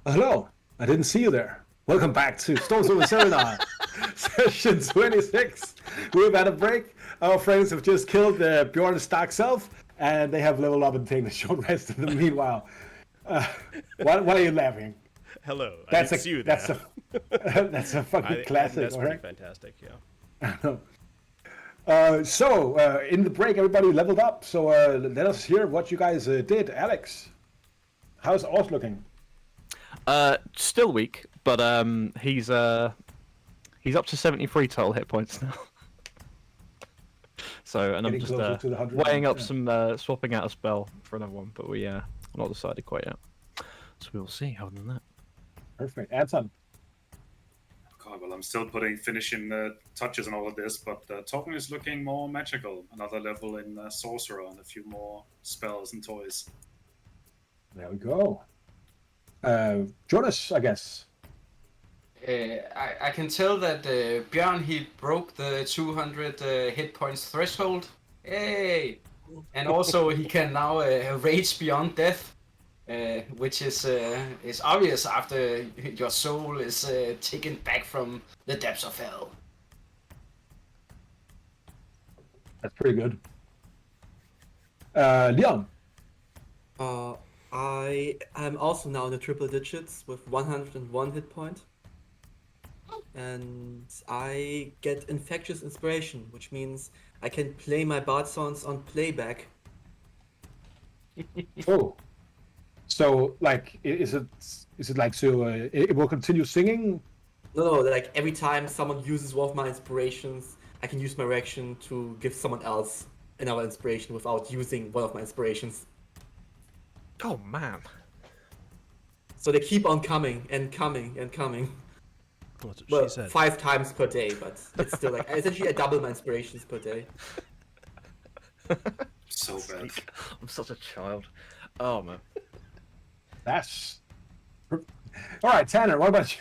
Hello, I didn't see you there. Welcome back to Storms over Cerenar, session 26. We've had a break. Our friends have just killed Bjorn's Stark Self, and they have leveled up and taken a short rest in the meanwhile. What are you laughing? Hello, I That's didn't a see you that's there. that's a fucking classic, That's all pretty right? fantastic, yeah. In the break, everybody leveled up. So let us hear what you guys did. Alex, how's Oz looking? Still weak, but he's up to 73 total hit points now. So, and I'm Getting just closer to the 100 weighing mark, up yeah. some swapping out a spell for another one, but we not decided quite yet. So we'll see. Other than that, Perfect. Anton. God, well, I'm still finishing the touches and all of this, but Token is looking more magical. Another level in Sorcerer and a few more spells and toys. There we go. Jonas, I guess. I can tell that Björn, he broke the 200 hit points threshold. Hey! And also he can now rage beyond death, which is obvious after your soul is taken back from the depths of hell. That's pretty good. Leon. I am also now in the triple digits with 101 hit point. And I get infectious inspiration, which means I can play my bard songs on playback. Oh. So, like, is it like so? It will continue singing? No, like every time someone uses one of my inspirations, I can use my reaction to give someone else another inspiration without using one of my inspirations. oh man, So they keep on coming and coming and coming. That's what Well, she said. 5 times per day, but it's still like essentially I double my inspirations per day. So bad. I'm such a child. Oh man. That's all right. Tanner, what about you?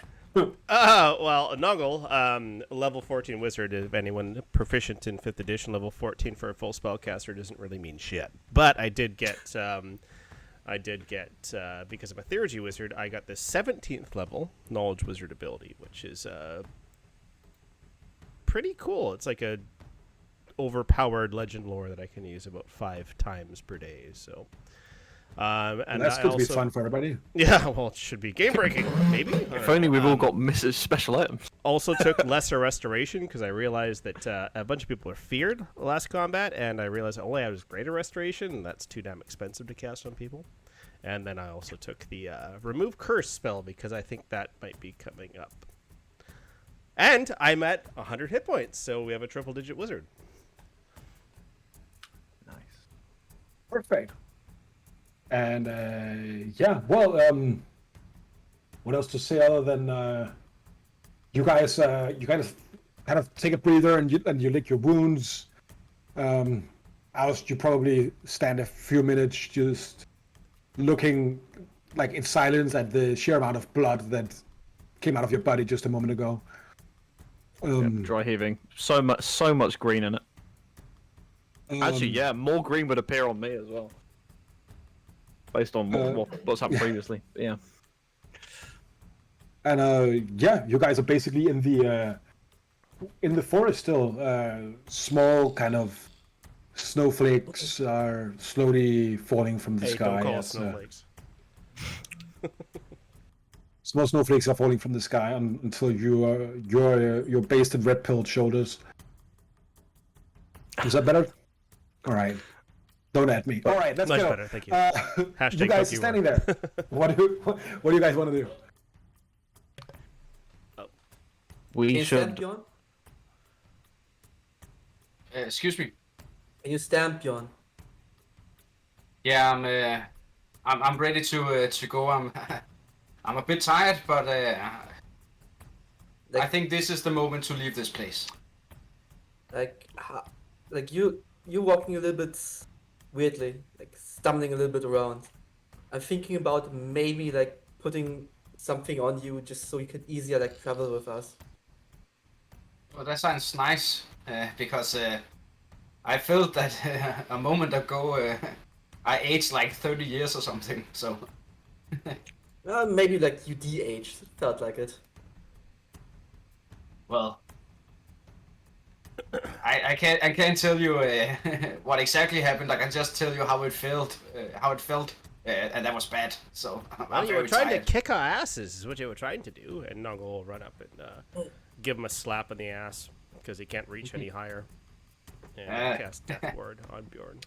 Well, Noggle, level 14 wizard, if anyone proficient in 5th edition, level 14 for a full spellcaster doesn't really mean shit. But I did get, because I'm a theurgy wizard, I got the 17th level knowledge wizard ability, which is pretty cool. It's like a overpowered legend lore that I can use about 5 times per day, so... and That's I going to be also- fun for everybody. Yeah, well, it should be game breaking, maybe. If only we've all got Mrs. Special items. Also took lesser restoration because I realized that a bunch of people are feared last combat, and I realized I only have greater restoration, and that's too damn expensive to cast on people. And then I also took the remove curse spell because I think that might be coming up. And I'm at 100 hit points, so we have a triple digit wizard. Nice. Perfect. And yeah, well, what else to say other than you guys kind of take a breather and you lick your wounds. Else you probably stand a few minutes just looking like in silence at the sheer amount of blood that came out of your body just a moment ago. Dry heaving. So much green in it. Actually, yeah, more green would appear on me as well. Based on what's happened previously. But yeah. And yeah, you guys are basically in the forest still. Small kind of snowflakes are slowly falling from the Hey, sky. don't call us as, snowflakes. small snowflakes are falling from the sky until you're based in red-pilled shoulders. Is that better? All right. Don't at me. All right, let's Much go. better, thank you. You guys are standing there. What do you guys want to do? We Can you stamp, should. Bjorn? Excuse me. Can you stamp, Bjorn? Yeah, I'm ready to go. I'm I'm a bit tired, but I think this is the moment to leave this place. Like you walking a little bit weirdly, like stumbling a little bit around. I'm thinking about maybe like putting something on you just so you can easier like travel with us. Well, that sounds nice because I felt that a moment ago I aged like 30 years or something. So Maybe like you de-aged. Felt like it. Well, I can't tell you what exactly happened. Like I just tell you how it felt, and that was bad. So Well, I'm you were very trying tired. to kick our asses, is what you were trying to do, and Noggle will run up and give him a slap in the ass because he can't reach any higher. And cast Death Ward on Bjorn.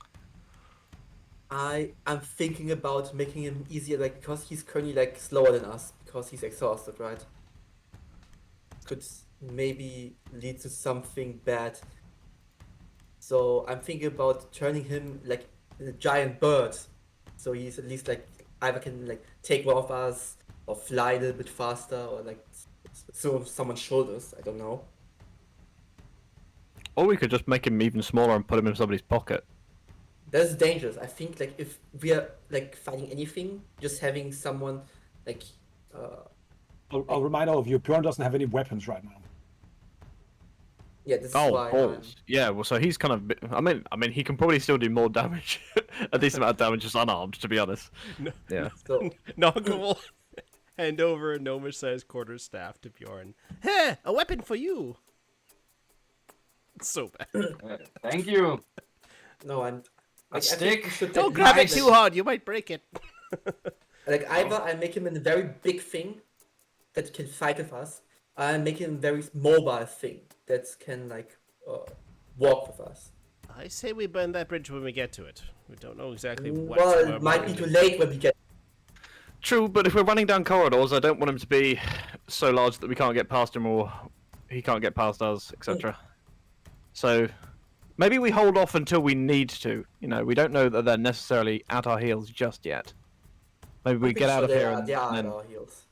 I'm thinking about making him easier, like because he's currently like slower than us because he's exhausted, right? Could maybe lead to something bad. So I'm thinking about turning him like a giant bird, so he's at least like either can like take one of us or fly a little bit faster or like so someone's shoulders. I don't know. Or we could just make him even smaller and put him in somebody's pocket. That's dangerous. I think like if we are like fighting anything, just having someone like I'll remind all of you, Bjorn doesn't have any weapons right now. yeah, this is Oh, why balls. Yeah, well, so he's kind of. I mean, he can probably still do more damage, a decent amount of damage just unarmed, to be honest. No. Yeah. so Noggle will hand over a gnomish-sized quarterstaff to Bjorn. Hey, a weapon for you! It's so bad. Thank you. no, I'm A I think stick? we should Don't at grab it least, too hard, you might break it. Like either I make him a very big thing that can fight with us, or I make him a very mobile thing that can like walk with us. I say we burn that bridge when we get to it. We don't know exactly what. Well, we're it might be burning. too late when we get. True, but if we're running down corridors, I don't want him to be so large that we can't get past him or he can't get past us, etc. So maybe we hold off until we need to. You know, we don't know that they're necessarily at our heels just yet. Maybe we get out of here and They are then... at our heels.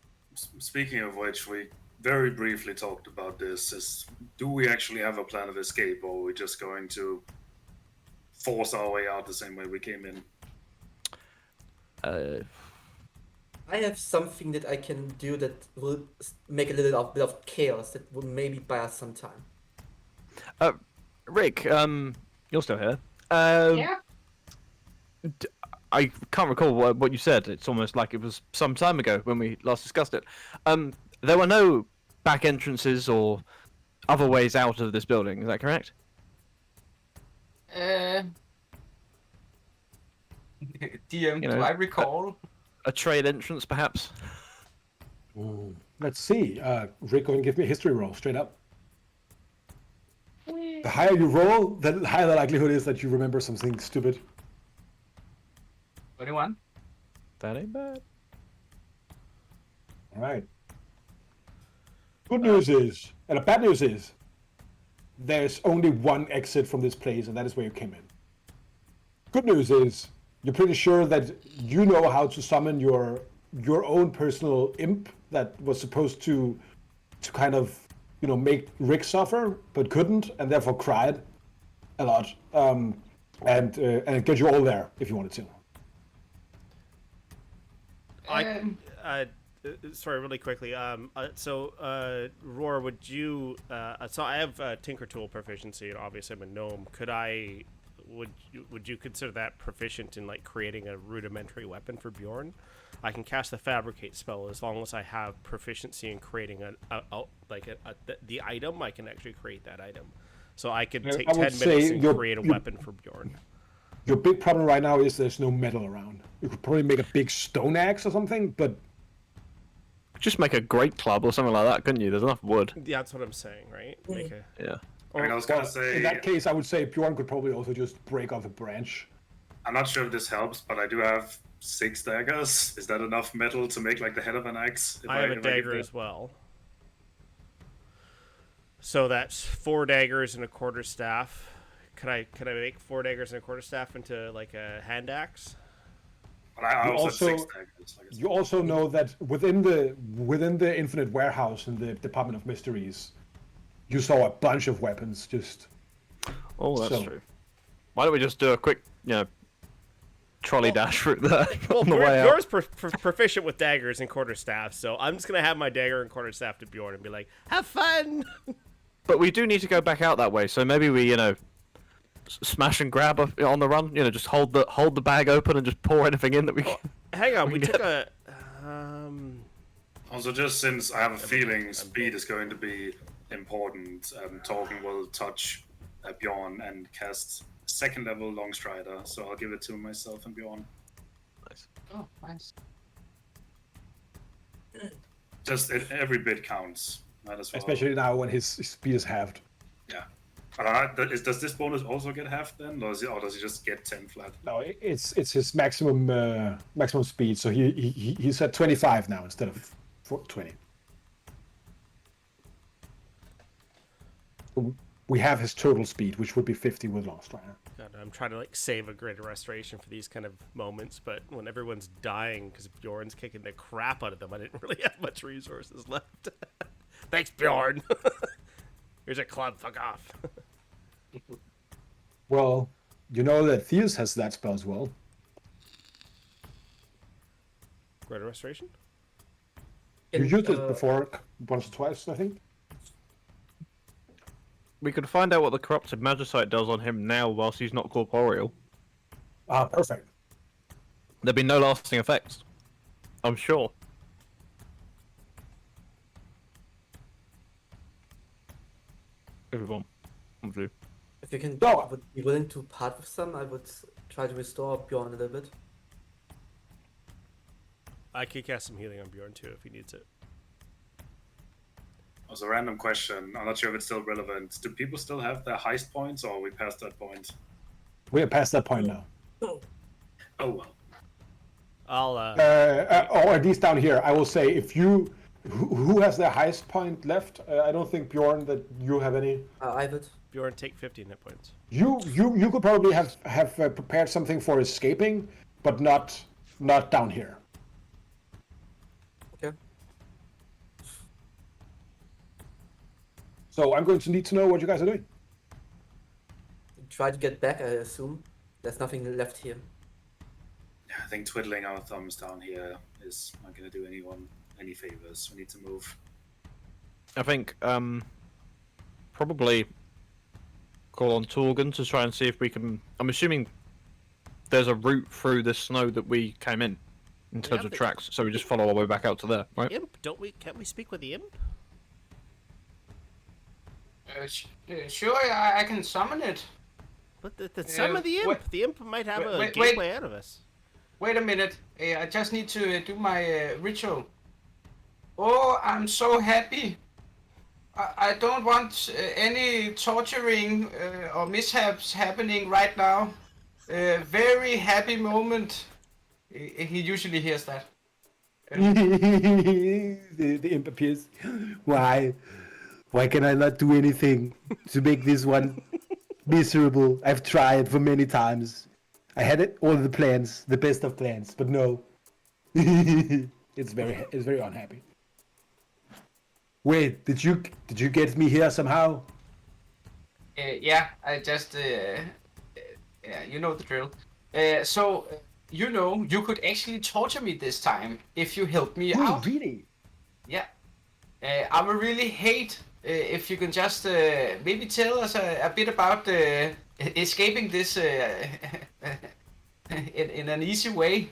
Speaking of which, we very briefly talked about this. Do we actually have a plan of escape, or are we just going to force our way out the same way we came in? I have something that I can do that will make a little bit of chaos that will maybe buy us some time. Rick, you're still here. Yeah. I can't recall what you said. It's almost like it was some time ago when we last discussed it. There were no back entrances or other ways out of this building. Is that correct? DM, You know, do I recall? A trade entrance, perhaps? Let's see. Rick, go and give me a history roll, straight up. The higher you roll, the higher the likelihood is that you remember something stupid. 21. That ain't bad. All right. Good news is, and the bad news is, there's only one exit from this place, and that is where you came in. Good news is, you're pretty sure that you know how to summon your own personal imp that was supposed to kind of, you know, make Rick suffer, but couldn't, and therefore cried a lot, and get you all there if you wanted to. Sorry, really quickly. Roar, would you? So I have Tinker Tool proficiency, and obviously I'm a gnome. Would you consider that proficient in like creating a rudimentary weapon for Bjorn? I can cast the Fabricate spell as long as I have proficiency in creating the item. I can actually create that item. So I could take 10 minutes and create a weapon for Bjorn. Your big problem right now is there's no metal around. You could probably make a big stone axe or something, but Just make a great club or something like that, couldn't you? There's enough wood. Yeah, that's what I'm saying, right? Make a, Yeah. I mean, I was gonna say, in that case, I would say Bjorn could probably also just break off a branch. I'm not sure if this helps, but I do have 6 daggers. Is that enough metal to make like the head of an axe? I have a dagger as well. So that's 4 daggers and a quarterstaff. Could I make 4 daggers and a quarterstaff into like a hand axe? But I You also have 6 also- daggers. Like I said. You also know that within the Infinite Warehouse in the Department of Mysteries, you saw a bunch of weapons. Just Oh, that's So- true. Why don't we just do a quick, trolley dash route there Well, on the way out? Bjorn's proficient with daggers and quarterstaffs, so I'm just gonna have my dagger and quarterstaff to Bjorn and be like, "Have fun." But we do need to go back out that way, so maybe we, smash and grab on the run. Just hold the bag open and just pour anything in that we can. Hang on, we took a. Also, just since I have a feeling speed is going to be important, Torgen will touch Bjorn and cast second level Longstrider, so I'll give it to myself and Bjorn. Nice. Oh, nice. Just every bit counts. Might as well. Especially now when his speed is halved. Yeah. Does this bonus also get halved then, or does he just get 10 flat? No, it's his maximum maximum speed. So he's at 25 now instead of 20. We have his total speed, which would be 50 with Longstrider. God, I'm trying to like save a greater restoration for these kind of moments, but when everyone's dying because Bjorn's kicking the crap out of them, I didn't really have much resources left. Thanks, Bjorn. Here's a club. Fuck off. Well, you know that Theus has that spell as well. Greater restoration. You used it before once or twice, I think. We could find out what the corrupted magicite does on him now whilst he's not corporeal. Ah, perfect. There'd be no lasting effects. I'm sure. Everyone. I'm blue. If you can, No. would be willing to part with some, I would try to restore Bjorn a little bit. I could cast some healing on Bjorn too if he needs it. Also, a random question. I'm not sure if it's still relevant. Do people still have their heist points, or are we past that point? We are past that point now. Oh well. I'll Or at least down here, I will say, if you... Who has their highest point left? I don't think, Bjorn, that you have any. I would. Bjorn take 15 hit points. You could probably have prepared something for escaping, but not down here. Okay. So I'm going to need to know what you guys are doing. Try to get back, I assume. There's nothing left here. Yeah, I think twiddling our thumbs down here is not going to do anyone any favors. We need to move. I think probably call on Torgen to try and see if we can. I'm assuming there's a route through the snow that we came in terms of but- tracks, so we just follow our way back out to there, right? Imp, don't we? Can't we speak with the imp? Sure, I can summon it. But some of the imp. wait- The imp might have a wait- gateway out of us. Wait a minute. I just need to do my ritual. Oh, I'm so happy. I don't want any torturing or mishaps happening right now. Very happy moment. He usually hears that. the imp appears. Why can I not do anything to make this one miserable? I've tried for many times. I had all the plans, the best of plans, but no. It's very unhappy. Wait, did you get me here somehow? Yeah, I just yeah, you know the drill. You could actually torture me this time if you help me Oh, out. really? Yeah. I would really hate if you can just maybe tell us a bit about escaping this in an easy way.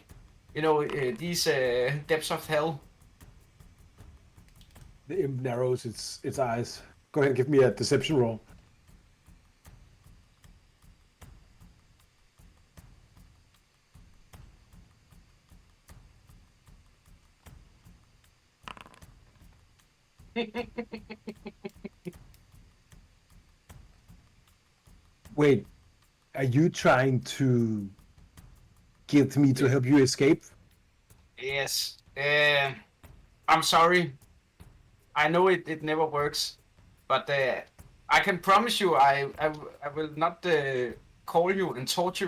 You know, these depths of hell. The imp narrows its eyes. Go ahead and give me a deception roll. Wait, are you trying to get me to help you escape? Yes. I'm sorry. I know it never works, but I can promise you I will not call you and torture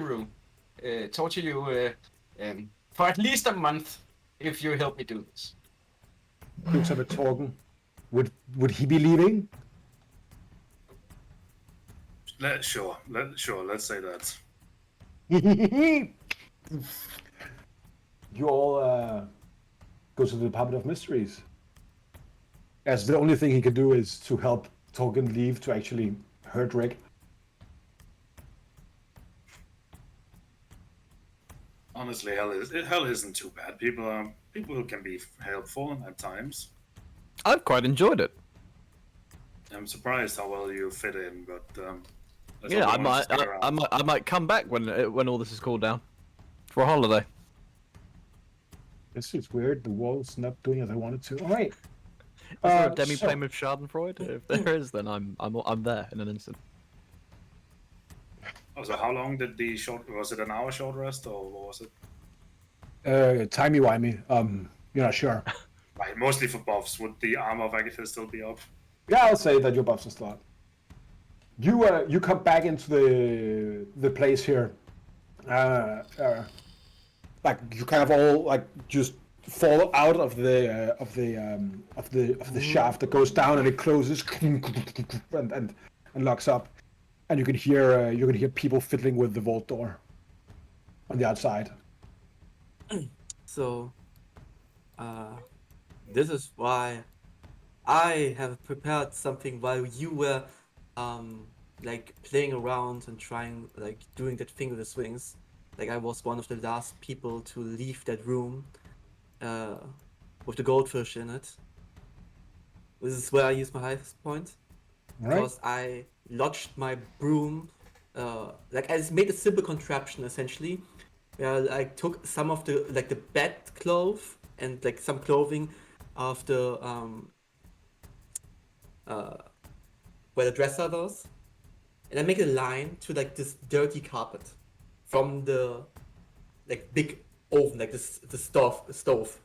you for at least a month if you help me do this. Looks up at Torgen. Would he be leaving? Sure. Let's say that. You all go to the Department of Mysteries. As the only thing he could do is to help Torgen leave to actually hurt Rick. Honestly, hell isn't too bad. People are people who can be helpful at times. I've quite enjoyed it. I'm surprised how well you fit in, but that's Yeah, all I wanted to might, stick around. I might come back when all this is cooled down for a holiday. This is weird. The wall's not doing as I wanted to. All right. Is there a So- demi-plane with Schadenfreude? If there is, then I'm there in an instant. Oh, so how long did the short? Was it an hour short rest or what was it? Timey-wimey. You're not sure. Right, mostly for buffs. Would the armor of Agatha still be up? Yeah, I'll say that your buffs are still up. You come back into the place here. Like you kind of all like just fall out of the shaft that goes down and it closes and locks up, and you can hear people fiddling with the vault door on the outside. So, this is why I have prepared something while you were, like playing around and trying, like doing that thing with the swings. Like I was one of the last people to leave that room, with the goldfish in it. This is where I use my highest point. All right. Because I lodged my broom, like I made a simple contraption essentially, where I took some of the like the bed clothes and like some clothing of the where the dresser was, and I make a line to like this dirty carpet from the like big oven, like the stove,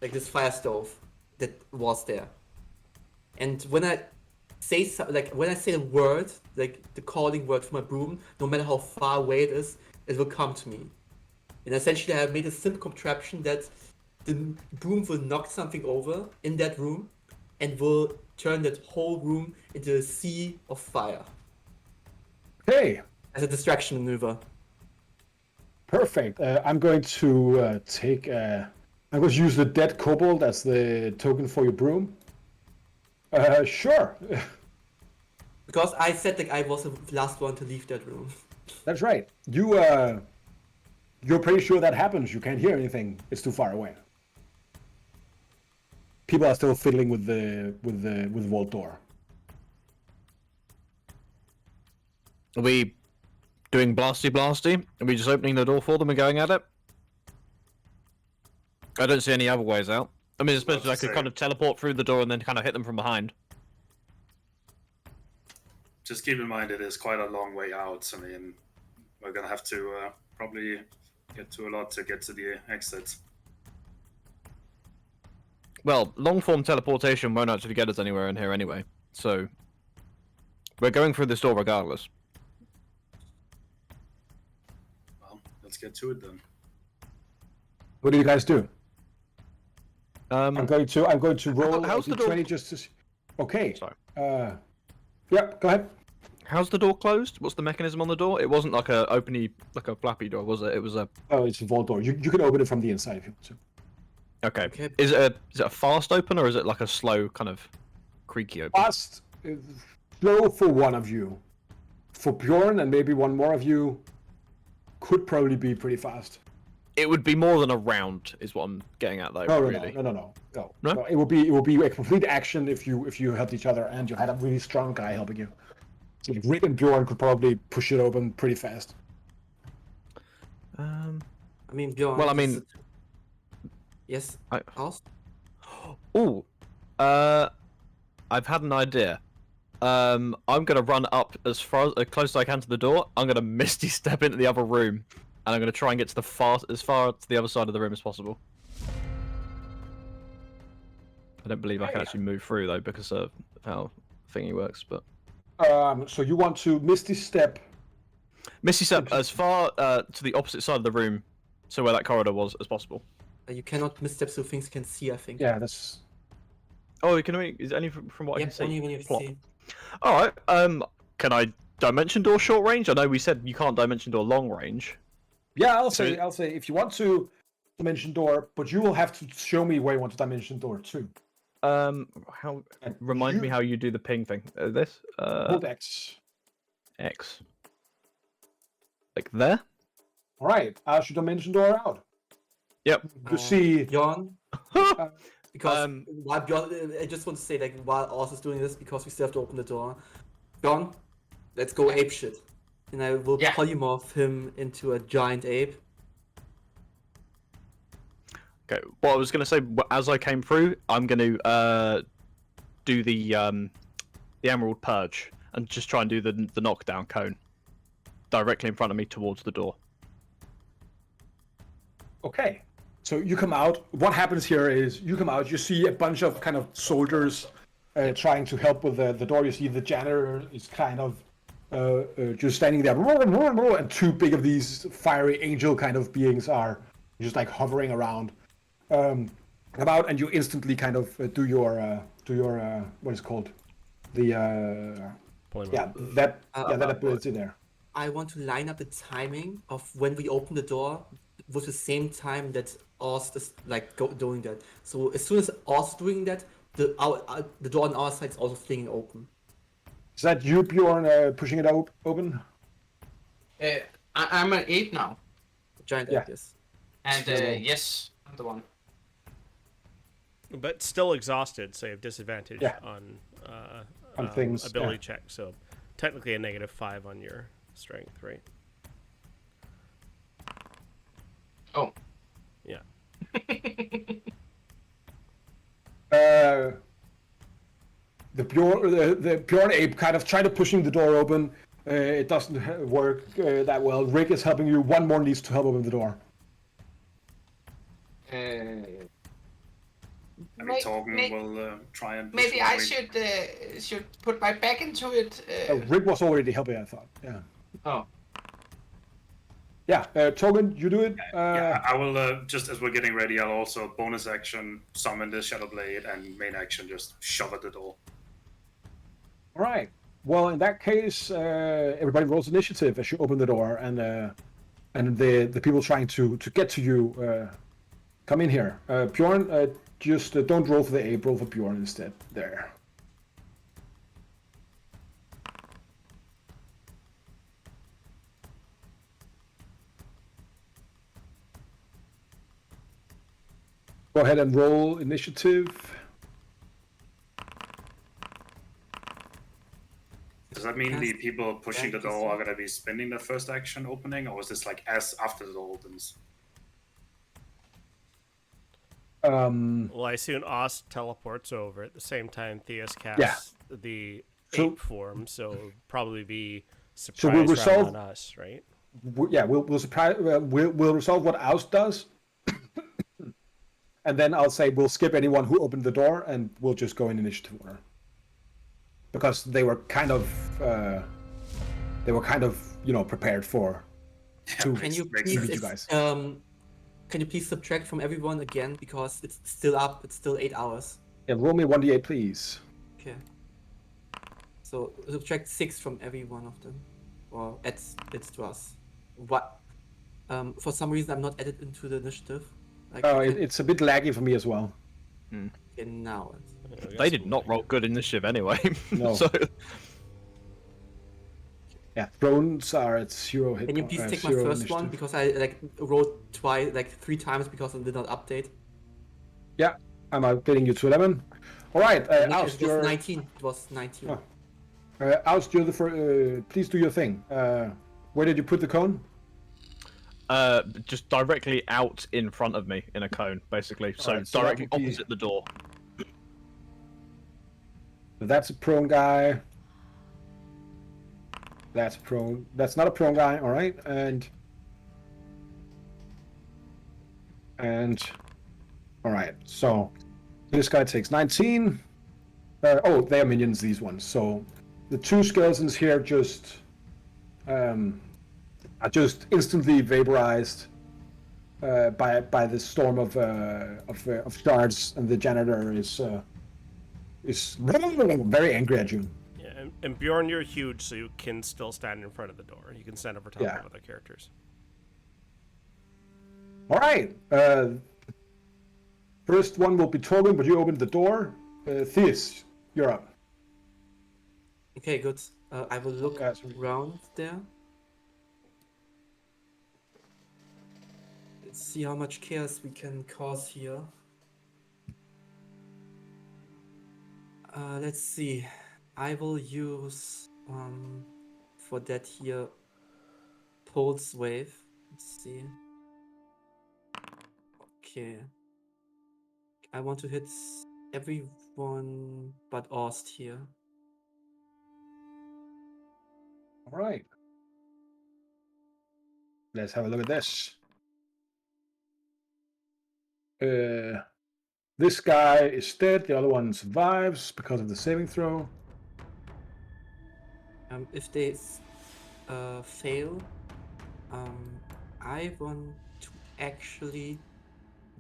like this fire stove that was there. And when I say when I say a word, like the calling word for my broom, no matter how far away it is, it will come to me. And essentially, I have made a simple contraption that the broom will knock something over in that room, and will turn that whole room into a sea of fire Hey, as a distraction maneuver. perfect. I'm going to take. I'm going to use the dead kobold as the token for your broom. Sure. Because I said like I was the last one to leave that room. That's right. You're pretty sure that happens. You can't hear anything. It's too far away. People are still fiddling with the vault door. Are we doing blasty? Are we just opening the door for them and going at it? I don't see any other ways out. I mean, especially I could kind of teleport through the door and then kind of hit them from behind. Just keep in mind it is quite a long way out. I mean, we're gonna have to probably get to a lot to get to the exit. Well, long-form teleportation won't actually get us anywhere in here anyway, so we're going through this door regardless. Well, let's get to it then. What do you guys do? I'm Um, going to roll how's a the door- d20 just to see. Okay. Sorry. Yeah, go ahead. How's the door closed? What's the mechanism on the door? It wasn't like a flappy door, was it? It was a... Oh, it's a vault door. You can open it from the inside if you want to. Okay. Okay. Is it a fast open or is it like a slow kind of creaky open? Fast, slow for one of you. For Bjorn and maybe one more of you, could probably be pretty fast. It would be more than a round, is what I'm getting at, though. No, really. No. No? It will be a complete action if you helped each other and you had a really strong guy helping you. So like Rick and Bjorn could probably push it open pretty fast. I mean, Bjorn. Well, I this mean- is- Yes. I- House. Ooh, I've had an idea. I'm gonna run up as close as I can to the door. I'm gonna misty step into the other room, and I'm gonna try and get to as far to the other side of the room as possible. I don't believe I can actually move through though because of how thingy works. But So you want to misty step? misty step as far to the opposite side of the room, so where that corridor was, as possible. You cannot misstep so things can see, I think. Yeah, that's. Oh, you can only is it only from what I Yeah, can see. only when you Plop. see. All right. Can I dimension door short range? I know we said you can't dimension door long range. Yeah, I'll So- say if you want to dimension door, but you will have to show me where you want to dimension door too. How? Remind me how you do the ping thing. This. Hold X. X. Like there. All right, I should dimension door out. Yep. You see, Bjorn, Because while Bjorn, I just want to say, like, while Oz is doing this, because we still have to open the door. Bjorn, let's go ape shit. And I will Yeah. polymorph him into a giant ape. Okay, what I was going to say, as I came through, I'm going to do the Emerald Purge and just try and do the knockdown cone directly in front of me towards the door. Okay. So you come out. What happens here is you come out. You see a bunch of kind of soldiers trying to help with the door. You see the janitor is kind of just standing there, and two big of these fiery angel kind of beings are just like hovering around. About, and you instantly kind of do your what is it called? The that ability there. I want to line up the timing of when we open the door with the same time that Oz is like doing that. So as soon as Oz is doing that, the door on our side is also flinging open. Is that you, Bjorn, pushing it open? I'm an 8 now. Giant Yeah. ape, yes. And yes, I'm the one. But still exhausted, so you have disadvantage on things, ability check. So technically a -5 on your strength, right? Oh. Yeah. The Bjorn ape kind of tried to pushing the door open. It doesn't work that well. Rick is helping you. One more needs to help open the door. I mean, Torgen will try and. Maybe I should put my back into it. Rick was already helping, I thought. Yeah. Oh. Yeah, Torgen, you do it. Yeah, I will just as we're getting ready. I'll also bonus action summon the Shadow Blade and main action just shove at the door. All right. Well, in that case, everybody rolls initiative as you open the door, and the people trying to get to you come in here. Bjorn, just don't roll for the ape, roll for Bjorn instead. There. Go ahead and roll initiative. Does that mean the people pushing the door are going to be spending their first action opening, or is this like as after the door opens? Well, I assume Oz teleports over at the same time Theus casts the ape form, so it'll probably be surprise round on us, right? We'll resolve what Oz does, and then I'll say we'll skip anyone who opened the door, and we'll just go in initiative order. Because they were kind of, prepared for. Can you please, can you please subtract from everyone again, because it's still up. It's still 8 hours. Yeah, roll me 1d8, please. Okay. So subtract 6 from every one of them, or add it to us. What? For some reason, I'm not added into the initiative. Like, it's a bit laggy for me as well. Okay, now. They did not roll good initiative anyway. No. So... Yeah, thrones are at 0 hit. Can you please take my first one, because I rolled 3 times because I did not update. Yeah, I'm updating you to 11. All right, Oust, it was 19. It was 19. Oust, you're the first. Please do your thing. Where did you put the cone? Just directly out in front of me in a cone, basically. So right, so directly opposite the door. That's a prone guy. That's prone. That's not a prone guy. All right, and all right. So this guy takes 19. They are minions. These ones. So the two skeletons here are just instantly vaporized by the storm of shards, and the janitor is very angry at you. Yeah, and Bjorn, you're huge, so you can still stand in front of the door. You can stand over top of other characters. All right. First one will be Torben, but you opened the door. Theus, you're up. Okay, good. I will look around there. Let's see how much chaos we can cause here. Let's see. I will use for that here pulse wave. Let's see. Okay. I want to hit everyone but Ost here. All right. Let's have a look at this. This guy is dead. The other one survives because of the saving throw. If they fail, I want to actually.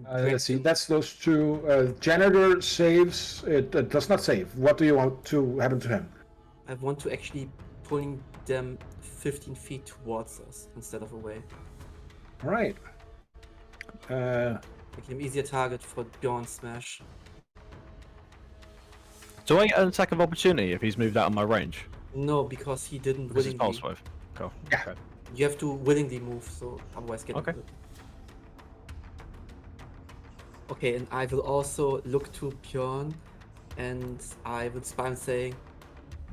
Let's see. That's those two. Janitor saves. It does not save. What do you want to happen to him? I want to actually pulling them 15 feet towards us instead of away. All right. Make him easier target for Bjorn's smash. Do I get an attack of opportunity if he's moved out of my range? No, because he didn't This is willingly. pulse wave. Cool. Yeah. Okay. You have to willingly move, so otherwise get Okay. it. Okay, and I will also look to Bjorn, and I will spam saying,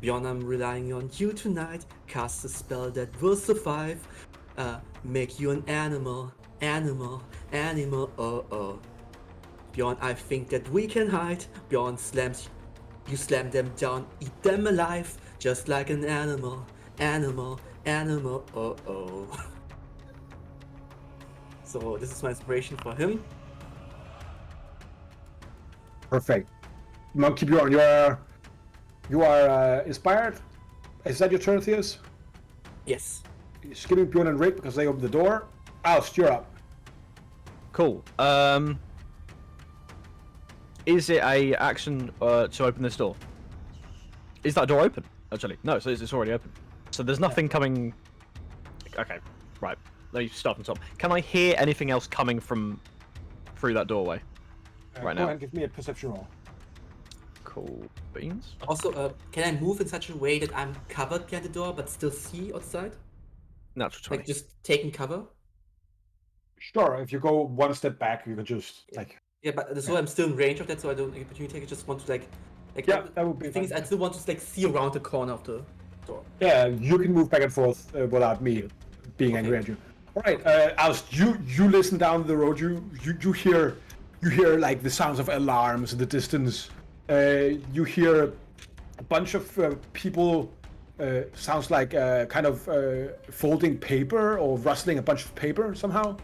Bjorn, I'm relying on you tonight. Cast a spell that will survive. Make you an animal, animal, animal. Oh. Bjorn, I think that we can hide. Bjorn slams. You slam them down, eat them alive, just like an animal, animal, animal. Oh. So this is my inspiration for him. Perfect. Monkey Bjorn, you are inspired. Is that your turn, Theus? Yes. Skipping Bjorn and Rick because they opened the door. Oust, you're up. Cool. Is it a action to open this door? Is that door open? Actually, no. So it's already open. So there's nothing coming. Okay, right. Let me start from top. Can I hear anything else coming from through that doorway? Right Go now. ahead and give me a perception roll. Cool beans. Also, can I move in such a way that I'm covered behind the door but still see outside? Natural 20. Like just taking cover? Sure. If you go one step back, you can just like. Yeah, but so I'm still in range of that, so I don't opportunity. I just want to like Yeah, that would be the thing is, fine. I still want to like see around the corner of the door. Yeah, you can move back and forth without me being angry at you. All right, Oust, you listen down the road. You hear like the sounds of alarms in the distance. You hear a bunch of people. Sounds like kind of folding paper or rustling a bunch of paper somehow,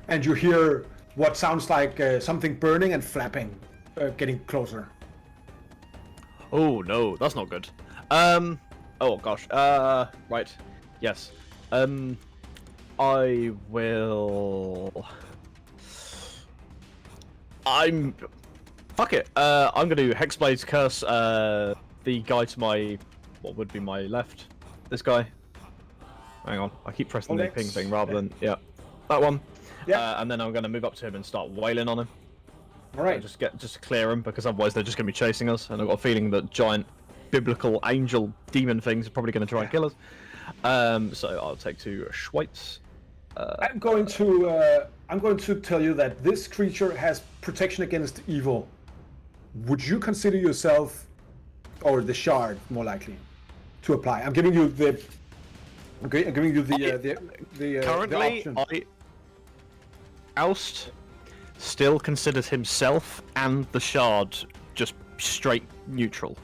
and you hear what sounds like something burning and flapping, getting closer. Oh no, that's not good. Oh gosh. Right. Yes. I will. Fuck it. I'm gonna do Hexblade's Curse. The guy to my, what would be my left. This guy. Hang on. I keep pressing the ping thing rather than that one. Yeah. And then I'm gonna move up to him and start wailing on him. All right. Just clear him, because otherwise they're just gonna be chasing us, and I've got a feeling that giant biblical angel demon things are probably gonna try and kill us. So I'll take 2 Schweitz. I'm going to tell you that this creature has protection against evil. Would you consider yourself, or the shard more likely, to apply? I'm giving you the. I'm giving you the Currently, option. Oust still considers himself and the shard just straight neutral.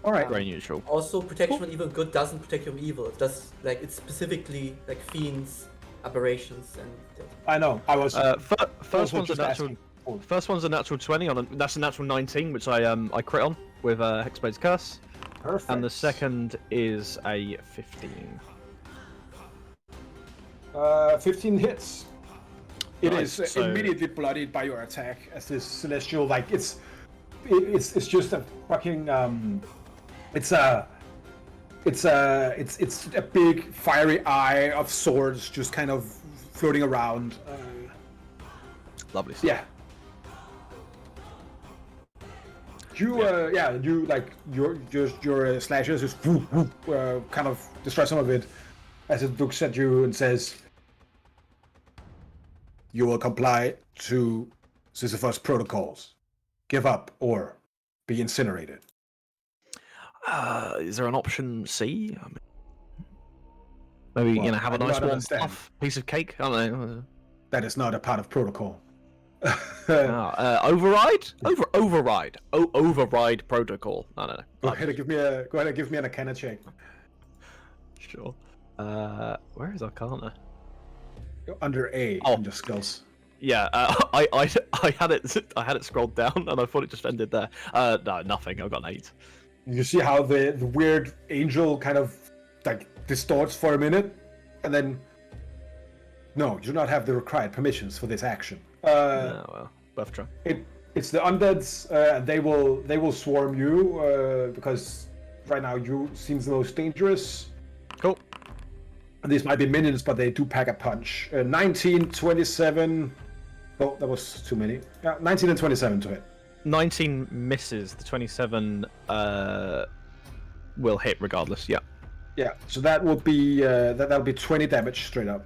All right. Grey neutral. Also, protection from evil good doesn't protect you from evil. It does like it's specifically like fiends, aberrations, and. I know. I was. First also one's a just natural. asking for- First one's a natural 20 on. That's a natural 19, which I crit on with Hexblade's Curse. Perfect. And the second is a 15. 15 hits. It Nice, is so- immediately bloodied by your attack as this celestial, like it's just a fucking it's a big fiery eye of swords just kind of floating around. Lovely stuff. Yeah. You like your slashes just kind of destroy some of it as it looks at you and says, "You will comply to Sisyphus protocols. Give up or be incinerated." Is there an option C? I mean, maybe Well, have I a do nice not warm understand. puff piece of cake. I don't know. That is not a part of protocol. Override? Override. Override protocol. No. Go ahead and give me an Arcana check. Sure. Where is Arcana? Under A Oh. on your skills. Yeah, I had it scrolled down and I thought it just ended there. No, nothing. I got an 8. You see how the weird angel kind of like distorts for a minute, and then no, you do not have the required permissions for this action. Oh well, worth a try. It's the undeads, and they will swarm you because right now you seems the most dangerous. Cool. And these might be minions, but they do pack a punch. 19, 27. Oh, that was too many. Yeah, 19 and 27 to hit. 19 misses. The 27 will hit regardless. Yeah. Yeah, so that will be that'll be 20 damage straight up.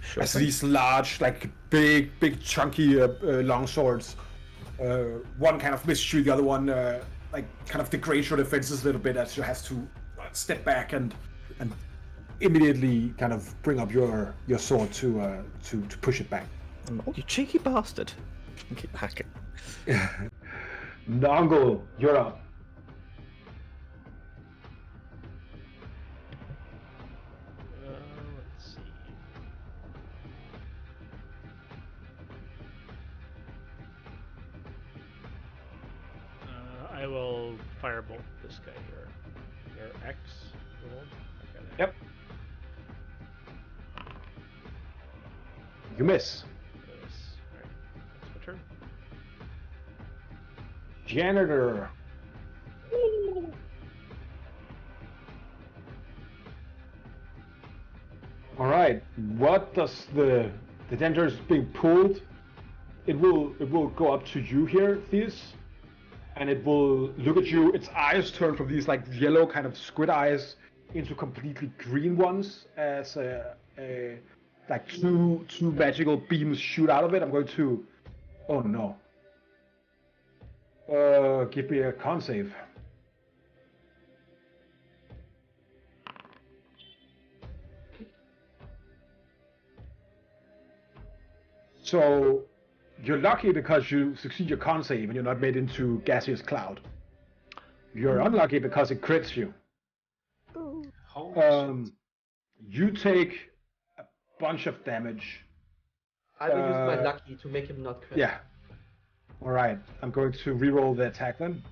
Sure. As these large, like big, chunky long swords. One kind of misses you, the other one like kind of degrades your defenses a little bit as you have to step back and immediately kind of bring up your sword to push it back. Oh, you cheeky bastard! I keep hacking. Nongo, you're up. Let's see. I will firebolt this guy here. Your X. Roll. Yep. You miss. Alright. That's my turn. Janitor. All right. What does the janitor is being pulled? It will go up to you here, Theus, and it will look at you. Its eyes turn from these like yellow kind of squid eyes into completely green ones as like two magical beams shoot out of it. I'm going to. Oh no. Give me a con save. So you're lucky because you succeed your con save and you're not made into gaseous cloud. You're unlucky because it crits you. You take a bunch of damage. I will use my lucky to make him not crit. Yeah. All right. I'm going to reroll the attack then.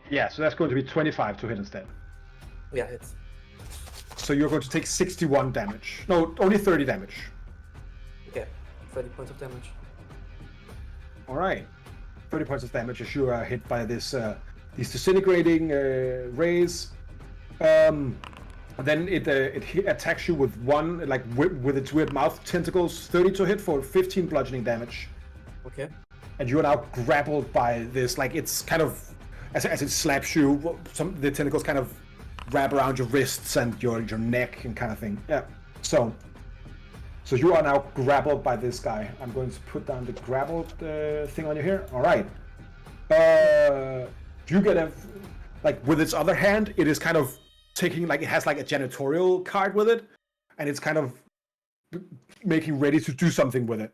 Yeah, so that's going to be 25 to hit instead. Yeah, hits. So you're going to take 61 damage. No, only 30 damage. Okay, 30 points of damage. All right. 30 points of damage as you are hit by this these disintegrating rays. Then it attacks you with one, like with its weird mouth tentacles. 30 to hit for 15 bludgeoning damage. Okay. And you are now grappled by this, like it's kind of as it slaps you, the tentacles kind of wrap around your wrists and your neck and kind of thing. Yeah. So you are now grappled by this guy. I'm going to put down the grappled thing on you here. All right. You get a, like with its other hand, it is kind of taking, like it has like a janitorial card with it, and it's kind of making ready to do something with it.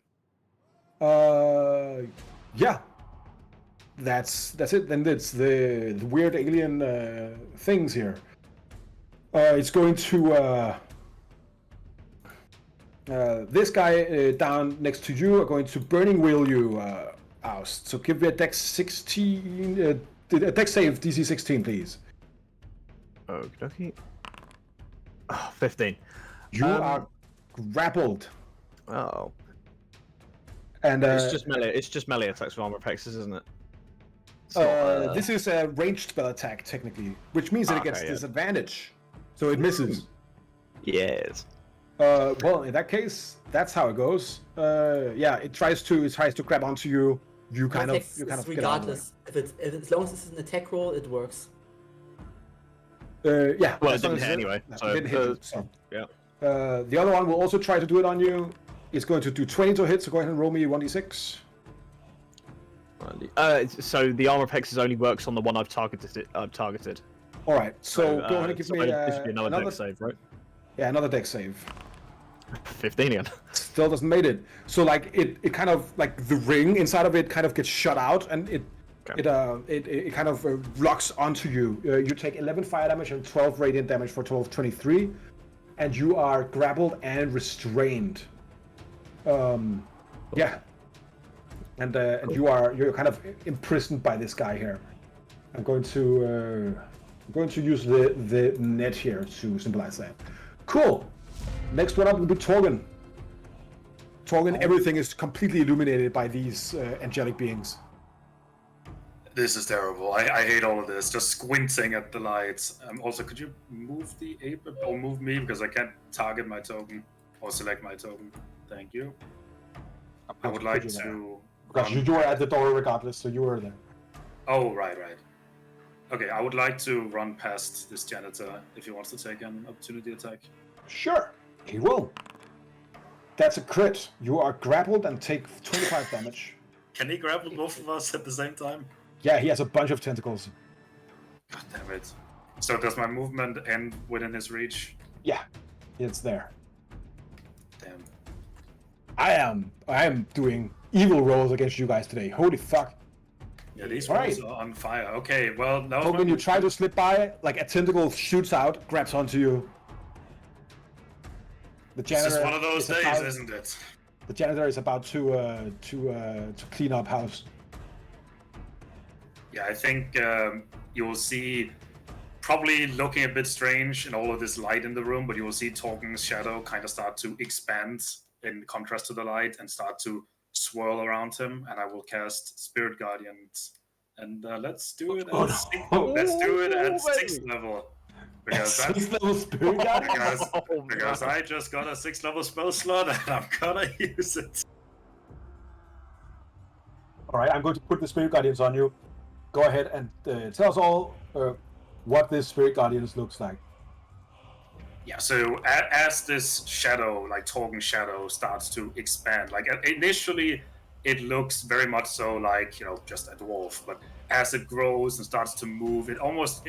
Yeah. That's it. Then it's the weird alien things here. It's going to this guy down next to you are going to burning wheel you oust. So give me a dex 16, a dex save DC 16, please. Okay. Oh, 15. You are grappled. Oh. And It's just melee attacks with armor effects, isn't it? So, this is a ranged spell attack technically, which means that it gets disadvantage, so it misses. Yes. Well, in that case, that's how it goes. Yeah, it tries to grab onto you. You kind of get out of the way. Regardless, if as long as it's an attack roll, it works. Yeah. Well, it as long didn't as hit anyway. it So, didn't hit you, so. yeah. The other one will also try to do it on you. It's going to do 20 to hit, so go ahead and roll me 1d6. So the armor of hexes only works on the one I've targeted. All right. So go ahead and give me this should be another deck save, right? Yeah, another deck save. 15 again. Still doesn't make it. So like it kind of like the ring inside of it kind of gets shut out, and it kind of locks onto you. You take 11 fire damage and 12 radiant damage for a total of 23, and you are grappled and restrained. Yeah. And you're kind of imprisoned by this guy here. I'm going to use the net here to symbolize that. Cool. Next one up will be Torgen. Torgen, everything is completely illuminated by these angelic beings. This is terrible. I hate all of this. Just squinting at the lights. Also, could you move the ape or move me, because I can't target my token or select my token. Thank you. I would like to. Because you were at the door regardless, so you were there. Oh, right. Okay, I would like to run past this janitor if he wants to take an opportunity attack. Sure, he will. That's a crit. You are grappled and take 25 damage. Can he grapple both of us at the same time? Yeah, he has a bunch of tentacles. God damn it. So does my movement end within his reach? Yeah, it's there. Damn. I am doing evil rolls against you guys today. Holy fuck. Yeah, these rolls are on fire. Okay, well, now when you try to slip by, like a tentacle shoots out, grabs onto you. The janitor. This is one of those days, isn't it? The janitor is about to clean up house. Yeah, I think you will see, probably looking a bit strange in all of this light in the room, but you will see Torgen's shadow kind of start to expand in contrast to the light and start to swirl around him, and I will cast Spirit Guardians. And let's do it at let's do it at 6th level. Because that's 6th level Spirit Guardian? because I just got a 6th level spell slot and I'm gonna use it. Alright, I'm going to put the Spirit Guardians on you. Go ahead and tell us all what this Spirit Guardians looks like. Yeah, so as this shadow, like Torgen's shadow, starts to expand, like initially it looks very much so like, just a dwarf, but as it grows and starts to move, it almost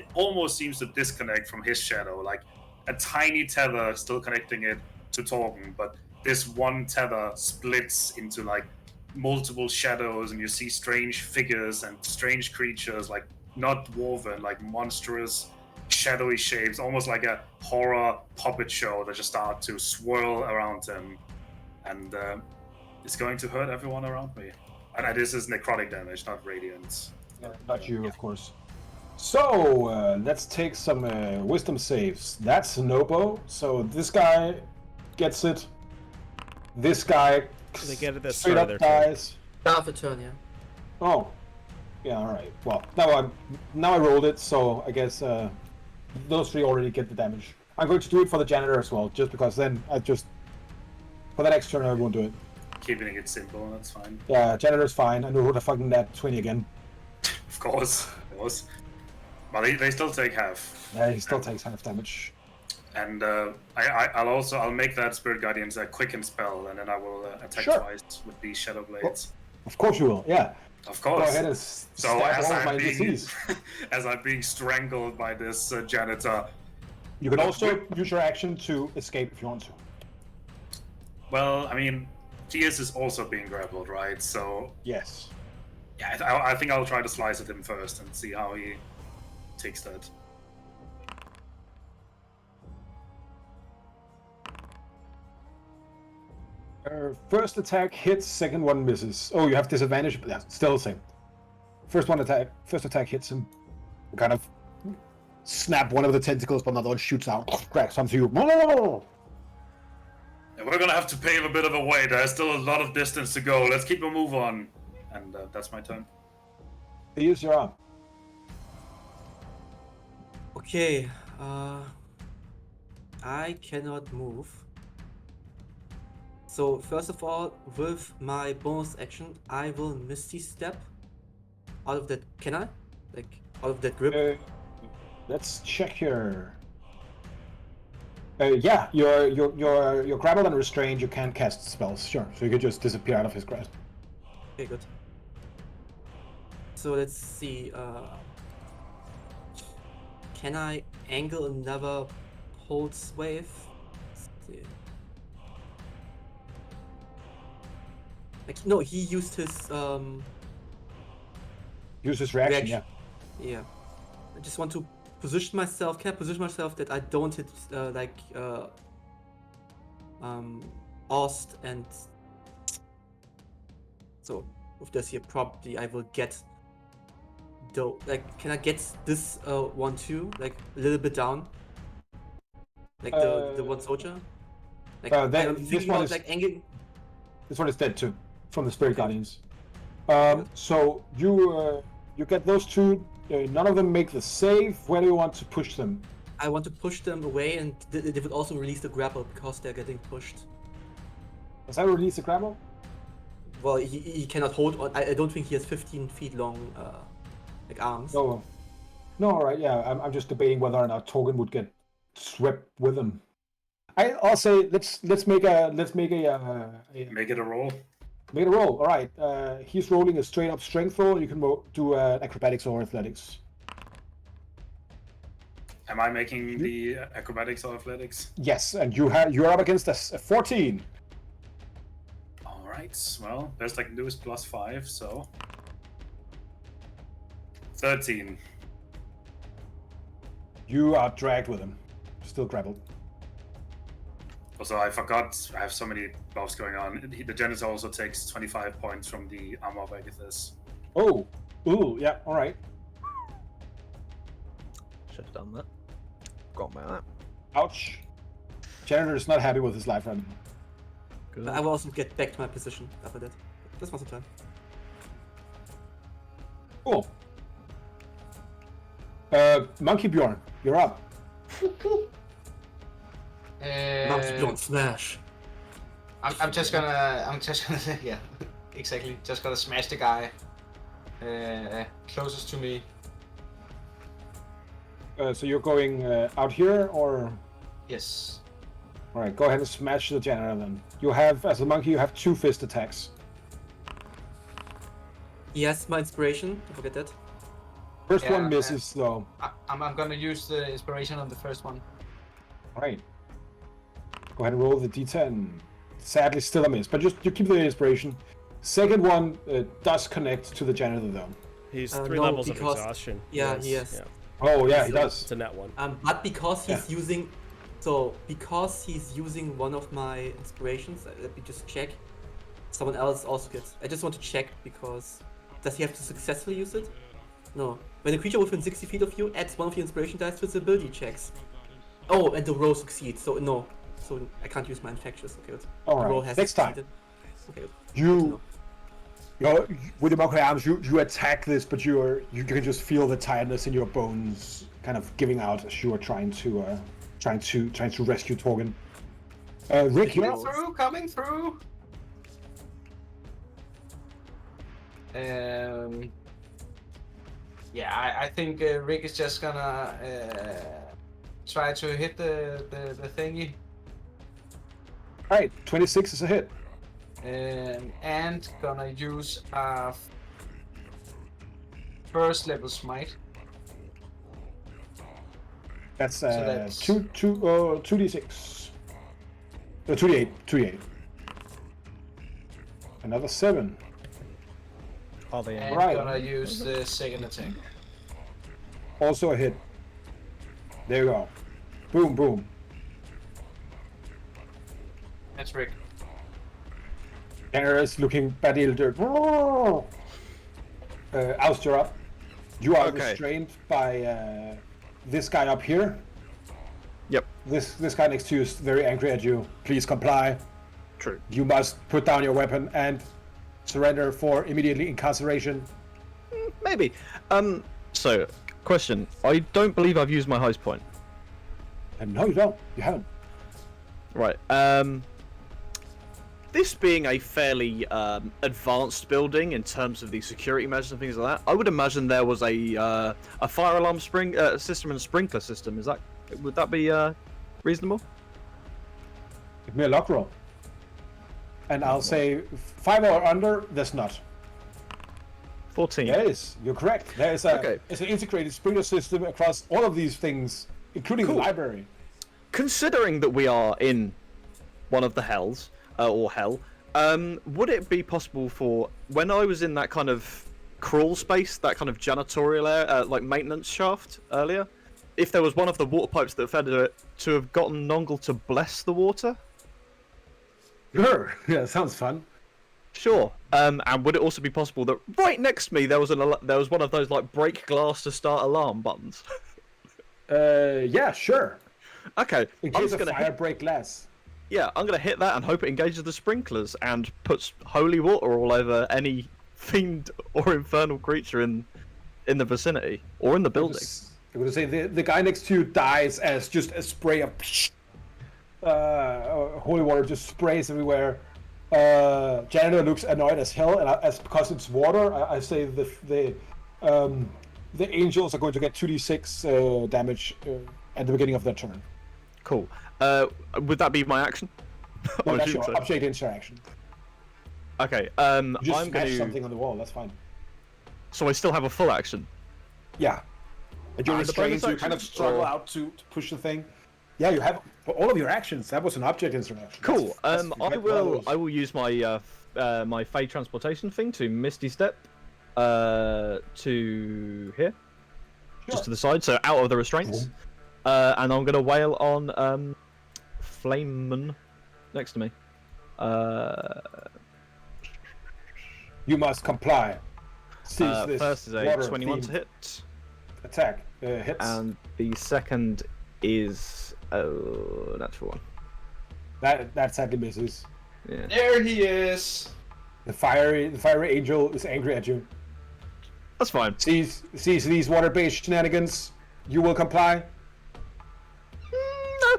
seems to disconnect from his shadow, like a tiny tether still connecting it to Torgen, but this one tether splits into like multiple shadows, and you see strange figures and strange creatures, like not dwarven, like monstrous shadowy shapes, almost like a horror puppet show that just start to swirl around him, and it's going to hurt everyone around me. And this is necrotic damage, not radiant. Not you, of course. So let's take some wisdom saves. That's Nobo. So this guy gets it. This guy They get it at the straight start up of their turn. dies. Half a turn, yeah. Oh, yeah. All right. Well, now I rolled it, so I guess those three already get the damage. I'm going to do it for the janitor as well, just because then for the next turn I won't do it. Keeping it simple, that's fine. Yeah, janitor's fine. I know who the fucking that 20 again. Of course. But they still take half. Yeah, he still takes half damage. And I'll make that Spirit Guardians a quicken spell, and then I will attack twice with these Shadow Blades. Of course you will, yeah. Of course. Go ahead and stab all of my disease. As I'm being strangled by this janitor. You can also use your action to escape if you want to. Well, I mean, Tias is also being grappled, right? So yes. Yeah, I think I'll try to slice at him first and see how he takes that. First attack hits, second one misses. Oh, you have disadvantage, but yeah, still the same. First attack hits him. Kind of snap one of the tentacles, but another one shoots out, cracks onto you. Yeah, we're gonna have to pave a bit of a way. There's still a lot of distance to go. Let's keep a move on. And that's my turn. Use your arm. Okay, I cannot move. So first of all, with my bonus action, I will Misty Step out of that. Can I? Like out of that grip? Let's check here. Yeah, you're grappled and restrained. You can't cast spells. Sure, so you could just disappear out of his grasp. Okay, good. So let's see. Can I angle another pulse wave? Let's see. Like, no, he used his Use his reaction, reaction. Yeah. I just want to position myself. Can I position myself that I don't hit Ost and so with this here probably I will get though can I get this one too, like a little bit down, like the one soldier, like I'm this thinking one about is like angling. this one is dead too, from the Spirit Guardians. Good. So you get those two. None of them make the save. Where do you want to push them? I want to push them away, and they would also release the grapple because they're getting pushed. Does that release the grapple? Well, he cannot hold on. I don't think he has 15 feet long like arms. No. No, all right, yeah. I'm just debating whether or not Torgen would get swept with them. I'll say let's make it a roll. Make it a roll. All right. He's rolling a straight up strength roll. You can do acrobatics or athletics. Am I making the acrobatics or athletics? Yes, and you're up against a 14. All right. Well, best I can do is +5, so 13. You are dragged with him. Still grappled. Also, I forgot I have so many buffs going on. The Janitor also takes 25 points from the Armor of Agathis. Oh. Ooh, yeah, alright. Should have done that. Got about that. Ouch. Janitor is not happy with his life right now. Good. But I will also get back to my position after that. This was the time. Cool. Monkey Bjorn, you're up. Monkey Bjorn smash. I'm just gonna yeah, exactly. Just gonna smash the guy closest to me. So you're going out here, or? Yes. Alright, go ahead and smash the Janitor then. You have, as a monkey, you have 2 fist attacks. He has my inspiration. Don't forget that. First one misses, though. I'm gonna use the inspiration on the first one. Alright. Go ahead and roll the d10. Sadly, still a miss, but just you keep the inspiration. Second one does connect to the Janitor, though. He's 3 no, levels of because- exhaustion. Yeah, he is. Yeah. Oh, yeah, he does. It's a net 1. But because he's using, because he's using one of my inspirations, let me just check. Someone else also gets. I just want to check because does he have to successfully use it? No. When a creature within 60 feet of you adds one of your inspiration dice to its ability checks. Oh, and the roll succeeds. So no. So I can't use my infectious. Okay. Good. All The roll right. has Next time. succeeded. Okay. Good. You know, with the monkey arms, you attack this, but you can just feel the tiredness in your bones, kind of giving out as you are trying to rescue Torgen. Rick, you're up. Coming through. Yeah, I think Rick is just gonna try to hit the thingy. Alright, 26 is a hit. And gonna use a first level smite. That's that's- 2d6. 2d8. Another 7. All the And Right. gonna use the second attack. Also a hit. There you go. Boom, boom. That's Rick. Tanner is looking bewildered. Oust, you're up. You are Okay. restrained by this guy up here. Yep. This guy next to you is very angry at you. Please comply. True. You must put down your weapon and surrender for immediately incarceration. Maybe. So, question. I don't believe I've used my heist point. And no, you don't. You haven't. Right. This being a fairly advanced building in terms of the security measures and things like that, I would imagine there was a fire alarm system and a sprinkler system. Would that be reasonable? Give me a luck roll. And I'll say 5 or under, there's not. 14. Yes, you're correct. There's an integrated sprinkler system across all of these things, including the library. Considering that we are in one of the hells, or hell, would it be possible for, when I was in that kind of crawl space, that kind of janitorial area, like maintenance shaft earlier, if there was one of the water pipes that fed it, to have gotten Nongle to bless the water? Sure. Yeah, sounds fun. Sure. And would it also be possible that right next to me there was one of those like break glass to start alarm buttons? Yeah, sure. Okay. In case of fire, break glass. Yeah, I'm gonna hit that and hope it engages the sprinklers and puts holy water all over any fiend or infernal creature in the vicinity or in the building. I'm gonna say the guy next to you dies as just a spray of holy water just sprays everywhere. Janitor looks annoyed as hell, and as because it's water, I say the angels are going to get 2d6 damage at the beginning of their turn. Cool. Would that be my action? No, that's your object interaction. Okay. You just I'm smash gonna something on the wall. That's fine. So I still have a full action. Yeah. And you're restrained, so you kind of struggle out to push the thing. Yeah, you have all of your actions. That was an object interaction. Cool. I will use my my Fey transportation thing to Misty Step to here, just to the side, so out of the restraints. And I'm gonna wail on Flameman next to me. You must comply. First is a 21 to hit. Attack hits. And the second is natural one. That sadly misses. Yeah. There he is. The fiery angel is angry at you. That's fine. Sees these water-based shenanigans. You will comply. No.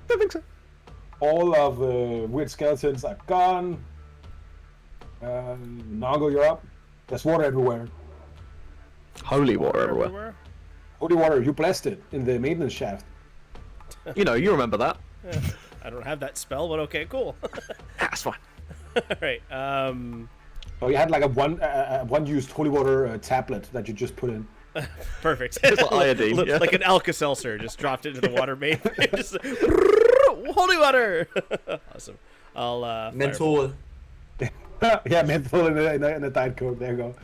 Don't think so. All of the weird skeletons are gone. Nongle, you're up. There's water everywhere. Holy water everywhere. Holy water, you blessed it in the maintenance shaft. You know, you remember that. I don't have that spell, but okay, cool. That's fine. Alright, Oh, you had like a one-used holy water tablet that you just put in. perfect. It's like iodine, yeah. Like an Alka-Seltzer, just dropped into the water main. Just holy water! Awesome. I'll Menthol. Yeah, menthol in a Diet Coke. There you go.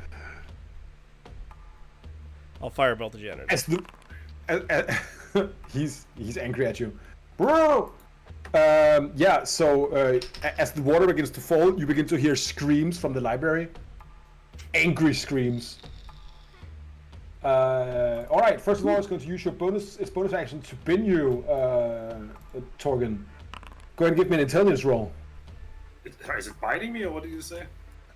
I'll firebolt the janitor. He's angry at you, bro. Yeah. So as the water begins to fall, you begin to hear screams from the library, angry screams. All right. First of all, it's going to use your bonus action to bin you, Torgen. Go ahead and give me an intelligence roll. Is it biting me, or what did you say?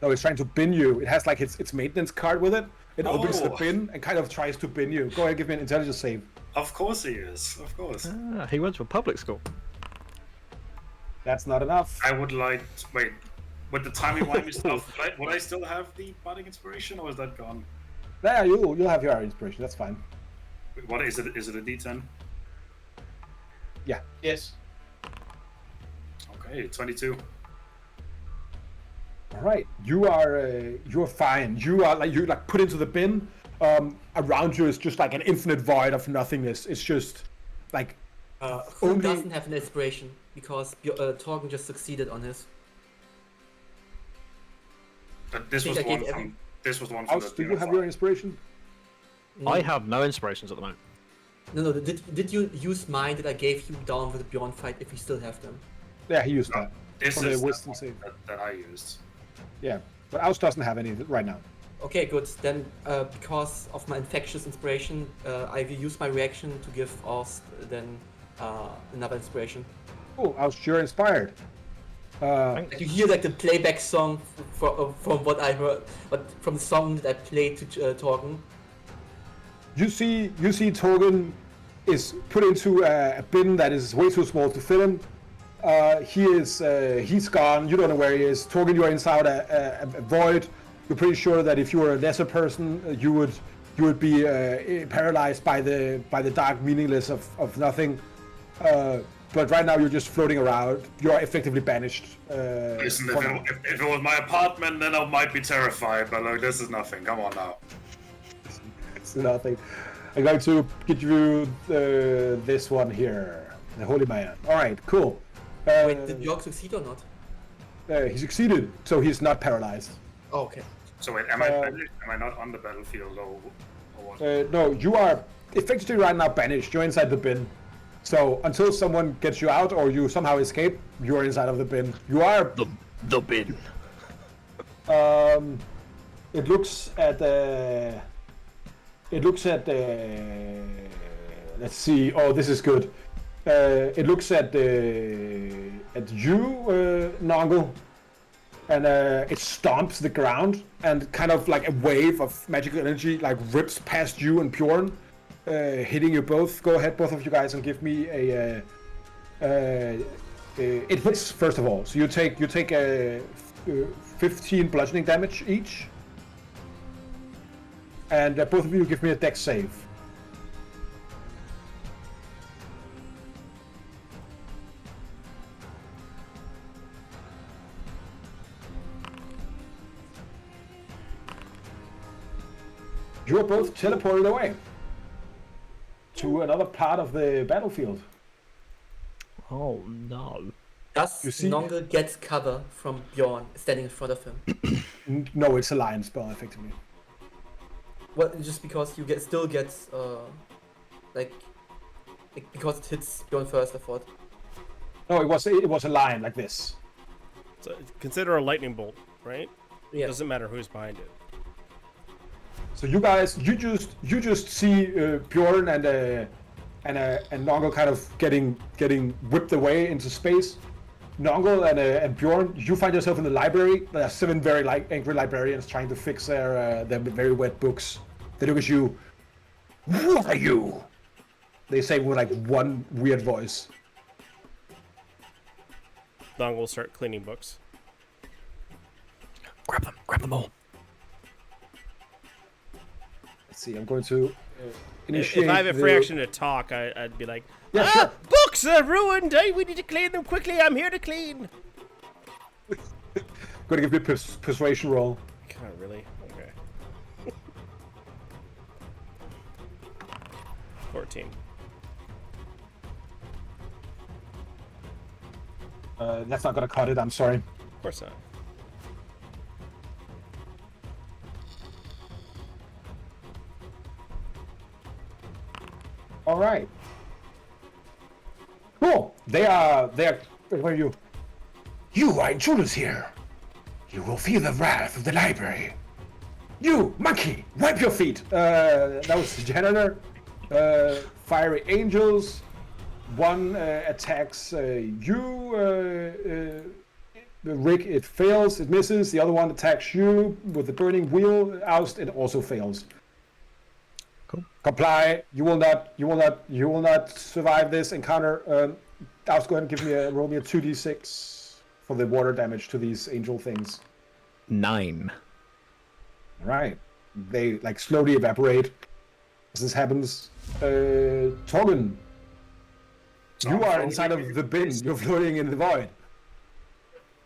No, it's trying to bin you. It has like its maintenance card with it. It opens the bin and kind of tries to bin you. Go ahead and give me an intelligence save. Of course he is. Of course. He went to a public school. That's not enough. I would like to, wait. With the timey-wimey stuff, would I still have the bardic inspiration, or is that gone? Yeah, you'll have your inspiration. That's fine. Wait, what is it? Is it a D10? Yeah. Yes. Okay, 22. All right. You're fine. You're put into the bin. Around you is just like an infinite void of nothingness. It's just like Who doesn't have an inspiration? Because Torgen just succeeded on his. But this was I the one gave from. This was the one from. House, do you have your inspiration? I have no inspirations at the moment. No. Did you use mine that I gave you down with the Beyond fight? If you still have them. Yeah, he used No, that. this From the is the wisdom one save. that I used. Yeah, but Aus doesn't have any right now. Okay, good. Then, because of my infectious inspiration, I will use my reaction to give Ost then another inspiration. Oh, Aus, you're inspired. Like you hear like the playback song from what I heard, but from the song that I played to Torgen. You see Torgen is put into a bin that is way too small to fit him. He's gone. You don't know where he is. Torgen, you're inside a void. You're pretty sure that if you were a lesser person, you would be paralyzed by the dark meaningless of nothing. but right now you're just floating around. You are effectively banished. Listen, for now. if it was my apartment, then I might be terrified. But look, this is nothing. Come on now. It's nothing. I'm going to get you this one here, the Holy Man. All right, cool. Wait, did York succeed or not? He succeeded, so he's not paralyzed. Oh, okay. So wait, am I not on the battlefield or what? No, you are effectively right now banished. You're inside the bin. So until someone gets you out or you somehow escape, you are inside of the bin. You are The bin. It looks at let's see. Oh, this is good. It looks at you, Nongle, and it stomps the ground, and kind of like a wave of magical energy like rips past you and Bjorn, hitting you both. Go ahead, both of you guys, and give me a. It hits first of all, so you take 15 bludgeoning damage each, and both of you give me a dex save. You are both teleported away to another part of the battlefield. Oh no. Does You see- Nongle get cover from Bjorn standing in front of him? No, it's a lion spell, effectively. Well, just because you still get like because it hits Bjorn first, I thought. No, it was a lion like this. So consider a lightning bolt, right? Yeah. Doesn't matter who's behind it. So you guys, you just see Bjorn and Nongle kind of getting whipped away into space. Nongle and Bjorn, you find yourself in the library. There are 7 very angry librarians trying to fix their very wet books. They look at you. Who are you? They say with like one weird voice. Dong will start cleaning books. Grab them all. Let's see. I'm going to initiate. If I have a free action to talk, I'd be like, Yeah, sure. Books are ruined! We need to clean them quickly! I'm here to clean! Going to give you a persuasion roll. God, really? Okay. 14. That's not going to cut it. I'm sorry. Of course not. All right. Cool. They are. Where are you? You are intruders here. You will feel the wrath of the library. You monkey, wipe your feet. That was the janitor. Fiery angels. One attacks you. Rick, it fails. It misses. The other one attacks you with the burning wheel. Oust, it also fails. Cool. Comply. You will not survive this encounter. Oust, go ahead and roll me a 2d6 for the water damage to these angel things. 9. All right. They like slowly evaporate as this happens. Torgun, you are inside of the bin. You're floating in the void.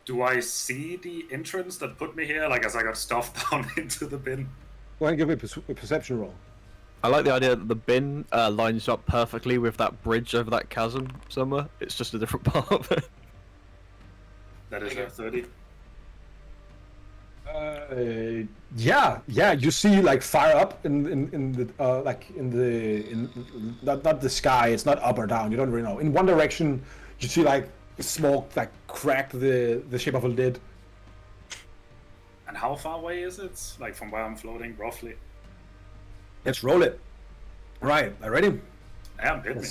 Do I see the entrance that put me here? Like, as I got stuffed down into the bin? Go ahead and give me a perception roll. I like the idea that the bin lines up perfectly with that bridge over that chasm somewhere. It's just a different part of it. That is a 30. Yeah. You see like fire up in not the sky. It's not up or down. You don't really know. In one direction, you see like smoke like crack the shape of a lid. And how far away is it? Like from where I'm floating, roughly? Let's roll it. Right, are you ready? Yeah, hit me.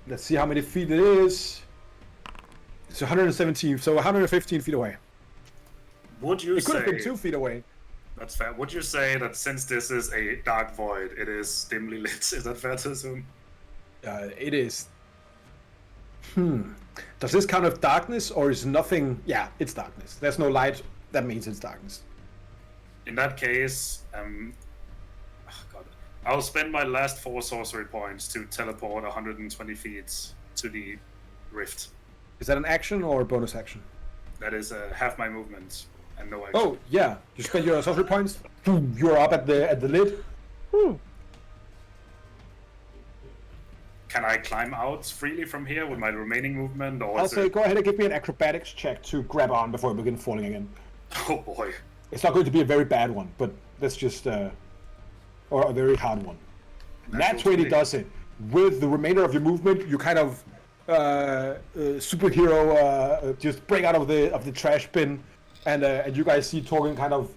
Let's see how many feet it is. It's 117, so 115 feet away. Would you It could say... have been 2 feet away. That's fair. Would you say that since this is a dark void, it is dimly lit? Is that fair to assume? It is. Does this count as darkness, or is nothing? Yeah, it's darkness. There's no light. That means it's darkness. In that case, God, I'll spend my last 4 sorcery points to teleport 120 feet to the rift. Is that an action or a bonus action? That is half my movement and no action. Oh yeah, you spend your sorcery points. Boom, you're up at the lid. Can I climb out freely from here with my remaining movement, or I'll is say it... go ahead and give me an acrobatics check to grab on before we begin falling again. Oh boy. It's not going to be a very bad one, but that's just or a very hard one. Nat 20 does it. With the remainder of your movement, you kind of superhero just break out of the trash bin, and you guys see Torgen kind of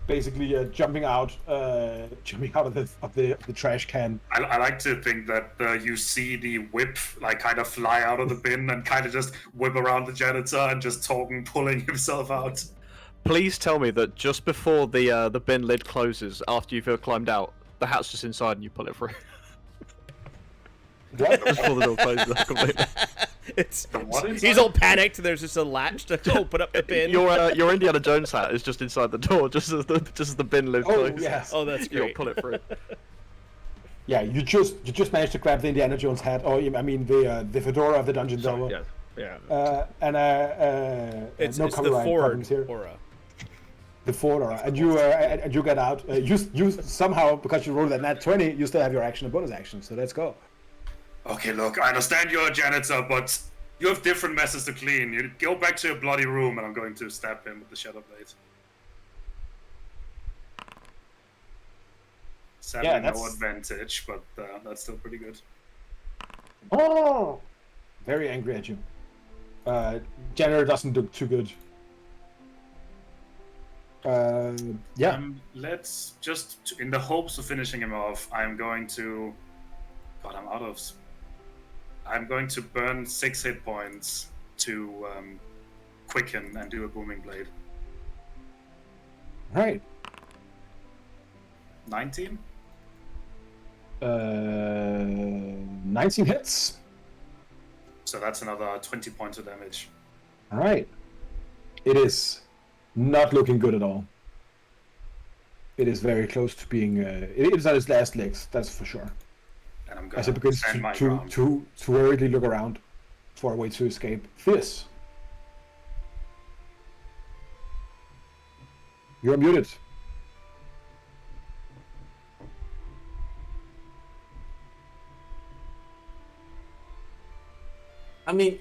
basically jumping out of the trash can. I like to think that you see the whip like kind of fly out of the bin and kind of just whip around the janitor and just Torgen pulling himself out. Please tell me that just before the bin lid closes, after you've climbed out, the hat's just inside and you pull it through. What? Just before the door closes completely. He's all panicked. There's just a latch to open up the bin. Your Indiana Jones hat is just inside the door, just as the bin lid closes. Yes. Oh, that's You'll great. pull it through. Yeah, you just managed to grab the Indiana Jones hat, or I mean the fedora of the dungeon delver. Yeah. It's no the copyright Ford problems here. aura. The Ford aura, and you get out. You somehow, because you rolled that nat 20, you still have your action and bonus action. So let's go. Okay, look, I understand you're a janitor, but you have different messes to clean. You go back to your bloody room, and I'm going to stab him with the Shadow Blade. Sadly, Yeah, no that's- advantage, but that's still pretty good. Oh, very angry at you. Janitor doesn't look too good. Yeah. Let's just, in the hopes of finishing him off, I'm going to... God, I'm going to burn 6 hit points to quicken and do a booming blade. Right. 19? 19 hits. So that's another 20 points of damage. All right. It is not looking good at all. It is very close to being. It is on its last legs, that's for sure. And I'm going As it to begins stand my to ground. hurriedly look around for a way to escape. Fierce. You're muted. I mean,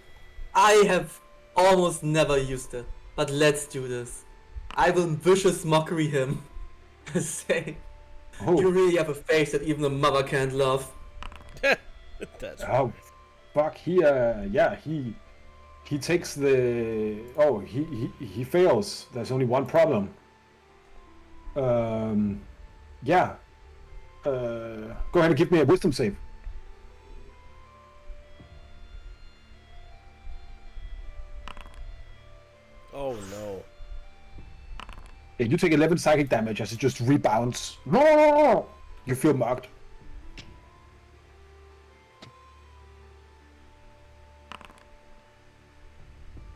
I have almost never used it, but let's do this. I will vicious mockery him. Say, Oh. you really have a face that even a mother can't love. That's Oh, fuck! He takes the. Oh, he fails. There's only one problem. Yeah. Go ahead and give me a wisdom save. Oh no. Yeah, you take 11 psychic damage as it just rebounds. No! You feel marked.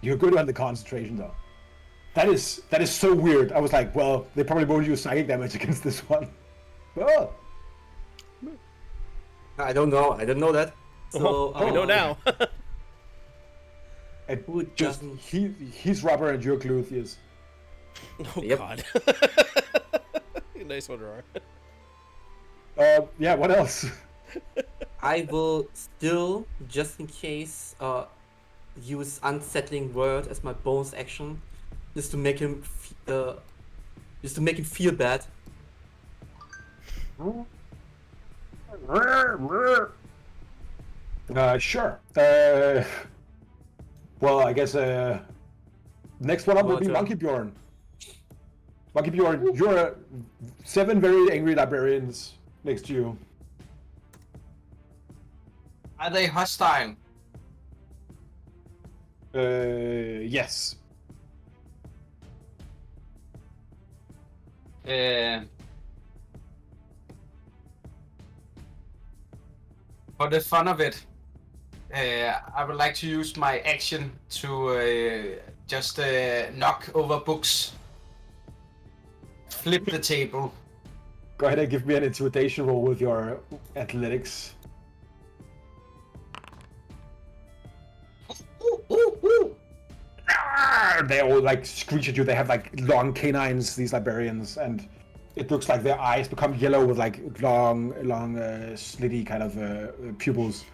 You're good on the concentration though. That is so weird. I was like, well, they probably won't use psychic damage against this one. Oh, I don't know. I didn't know that. So We know now. and Who just doesn't? he's rubber and you're gluteus. Oh Yep. god. Nice one, Roar. Yeah. What else? I will still, just in case, use unsettling word as my bonus action, just to make him, feel bad. Sure. Well, I guess next one up will be Roger. Monkey Bjorn. Monkey Bjorn, you're 7 very angry librarians next to you. Are they hostile? Yes. For the fun of it, I would like to use my action to just knock over books, flip the table. Go ahead and give me an intimidation roll with your athletics. they all like screech at you. They have like long canines, these librarians, and it looks like their eyes become yellow with like long, slitty kind of pupils.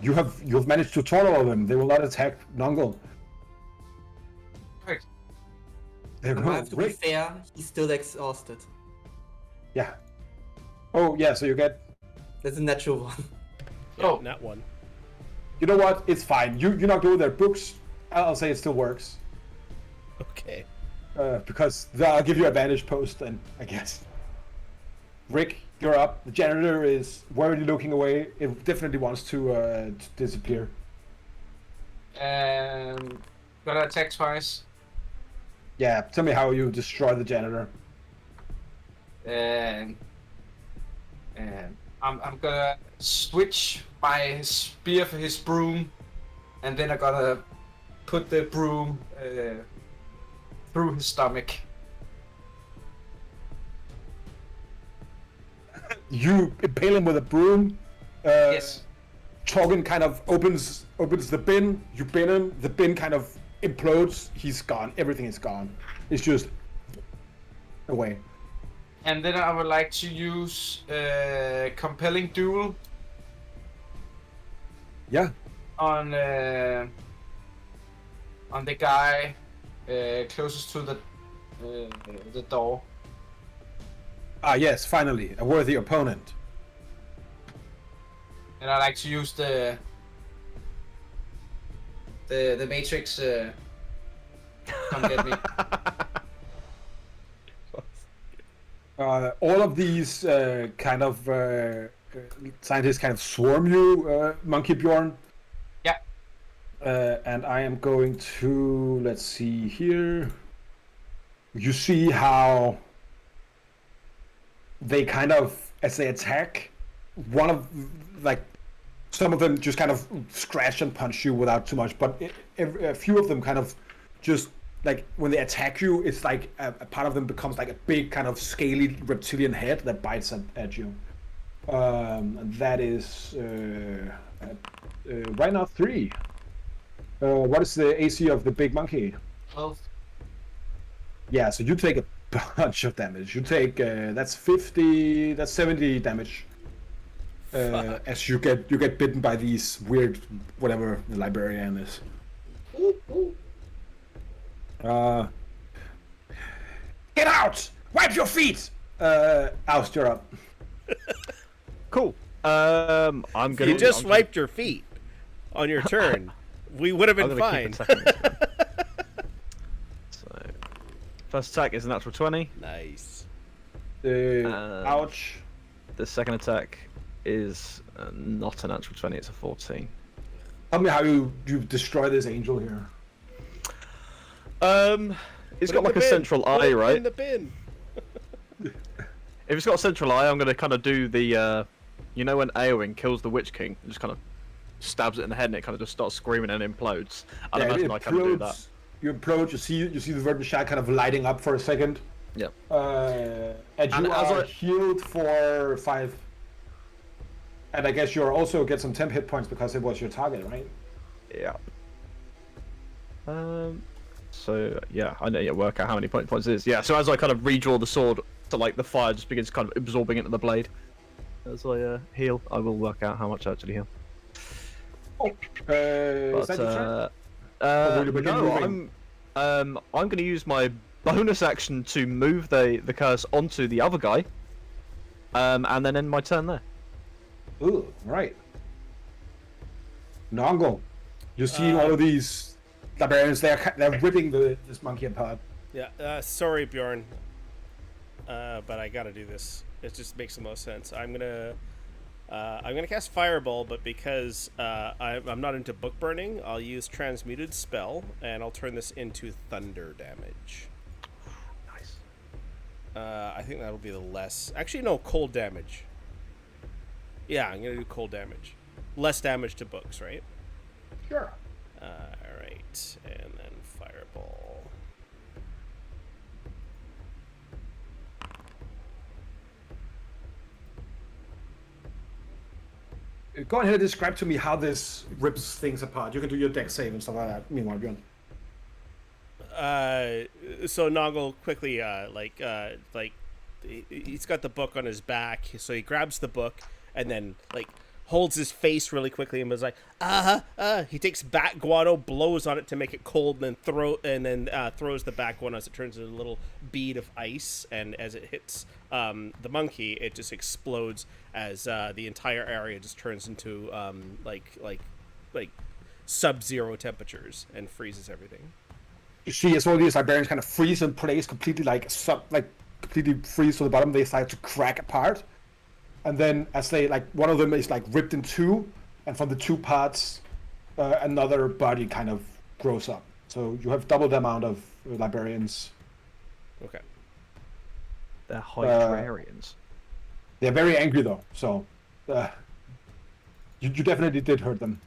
You've managed to turn all of them. They will not attack Nongle. Right. They're I have to be fair, he's still exhausted. Yeah. Oh yeah, so you get. That's a natural one. Yeah, Oh. not one. You know what? It's fine. You knocked over their books. I'll say it still works. Okay. Because I'll give you advantage post then, I guess. Rick, you're up. The janitor is worriedly looking away. It definitely wants to disappear. Gotta attack twice. Yeah, tell me how you destroy the janitor. I'm gonna switch my spear for his broom, and then I'm gonna put the broom through his stomach. You impale him with a broom. Yes. Torgen kind of opens the bin. You bin him. The bin kind of implodes. He's gone. Everything is gone. It's just away. And then I would like to use compelling duel Yeah. on the guy closest to the door. Ah, yes. Finally, a worthy opponent. And I like to use the Matrix. Come get me. All of these kind of scientists kind of swarm you, Monkey Bjorn. Yeah. And I am going to, let's see here. You see how they kind of, as they attack, one of, like, some of them just kind of scratch and punch you without too much, but a few of them kind of just, like, when they attack you, it's like a part of them becomes like a big kind of scaly reptilian head that bites at you. And that is right now 3. What is the AC of the big monkey? 12. Yeah, so you take a bunch of damage. You take that's 50, that's 70 damage. As you get bitten by these weird whatever the librarian is. Get out! Wipe your feet! Oust, you're up. Cool. I'm gonna. You just wiped your feet on your turn. We would have been fine. So, first attack is a natural 20. Nice. Ouch. The second attack is not a natural 20. It's a 14. Tell me how you destroy this angel here. It's got like a central eye, right? In the bin. If it's got a central eye, I'm gonna kind of do the, you know, when Eowyn kills the Witch King, and just kind of stabs it in the head, and it kind of just starts screaming and implodes. I'd imagine I kind of do that. You implode. You see the verdant shell kind of lighting up for a second. Yep. And you are healed for 5. And I guess you'll also get some temp hit points because it was your target, right? Yeah. So yeah, I know. Yeah, work out how many points it is. Yeah. So as I kind of redraw the sword, so like the fire just begins kind of absorbing into the blade. As I heal, I will work out how much I actually heal. Is that your turn? No, I'm going to use my bonus action to move the curse onto the other guy, and then end my turn there. Ooh, right. Nongle, you see all of these librarians. They're ripping this monkey apart. Yeah. Sorry, Bjorn. But I gotta do this. It just makes the most sense. I'm gonna cast Fireball, but because I'm not into book burning, I'll use Transmuted Spell, and I'll turn this into thunder damage. Nice. I think that'll be the less. Actually, no, cold damage. Yeah, I'm gonna do cold damage. Less damage to books, right? Sure. Alright, and then Fireball. Go ahead and describe to me how this rips things apart. You can do your deck save and stuff like that. Meanwhile, Bjorn. So Noggle quickly, he's got the book on his back, so he grabs the book and then holds his face really quickly and was like, he takes bat guano, blows on it to make it cold, and then throws the bat guano as it turns into a little bead of ice, and as it hits the monkey, it just explodes as the entire area just turns into sub-zero temperatures and freezes everything. You see as all these librarians kind of freeze in place, completely completely freeze to the bottom. They start to crack apart, and then as they one of them is ripped in two, and from the two parts, another body kind of grows up. So you have double the amount of librarians. Okay. They're hydrarians. They're very angry though, so you definitely did hurt them.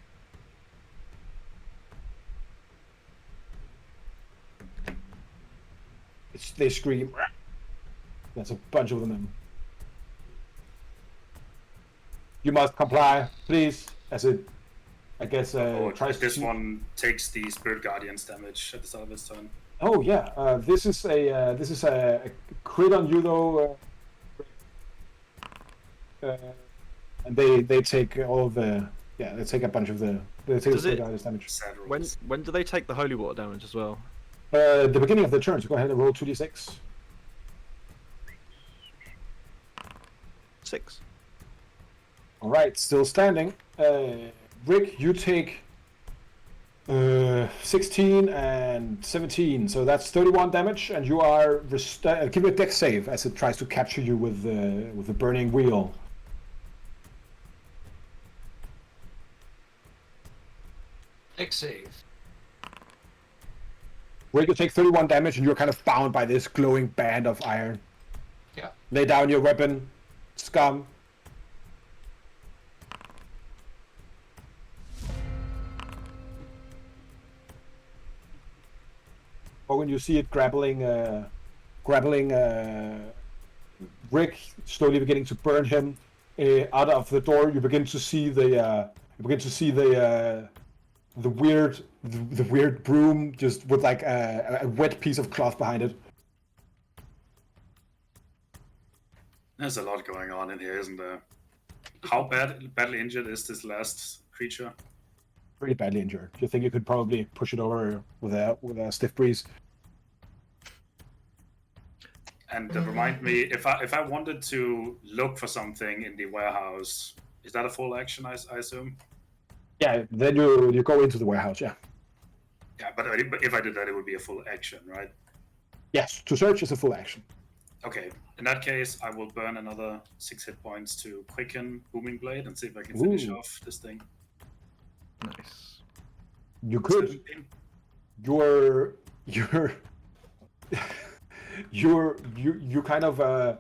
They scream. That's a bunch of them. You must comply, please. As it, I guess, tries this to... one takes the Spirit Guardian's damage at the start of its turn. Oh yeah, this is a crit on you though, and they take all of the they take a bunch of the Spirit Guardian's damage. When do they take the holy water damage as well? The beginning of the turn, so go ahead and roll 2d6. 6. Alright, still standing. Rick, you take 16 and 17, so that's 31 damage, and you are give it a dex save as it tries to capture you with the burning wheel. Dex save. Rick, you take 31 damage, and you're kind of bound by this glowing band of iron. Yeah. Lay down your weapon, scum. Or when you see it grappling Rick, slowly beginning to burn him out of the door, you begin to see the weird broom just with a wet piece of cloth behind it. There's a lot going on in here, isn't there? How badly injured is this last creature? Pretty badly injured. Do you think you could probably push it over with a stiff breeze? And remind me, if I wanted to look for something in the warehouse, is that a full action? I assume. Yeah, then you go into the warehouse. Yeah. Yeah, but if I did that, it would be a full action, right? Yes, to search is a full action. Okay, in that case, I will burn another 6 hit points to quicken Booming Blade and see if I can finish off this thing. Nice. You could. You kind of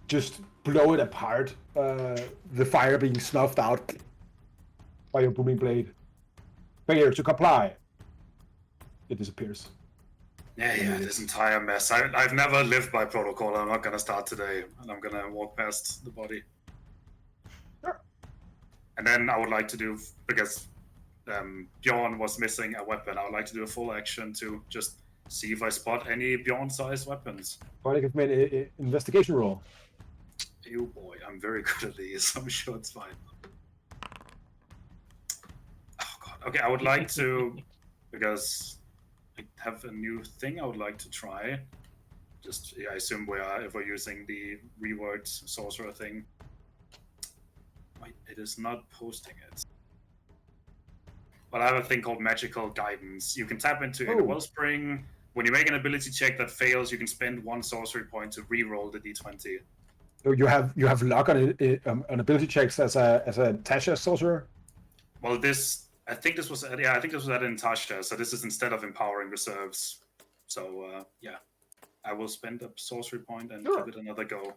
just blow it apart. The fire being snuffed out by your Booming Blade. Failure to comply. It disappears. Yeah, this entire mess. I've never lived by protocol. I'm not gonna start today, and I'm gonna walk past the body. Sure. And then I would like to do, because Bjorn was missing a weapon, I would like to do a full action to just see if I spot any Bjorn-sized weapons. Why give me an investigation roll? You boy, I'm very good at these. I'm sure it's fine. Oh god. Okay, I would like to, because I have a new thing I would like to try. Just, I assume if we're using the reworked sorcerer thing. Wait, it is not posting it. But I have a thing called magical guidance. You can tap into a wellspring. When you make an ability check that fails, you can spend 1 sorcery point to re-roll the d20. So you have luck on ability checks as a Tasha sorcerer. Well, I think this was at Intasha, so this is instead of empowering reserves. So I will spend a sorcery point and give it another go.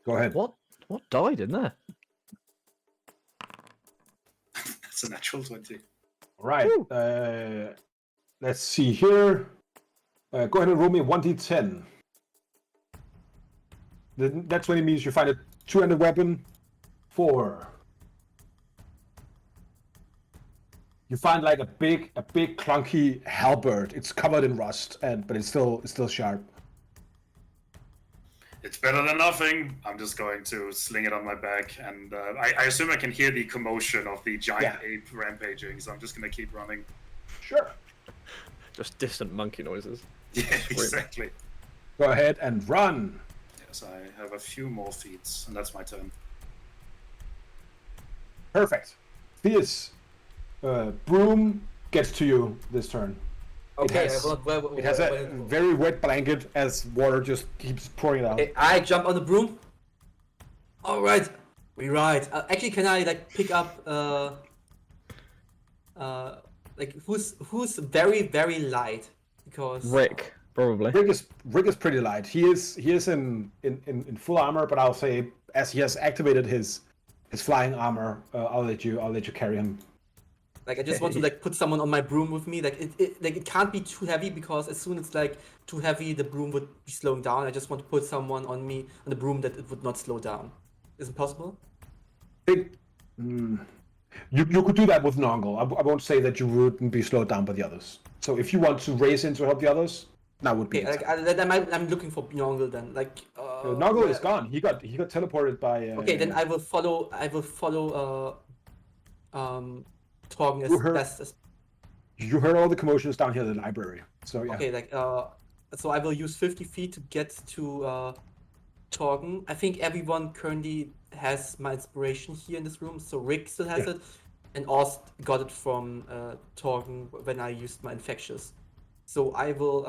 Go ahead. What died in there? That's a natural 20. All right. Let's see here. Go ahead and roll me a 1d10. That 20 means you find a two-handed weapon. 4. you find like a big clunky halberd. It's covered in rust, but it's still sharp. It's better than nothing. I'm just going to sling it on my back, and I assume I can hear the commotion of the giant ape rampaging, so I'm just going to keep running. Sure. Just distant monkey noises. Yeah, exactly. Go ahead and run. Yes, I have a few more feats, and that's my turn. Perfect. Fierce. Broom gets to you this turn. Okay, It has a very wet blanket as water just keeps pouring out. Okay, I jump on the broom. All right, we ride. Actually, can I like pick up like who's very light? Because Rick, probably. Rick is pretty light. He is in full armor, but I'll say as he has activated his flying armor, I'll let you carry him. like I just want to like put someone on my broom with me. Like it can't be too heavy because as soon as it's like too heavy, the broom would be slowing down. I just want to put someone on me on the broom that it would not slow down. Is it possible? You could do that with Nongle. I won't say that you wouldn't be slowed down by the others. So if you want to race in to help the others, that would be. Okay, I'm looking for Nongle then. Like Nongle is gone. He got teleported by. Okay, then I will follow. Torgen as best as. You heard all the commotions down here in the library. So yeah. Okay, like so I will use 50 feet to get to Torgen. I think everyone currently has my inspiration here in this room. So Rick still has it, and Ost got it from Torgen when I used my infectious. So I will.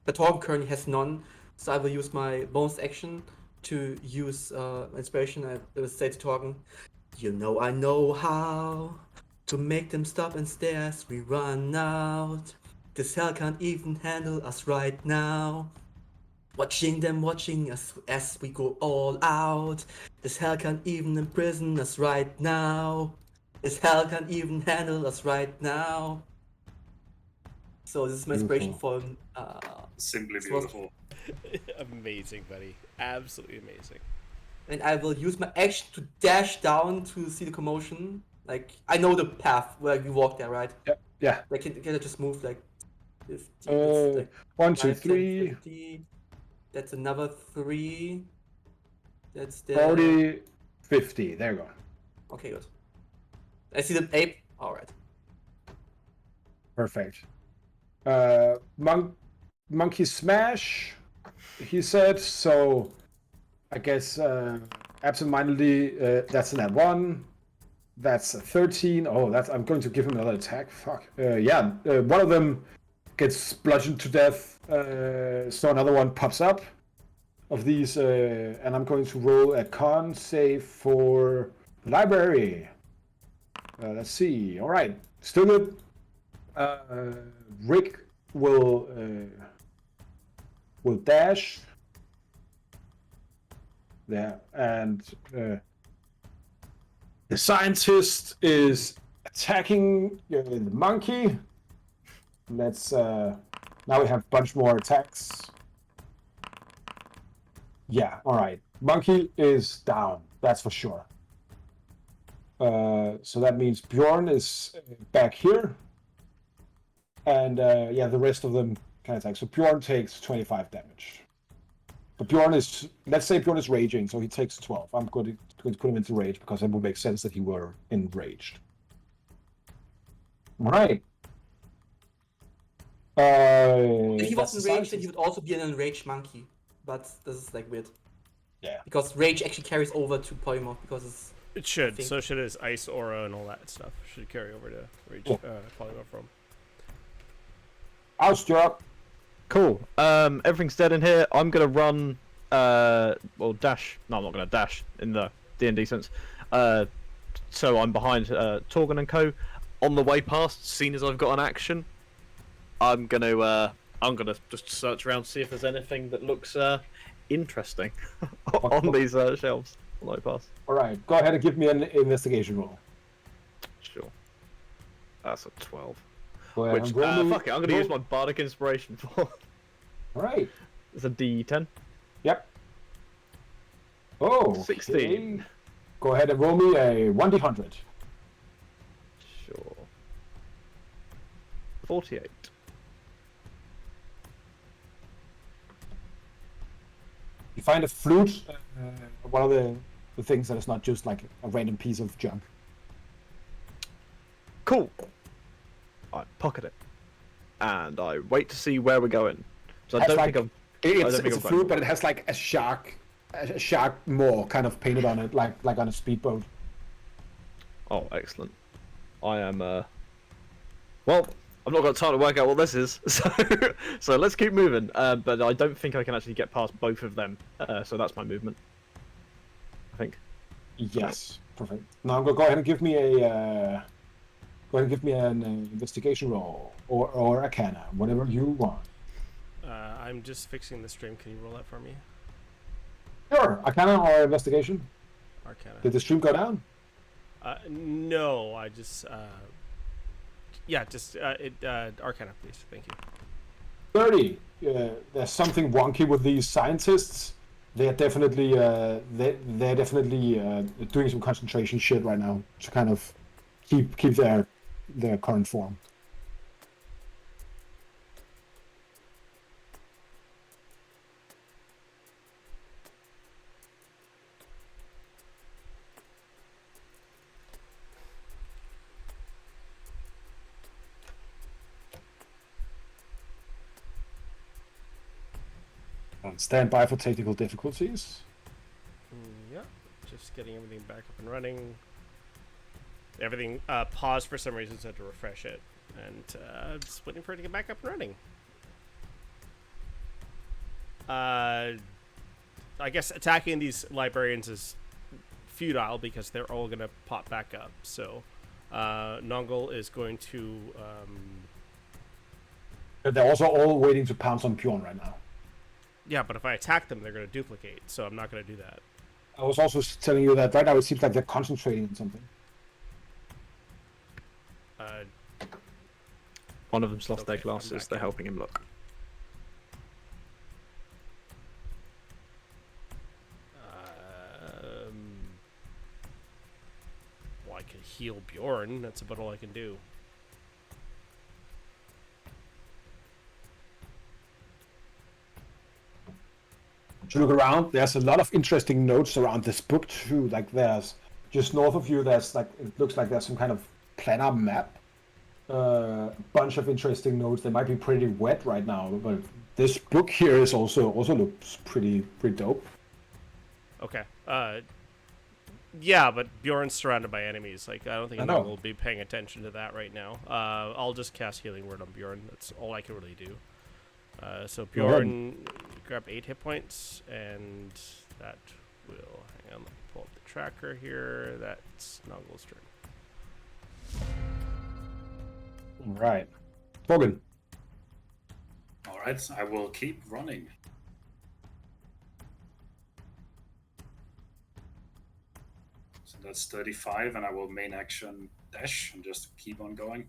But Torgen currently has none, so I will use my bonus action to use inspiration. I will say to Torgen, "You know I know how to make them stop and stare as we run out. This hell can't even handle us right now. Watching them watching us as we go all out. This hell can't even imprison us right now. This hell can't even handle us right now." So this is my inspiration for Simply beautiful. Amazing, buddy. Absolutely amazing. and I will use my action to dash down to see the commotion. Like I know the path where you walk there, right? Yeah. Like can I just move like 50, like 1, 2, 5, 10, 3. 50. That's another 3. That's the 40, 50. There you go. Okay, good. I see the ape. All right. Perfect. Monkey smash. He said so. I guess absentmindedly that's an at 1. That's a 13. Oh, I'm going to give him another attack. Fuck. One of them gets bludgeoned to death. So another one pops up of these, and I'm going to roll a con save for library. Let's see. All right, still good. Rick will dash there, and the scientist is attacking the monkey. Let's now we have a bunch more attacks. Yeah, all right. Monkey is down. That's for sure. So that means Bjorn is back here. And the rest of them can attack. So Bjorn takes 25 damage. But let's say Bjorn is raging, so he takes 12. I'm going to put him into rage because it would make sense that he were enraged. All right. If he was enraged, then he would also be an enraged monkey. But this is like weird. Yeah. Because rage actually carries over to polymorph because It should. So should his ice aura and all that stuff. Should carry over to rage polymorph from. Oust, you're up. Cool. Everything's dead in here. I'm gonna run. Dash. No, I'm not gonna dash in the D&D sense. So I'm behind Torgen and Co. On the way past, seeing as I've got an action, I'm gonna just search around, see if there's anything that looks interesting on these shelves on the way past. All right, go ahead and give me an investigation roll. Sure. That's a 12. Go ahead Which, and roll fuck it, I'm gonna use my bardic inspiration for. All right. It's a D10. Yep. Oh. 16. Go ahead and roll me a 1d100. Sure. 48. You find a flute, one of the things that is not just like a random piece of junk. Cool. I pocket it, and I wait to see where we're going. So I don't think I'm. It's a flute, but it has like a shark maw kind of painted on it, like on a speedboat. Oh, excellent. I am. Well, I've not got time to work out what this is, so let's keep moving. But I don't think I can actually get past both of them. So that's my movement. I think. Yes, perfect. Now I'm gonna go ahead and give me a. Go ahead and give me an investigation roll or arcana, whatever you want. I'm just fixing the stream. Can you roll that for me? Sure, arcana or investigation. Arcana. Did the stream go down? No, I just Arcana, please. Thank you. 30. There's something wonky with these scientists. They're definitely doing some concentration shit right now to kind of keep their current form. Stand by for technical difficulties. Yeah, just getting everything back up and running. Everything paused for some reason, so I had to refresh it, and just waiting for it to get back up and running. I guess attacking these librarians is futile because they're all gonna pop back up. So Nongol is going to. They're also all waiting to pounce on Bjorn right now. Yeah, but if I attack them, they're going to duplicate, so I'm not going to do that. I was also telling you that right now it seems like they're concentrating on something. One of them's lost their Okay, glasses. They're helping him look. Well, I can heal Bjorn. That's about all I can do. To look around, there's a lot of interesting notes around this book too. Like there's just north of you, there's like it looks like there's some kind of planar map. Bunch of interesting notes. They might be pretty wet right now, but this book here is also looks pretty dope. Okay. Yeah, but Bjorn's surrounded by enemies. Like I don't think anyone will be paying attention to that right now. I'll just cast Healing Word on Bjorn. That's all I can really do. So Bjorn, grab 8 hit points, and that will hang on. Let me pull up the tracker here. That's Nongol's turn. All right, Bogan. All right, I will keep running. So that's 35, and I will main action dash and just keep on going.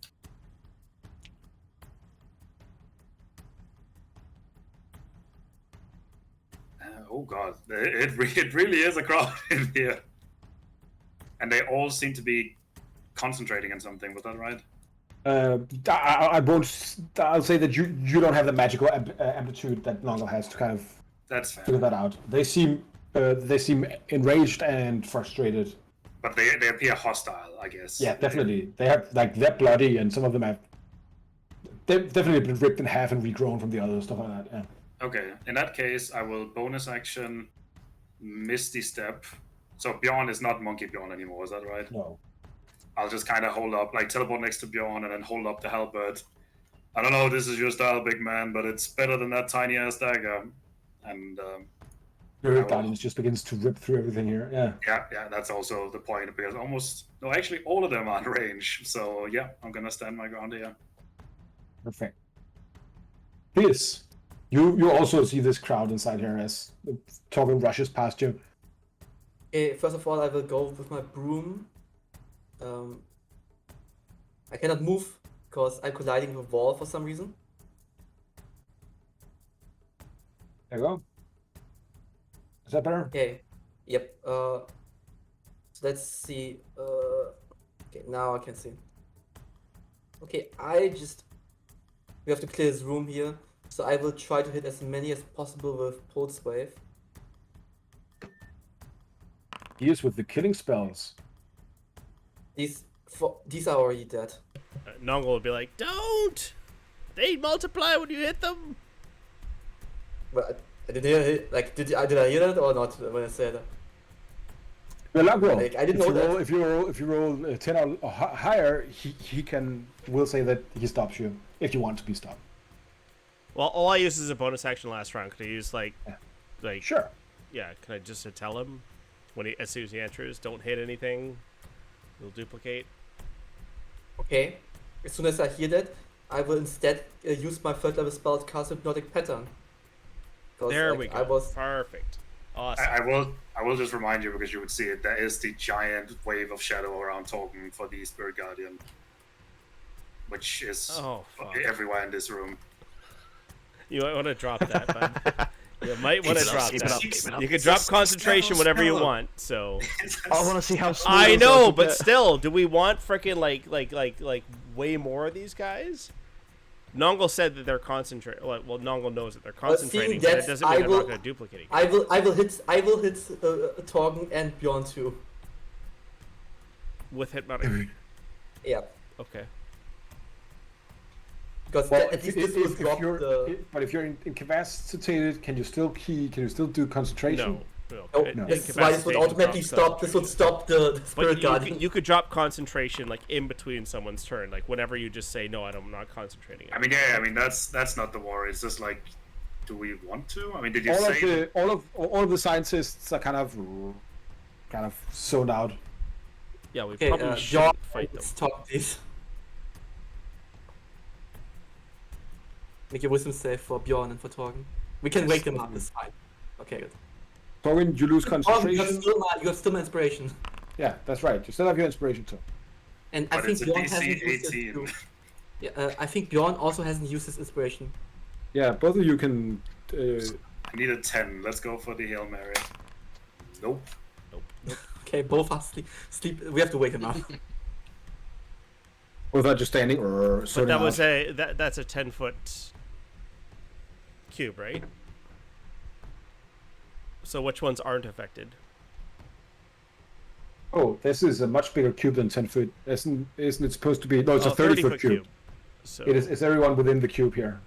Oh god, it really is a crowd in here. And they all seem to be concentrating on something, was that right? I won't. I'll say that you don't have the magical amplitude that Nongol has to kind of That's fair. figure that out. They seem enraged and frustrated. But they appear hostile, I guess. Yeah, definitely. They have they're bloody, and some of them have they've definitely been ripped in half and regrown from the other stuff like that. Yeah. Okay, in that case, I will bonus action Misty Step. So Bjorn is not Monkey Bjorn anymore, is that right? No. I'll just kind of hold up, like teleport next to Bjorn and then hold up the halberd. I don't know if this is your style, big man, but it's better than that tiny ass dagger. And Your guardians just begins to rip through everything here. Yeah. yeah, that's also the point because actually all of them are in range. So yeah, I'm gonna stand my ground here. Perfect. This. You also see this crowd inside here as Torben rushes past you. Okay, first of all, I will go with my broom. I cannot move because I'm colliding with a wall for some reason. There you go. Is that better? Okay. Yep. So let's see. Okay, now I can see. Okay, I just We have to clear this room here. So I will try to hit as many as possible with Pulse Wave. He is with the killing spells. These are already dead. Nongle would be like, "Don't! They multiply when you hit them." But I didn't hear it. Like, did I hear that or not when I said that? Well, luck roll. Like, I didn't know that. If you roll 10 or higher, he will say that he stops you if you want to be stopped. Well, all I use is a bonus action last round. Could I use like, Sure. yeah? Can I just tell him when as soon as he enters, don't hit anything. He'll duplicate. Okay. As soon as I hear that, I will instead use my third level spell to cast Hypnotic Pattern. There we go. Perfect. Awesome. I will just remind you, because you would see it, there is the giant wave of shadow around token for the Spirit Guardian, which is everywhere in this room. You might want to drop that, bud. You might want to drop that. You can It's drop a concentration whenever you spell. want. So I want to see how smooth I those know, will but get. still, do we want freaking like way more of these guys? Nongle said that they're concentrating. Well, Nongle knows that they're concentrating, but it doesn't mean they're not going to duplicate. I will hit Torgen and Bjorn too. With hypnotic. Yeah. Okay. Because Well, at least this will drop the. but if you're incapacitated, can you still do concentration? No. Oh, this is why this would automatically stop. This would stop the Spirit Guardian. You could drop concentration like in between someone's turn, like whenever you just say no, I'm not concentrating. I mean, that's not the worry. It's just like, do we want to? I mean, did you say all of the scientists are kind of zoned out. Yeah, we Okay, probably Bjorn, shouldn't fight them. stop this. Make a wisdom save for Bjorn and for Torgen. We can wake them up. It's fine. Okay, good. Torgen, you lose Torgen, concentration. you have still my inspiration. Yeah, that's right. You still have your inspiration too. And I But think it's a Bjorn DC hasn't used 18. it too. Yeah, I think Bjorn also hasn't used his inspiration. Yeah, both of you can. I need a 10. Let's go for the Hail Mary. Nope. Okay, both are sleep. We have to wake him up. Without just standing or But zoning that was out. that's a 10-foot cube, right? So which ones aren't affected? Oh, this is a much bigger cube than 10 foot. Isn't it supposed to be? No, it's a 30-foot cube. So It is. It's everyone within the cube here.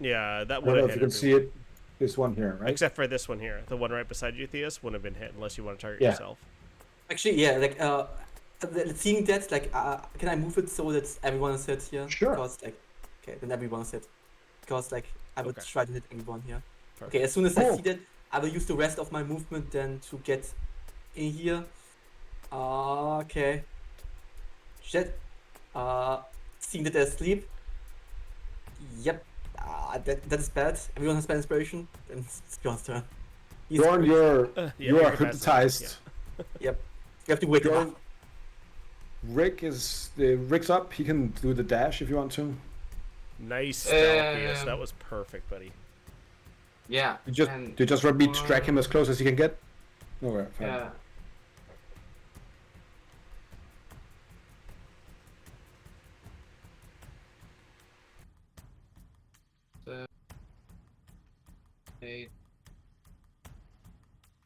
yeah, that I don't would know have if hit you can see it. This one here, right? except for this one here, the one right beside you, Theus, wouldn't have been hit unless you want to target Yeah. yourself. Actually, yeah, like seeing that, like, can I move it so that everyone is hit here? Sure. Because like, okay, then everyone is hit. Because like, I would Okay. try to hit everyone here. Perfect. Okay, as soon as I Oh. see that, I will use the rest of my movement then to get in here. Okay. Shit. Seeing that they're asleep. Yep. That is bad. Everyone has bad inspiration. Then it's Bjorn's turn. He's Bjorn, you you're are capacitated, hypnotized. Yep. You have to wake him Bjorn, up. Rick's up. He can do the dash if you want to. Nice spell, Theus. That was perfect, buddy. Yeah. Do you just want me to drag him as close as he can get? No, right, fine. Yeah. Eight,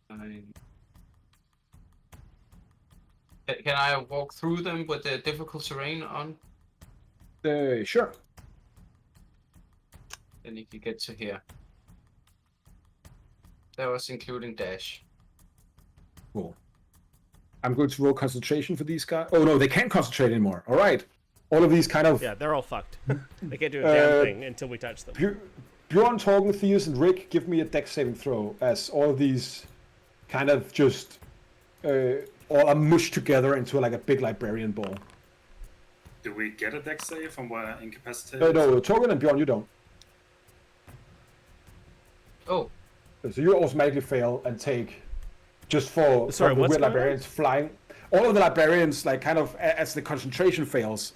9. Can I walk through them with the difficult terrain on? Sure. Then you can get to here. That was including dash. Cool. I'm going to roll concentration for these guys. Oh no, they can't concentrate anymore. All right. All of these kind of Yeah, they're all fucked. They can't do a damn thing until we touch them. Bjorn, Torgen, Theus, and Rick, give me a dex saving throw as all of these kind of just all are mushed together into like a big librarian ball. Do we get a dex save from where incapacitated? No, Torgen and Bjorn, you don't. Oh, So you automatically fail and take just for Sorry, the what's weird going on? librarians flying. All of the librarians, like kind of as the concentration fails,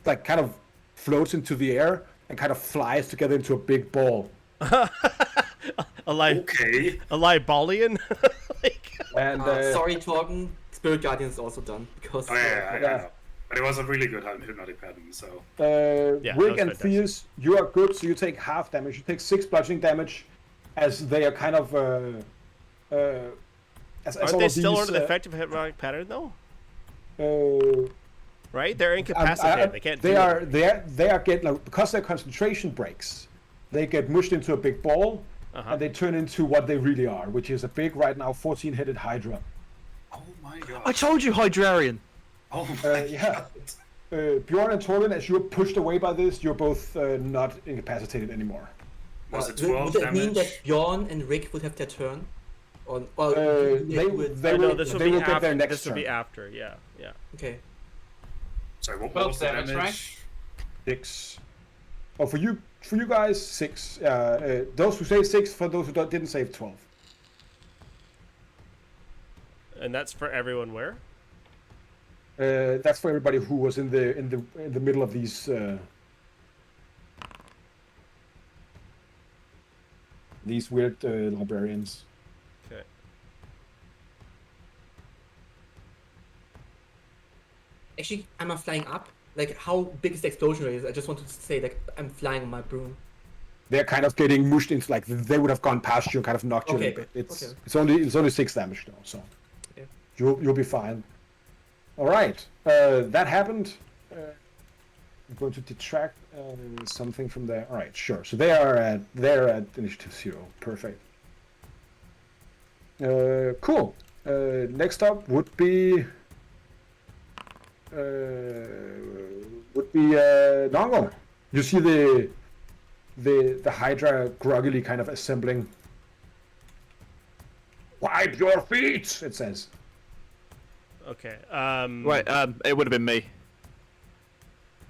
like kind of floats into the air and kind of flies together into a big ball. A Okay. Libalian? Like, And Sorry, Torgen. Spirit Guardian is also done because. Oh, yeah. Yeah. But it was a really good hypnotic pattern, so... Yeah, that Rick was and fantastic. Theus, you are good, so you take half damage. You take 6 bludgeoning damage, as they are kind of... as Aren't all they of still these, under the effective hypnotic pattern though? uh, Right? They're incapacitated. They can't. They do are. anything. They are getting like, because their concentration breaks. They get mushed into a big ball, and they turn into what they really are, which is a big, right now, 14-headed Hydra. Oh my god. I told you, Hydrarian. Oh my Yeah. god. Bjorn and Torlin, as you're pushed away by this, you're both not incapacitated anymore. Was it Would 12 that mean damage? that Bjorn and Rick would have their turn? Or They do will. No, this will They be will get after. their next This will be turn. after. Yeah. Yeah. Okay. Sorry, what 12 was the damage, damage? right? 6. Oh, for you guys, 6. Those who say 6, for those who didn't say 12. And that's for everyone. Where? That's for everybody who was in the middle of these. These weird librarians. Okay. Actually, am I flying up? Like, how big is the explosion radius? I just wanted to say, like, I'm flying on my broom. They're kind of getting mushed into, like, they would have gone past you, kind of knocked you a Okay, little bit. It's okay. it's only 6 damage though, so Yeah. you'll be fine. All right, that happened. I'm going to detract something from there. All right, sure. So they're at initiative 0. Perfect. Cool. Next up would be Nongo. You see the Hydra groggily kind of assembling. Wipe your feet, it says. Okay. Right, it would have been me.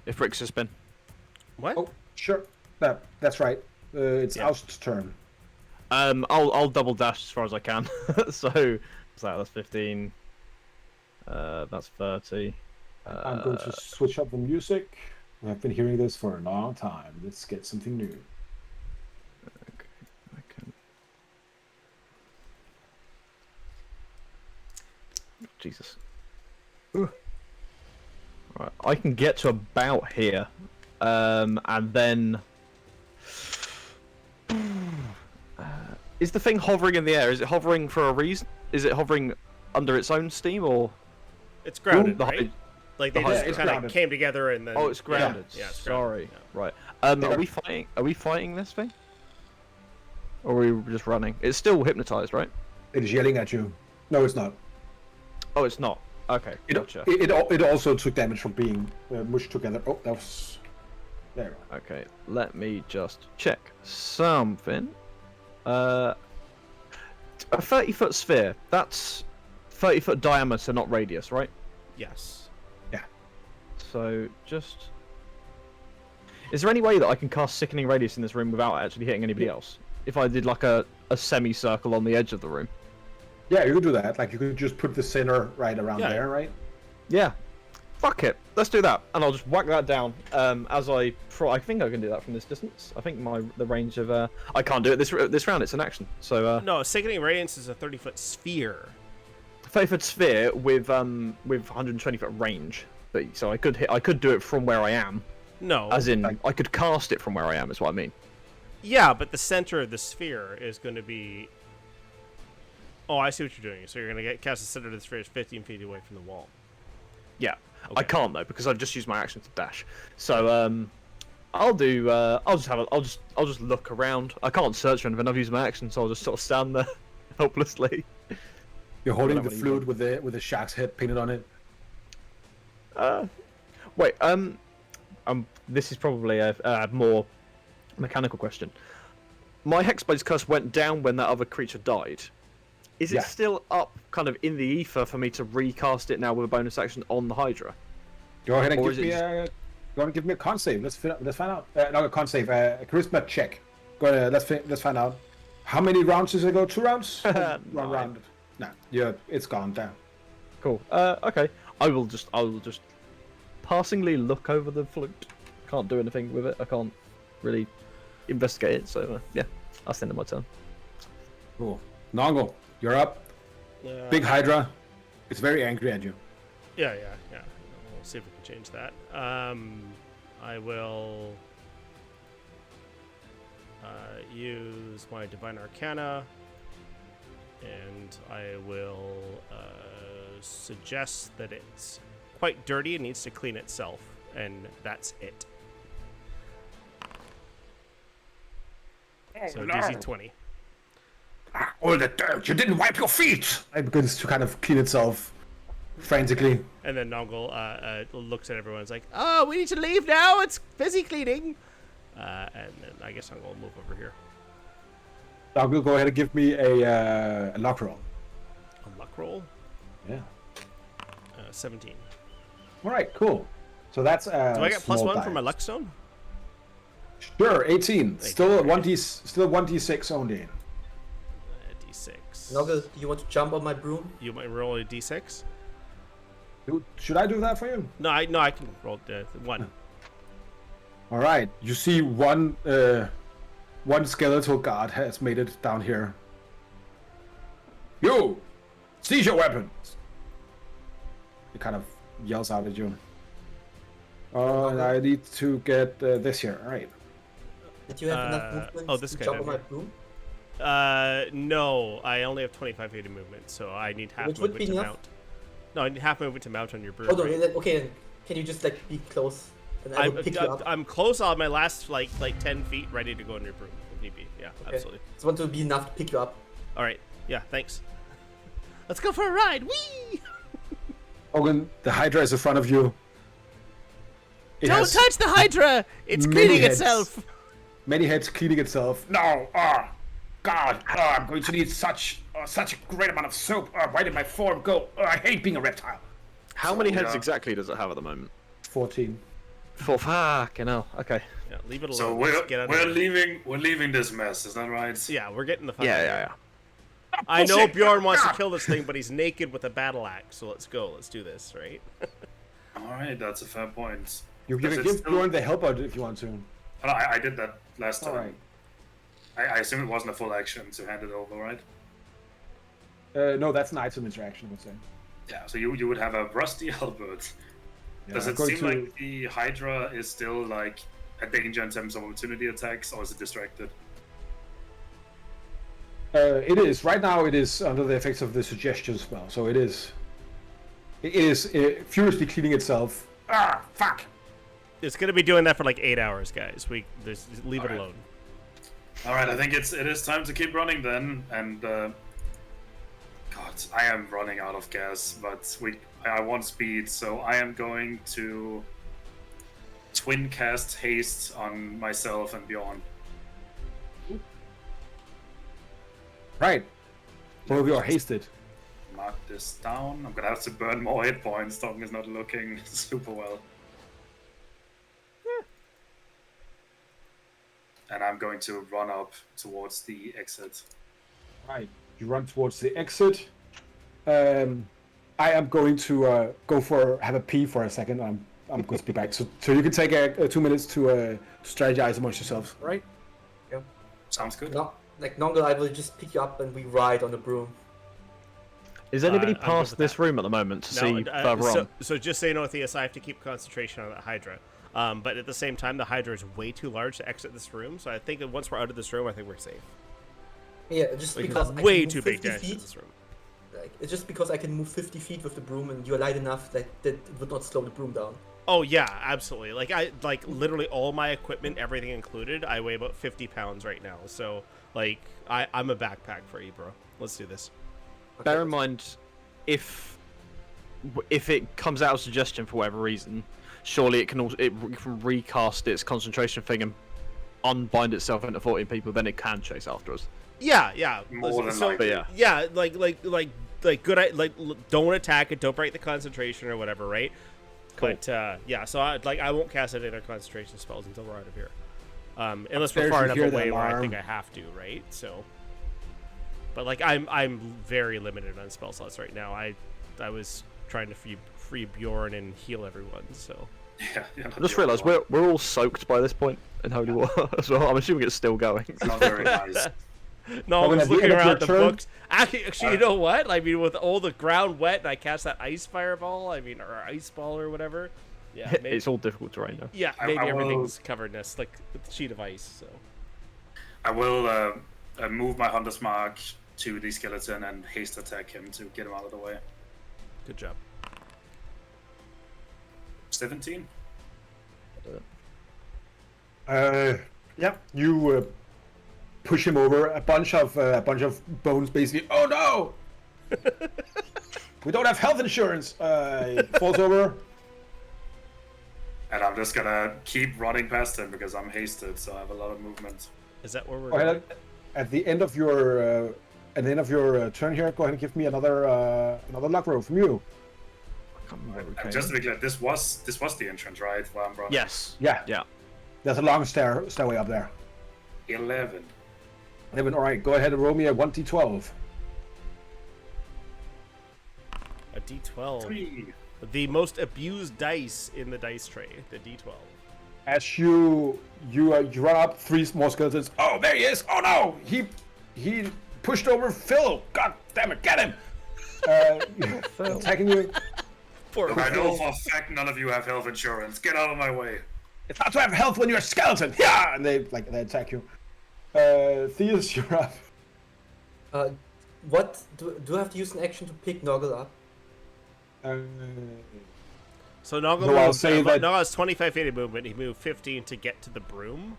If Rick's has been. What? Oh, sure. That's right. It's Yeah. Oust's turn. I'll double dash as far as I can. So what's that? That's 15. That's 30. I'm going to switch up the music. I've been hearing this for a long time. Let's get something new. Okay, I can. Jesus. Right, I can get to about here, and then. Is the thing hovering in the air? Is it hovering for a reason? Is it hovering under its own steam, or? It's grounded, The right? Hy- Like they the Hy- just it's kind of grounded. came together and then. Oh, it's grounded. Yeah, it's Sorry. grounded. Right. Yeah. Are we fighting? Are we fighting this thing? Or are we just running? It's still hypnotized, right? It is yelling at you. No, it's not. Oh, it's not. Okay, It, gotcha. it also took damage from being mushed together. Oh, that was... There you go. Okay, let me just check something. A 30-foot sphere. That's 30-foot diameter, not radius, right? Yes. So just. Is there any way that I can cast Sickening Radius in this room without actually hitting anybody else? If I did like a semicircle on the edge of the room. Yeah, you could do that. Like, you could just put the center right around Yeah. there, right? Yeah. Fuck it. Let's do that, and I'll just whack that down. As I think I can do that from this distance. I think the range of I can't do it this round. It's an action. So No, Sickening Radiance is a 30-foot sphere. 30-foot sphere with 120-foot range. But so I could do it from where I am. No. As in, I could cast it from where I am. Is what I mean. Yeah, but the center of the sphere is going to be. Oh, I see what you're doing. So you're going to cast the center of the sphere is 15 feet away from the wall. Yeah. Okay. I can't though because I've just used my action to dash. So I'll do. I'll just look around. I can't search for anything. I've used my action, so I'll just sort of stand there helplessly. You're holding I the don't know what you flute with the shark's head painted on it. Wait. This is probably a more mechanical question. My Hexblade's curse went down when that other creature died. Is it Yeah. still up, kind of in the ether, for me to recast it now with a bonus action on the Hydra? Go ahead and Or give is it me a... Go on and give me a con save. Let's find out. Not a con save, a charisma check. Go ahead, let's find out. How many rounds does it go? 2 rounds? Nine. round. No, yeah, it's gone down. Cool. Okay. I will just passingly look over the flute. Can't do anything with it. I can't really investigate it. So yeah, that's the end of my turn. Cool. Nongo, you're up. Big Hydra. It's very angry at you. Yeah. We'll see if we can change that. I will use my Divine Arcana, and I will suggest that it's quite dirty and needs to clean itself, and that's it. So DC 20. All the dirt! You didn't wipe your feet! It begins to kind of clean itself frantically. And then Nongle looks at everyone and is like, oh, we need to leave now. It's busy cleaning. And then I guess Nongle will move over here. Nongle, go ahead and give me a luck roll. A luck roll? Yeah. 17. All right, cool. So that's Do I get plus small 1 for my dice. luck stone? Sure, 18. Thank Still you. 1d6 only. D6. Noggle, do you want to jump on my broom? You might roll a D6? Should I do that for you? No, I can roll 1. All right. You see one skeletal guard has made it down here. You, seize your weapons. He kind of yells out at you. And I need to get this here. All right. Did you have enough movement oh, this to guy jump down on my here. broom? No, I only have 25 feet of movement, so I need half Which would movement be to enough. mount. No, I need half movement to mount on your broom. Oh, no, right? okay, then can you just like be close? And I will pick you up. I'm close on my last like 10 feet, ready to go on your broom if need be. Yeah, Okay. absolutely. Just want to be enough to pick you up. All right. Yeah, thanks. Let's go for a ride. Whee! Hogan, the Hydra is in front of you. It Don't has touch the Hydra! It's many cleaning heads. itself. many heads cleaning itself. No, God, I'm going to need such a great amount of soap. Why did my form go? I hate being a reptile. How many heads yeah. exactly does it have at the moment? 14. For fucking hell. Okay. Yeah, leave it alone. So Let's get out of we're here. leaving this mess. Is that right? Yeah, we're getting the fuck Yeah, out of yeah, here. yeah. I know Bullshit. Bjorn wants to Ah. kill this thing, but he's naked with a battle axe. So let's go. Let's do this, right? All right, that's a fair point. You can Does it give still- Bjorn the helper if you want to. Oh, I did that last time. All right. I assume it wasn't a full action to hand it over, right? No, that's an item interaction, I would say. Yeah. So you would have a rusty halberd. Yeah, Does I'm it going seem to- like the Hydra is still like a danger in terms of opportunity attacks, or is it distracted? It is. Right now, it is under the effects of the suggestion spell. So it is. It is furiously cleaning itself. Fuck! It's gonna be doing that for like 8 hours, guys. Just leave it Alright. alone. All right, I think it is time to keep running then. And God, I am running out of gas, but I want speed, so I am going to twin cast haste on myself and Bjorn. Right. Both of you are hasted. Mark this down. I'm gonna have to burn more hit points. Talking is not looking super well. And I'm going to run up towards the exit. Right. You run towards the exit. I am going to have a pee for a second. I'm going to be back. So you can take 2 minutes to strategize amongst yourselves. Right. Sounds good. No, like Nongle, I will just pick you up and we ride on the broom. Is anybody I'm good past with this that. room at the moment to see further on? So just so you know, Theus, I have to keep concentration on that Hydra. But at the same time, the Hydra is way too large to exit this room. So I think that once we're out of this room, I think we're safe. Yeah, just Like, because it's I way can too move big 50 to exit feet. this room. Like, it's just because I can move 50 feet with the broom and you're light enough that it would not slow the broom down. Oh yeah, absolutely. Like literally all my equipment, everything included, I weigh about 50 pounds right now. So like I'm a backpack for you, bro. Let's do this. Bear in mind, if it comes out of suggestion for whatever reason, surely it can recast its concentration thing and unbind itself into 14 people. Then it can chase after us. Yeah. More than so, likely. But yeah. like good. Like don't attack it. Don't break the concentration or whatever, right? Cool. But yeah, so I won't cast any other concentration spells until we're out of here. Unless Upstairs, we're far you enough hear the away where I alarm. think I have to, right? So, but like I'm very limited on spell slots right now. I was trying to free Bjorn and heal everyone. So Yeah. I just realised we're all soaked by this point in holy water as well. I'm assuming it's still going. Not very nice. No, But I was at the looking end of your around the turn- books. Actually, you know what? I mean, with all the ground wet, and I cast that ice fireball. I mean, or ice ball or whatever. Yeah, maybe, It's all difficult terrain though. yeah, I maybe will- everything's covered in this, like a sheet of ice. So I will move my Hunter's Mark to the skeleton and haste attack him to get him out of the way. good job. 17. Yeah, you push him over. A bunch of bones, basically. Oh no! We don't have health insurance. He falls over. And I'm just gonna keep running past him because I'm hasted, so I have a lot of movement. Is that where we're Go going? ahead. At the end of your turn here, go ahead and give me another luck roll from you. I can't remember where we And came just to in. be clear, this was the entrance, right? Where I'm running. Yes. Yeah. Yeah. There's a long stairway up there. 11. All right, go ahead and roll me a 1d12. A D12. 3. The most abused dice in the dice tray. The D12. As you run up, 3 more skeletons. Oh, there he is! Oh no! He pushed over Phil. God damn it! Get him! Attacking you. Poor Look, I know Phil. for a fact none of you have health insurance. Get out of my way. It's hard to have health when you're a skeleton. Yeah, and they attack you. Theus, you're up. What do I have to use an action to pick Noggle up? So Noggle No, I'll moved, say that- Noggle has 25 feet of movement. He moved 15 to get to the broom.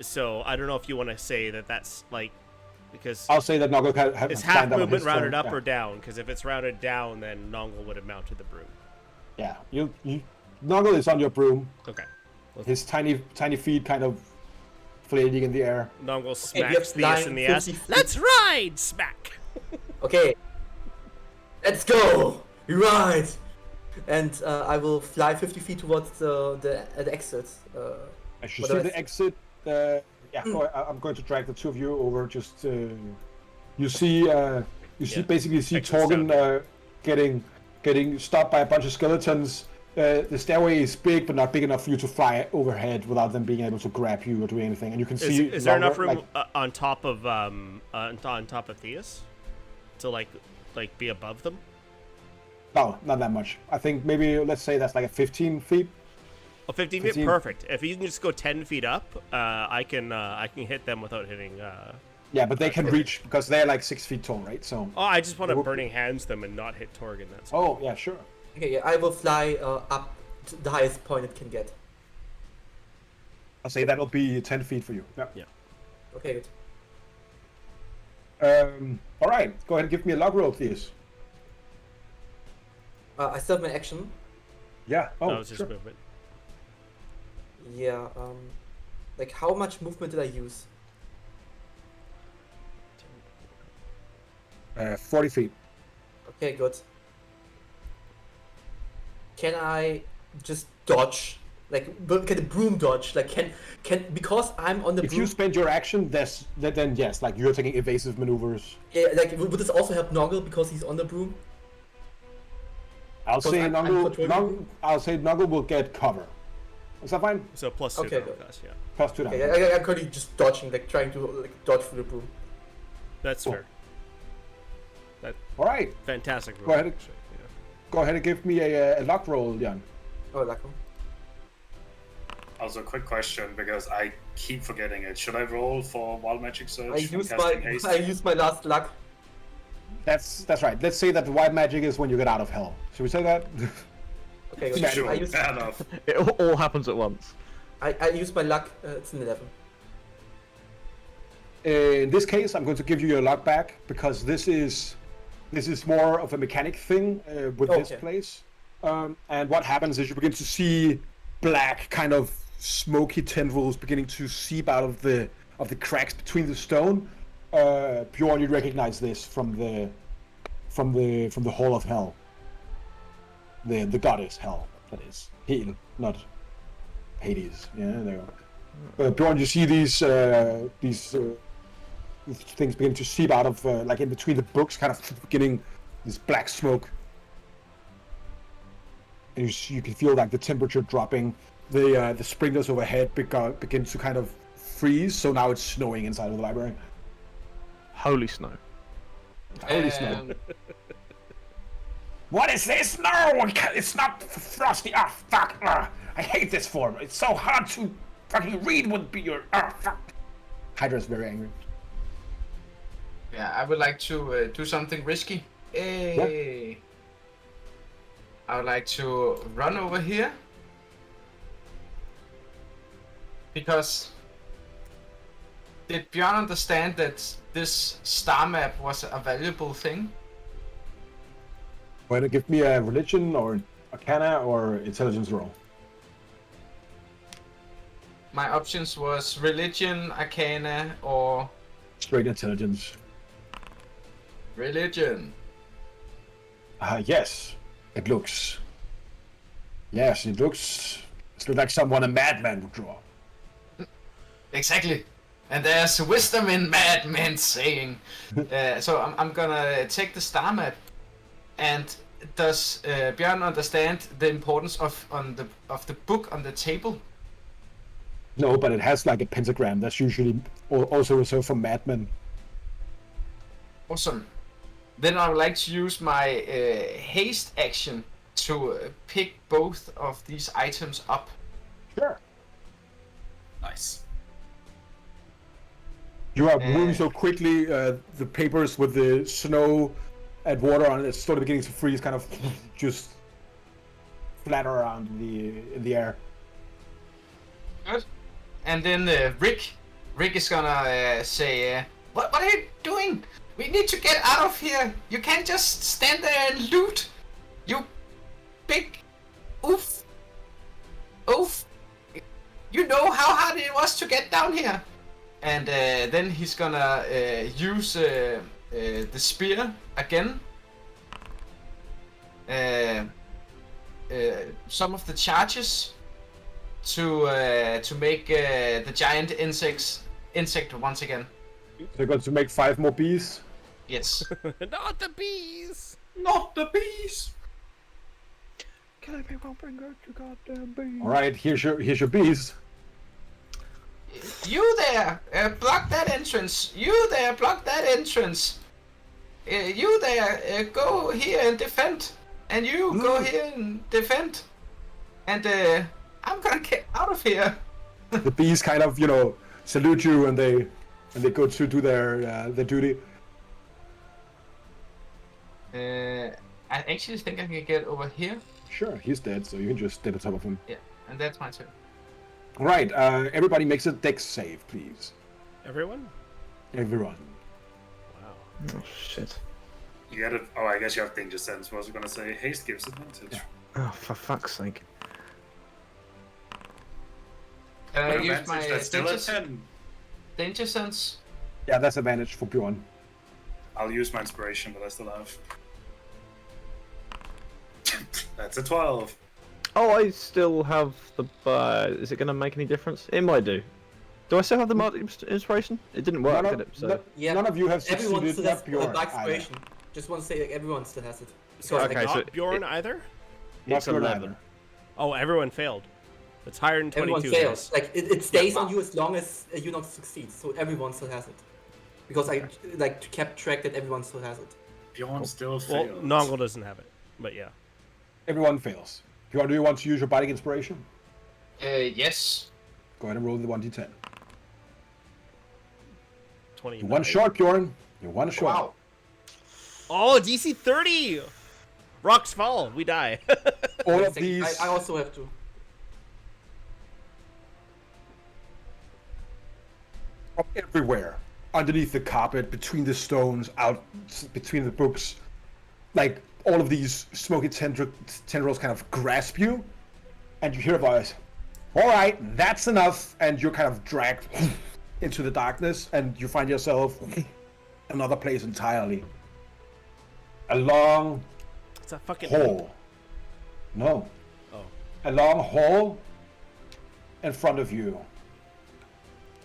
So I don't know if you want to say that that's like because I'll say that Noggle has is half movement rounded up or down? Because if it's rounded down, then Noggle would have mounted the broom. Yeah, you Noggle is on your broom. Okay. His tiny feet kind of flailing in the air. Noggle we have smacks Theus in the ass. 50 feet. Let's ride! Smack! Okay. Let's go! Right! And I will fly 50 feet towards the exit. As you What see do I the see? exit, I'm going to drag the two of you over. Just you see basically Exit's Torgen down getting stopped by a bunch of skeletons. The stairway is big, but not big enough for you to fly overhead without them being able to grab you or do anything. And you can see. Is there enough longer, room on top of Theus to like be above them? No, not that much. I think maybe let's say that's like a 15 feet. Oh, 15 feet, 15. perfect. If you can just go 10 feet up, I can hit them without hitting. Yeah, but they can reach because they're like 6 feet tall, right? So. Oh, I just want to burning hands them and not hit Torgen. That's Oh yeah, sure. Okay, yeah, I will fly up to the highest point it can get. I'll say that'll be 10 feet for you. Yeah. Okay, good. All right, go ahead and give me a log roll, please. I still have my action. Yeah. Oh, that was just sure. movement. Yeah, like how much movement did I use? 40 feet. Okay, good. Can I just dodge? Like, can the broom dodge? Like, can because I'm on the If broom. you spend your action, then yes, like you're taking evasive maneuvers. Yeah, like, would this also help Noggle because he's on the broom? I'll Because say I'm Noggle. I'll say Noggle will get cover. Is that fine? So plus 2 Okay, down good. class, yeah. Plus 2 damage. Okay, I'm currently just dodging, like trying to like dodge through the broom. That's Cool. fair. All right. Fantastic. Go ahead. movement, actually, yeah. Go ahead and give me a luck roll, Jan. Oh, like one. Also, quick question because I keep forgetting it. Should I roll for Wild Magic Search? I from used casting haste? I used my last luck. That's right. Let's say that the white magic is when you get out of hell. Should we say that? Okay, good. Yeah, Sure, I used fair enough. It all happens at once. I used my luck. It's an 11. In this case, I'm going to give you your luck back because this is more of a mechanic thing with this Okay. place. And what happens is you begin to see black, kind of smoky tendrils beginning to seep out of the cracks between the stone. Bjorn, you recognize this from the Hall of Hell. The goddess Hell, that is. Hel, not Hades. Yeah, there you go. Bjorn, you see these things begin to seep out of, like in between the books, kind of beginning this black smoke. And you can feel like the temperature dropping. The sprinklers overhead begin to kind of freeze, so now it's snowing inside of the library. Holy snow. Holy snow. What is this? No, it's not frosty. Ah, fuck. I hate this form. It's so hard to fucking read what be your. Ah, fuck. Hydra's very angry. Yeah, I would like to do something risky. Hey. I would like to run over here. Because did Bjorn understand that this star map was a valuable thing? Want to give me a religion or arcana or intelligence roll? My options was religion, arcana, or Straight intelligence. religion. Yes. It looks. Yes, it looks. It looks like someone a madman would draw. Exactly. And there's wisdom in madmen saying. So I'm gonna take the star map. And does Björn understand the importance of the book on the table? No, but it has like a pentagram. That's usually also reserved for madmen. Awesome. Then I would like to use my haste action to pick both of these items up. Sure. Nice. You are moving so quickly. The papers with the snow and water on it, it's slowly beginning to freeze, kind of just flatter around in the air. Good. And then Rick is gonna say, what are you doing? We need to get out of here. You can't just stand there and loot. You big oof. Oof. You know how hard it was to get down here. And then he's gonna use the spear again. Some of the charges to make the giant insect once again. So you're going to make 5 more bees. Yes. Not the bees! Not the bees. Can I people bring out your goddamn bees? All right, here's your bees. You there, block that entrance. You there, block that entrance. You there, go here and defend. And you go here and defend. And I'm gonna get out of here. The bees kind of, salute you and they go to do their duty. I actually think I can get over here. Sure, he's dead, so you can just stay on top of him. Yeah, and that's my turn. All right, everybody makes a dex save, please. Everyone? Everyone. Wow. Oh shit. You get it. Oh, I guess you have danger sense. Was I gonna say haste gives advantage? Yeah. Oh, for fuck's sake. Can I But use advantage, my that's still a 10. danger sense? Yeah, that's advantage for Bjorn. I'll use my inspiration, but I still have. That's a 12. Oh, I still have the. Is it going to make any difference? It might do. Do I still have the mark inspiration? It didn't work, did it? So. Yeah, None of you have everyone succeeded. still Not has Bjorn. dark inspiration. Just want to say like, everyone still has it. So It's Okay, not so Bjorn either? Not It's Bjorn 11. either. Oh, everyone failed. It's higher than 22. everyone fails. guys. Like it stays on you as long as you not succeed. So everyone still has it. Because I like to keep track that everyone still has it. Bjorn still Well, failed. Nongle doesn't have it, but yeah. Everyone fails. Bjorn, do you want to use your bardic inspiration? Yes. Go ahead and roll the 1d10. 20. You're one short, Bjorn. You're one short. Wow. Oh, DC 30! Rocks fall, we die. All of these. I also have to. From everywhere, underneath the carpet, between the stones, out between the books, like all of these smoky tendrils kind of grasp you, and you hear a voice. All right, that's enough, and you're kind of dragged into the darkness, and you find yourself another place entirely. A long It's a fucking hall. No. Oh. A long hall in front of you.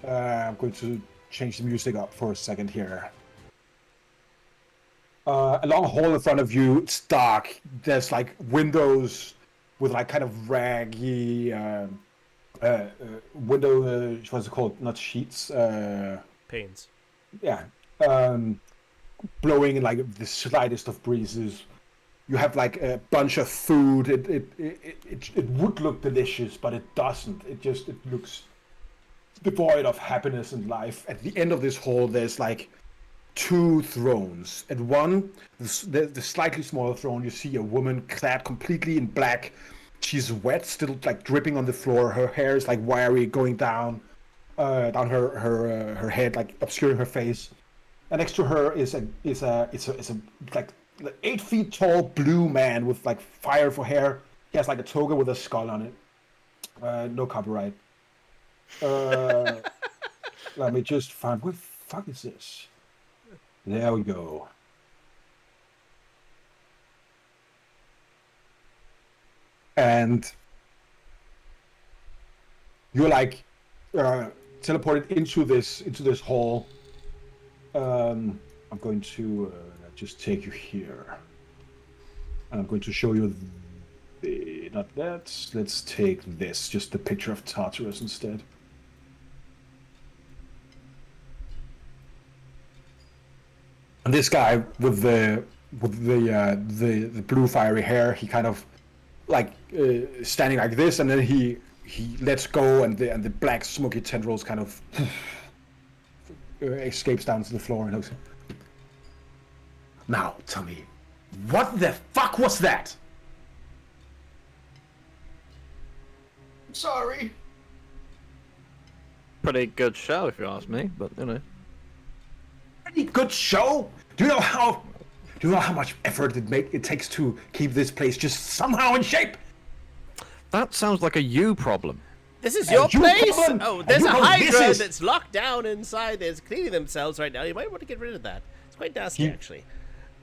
I'm going to change the music up for a second here. A long hall in front of you. It's dark. There's like windows with like kind of raggy window. What's it called? Not sheets. pains. Yeah, blowing in like the slightest of breezes. You have like a bunch of food. It would look delicious, but it doesn't. It looks devoid of happiness and life. At the end of this hall, there's like 2 thrones. At one, the slightly smaller throne, you see a woman clad completely in black. She's wet, still like dripping on the floor. Her hair is like wiry, going down her head, like obscuring her face. And next to her is a like 8 feet tall blue man with like fire for hair. He has like a toga with a skull on it. No copyright. Let me just find, what the fuck is this? There we go. And you're like teleported into this hall. I'm going to just take you here. And I'm going to show you not that. Let's take this, just the picture of Tartarus instead. And this guy with the blue fiery hair, he kind of like standing like this, and then he lets go, and the black smoky tendrils kind of escapes down to the floor and looks. Now tell me, what the fuck was that? Sorry. Pretty good show, if you ask me, but you know. Pretty good show. Do you know how much effort it takes to keep this place just somehow in shape? That sounds like a you problem. This is your place? Problem. Oh, there's You a know, hydra this is- that's locked down inside. There's cleaning themselves right now. You might want to get rid of that. It's quite nasty, actually.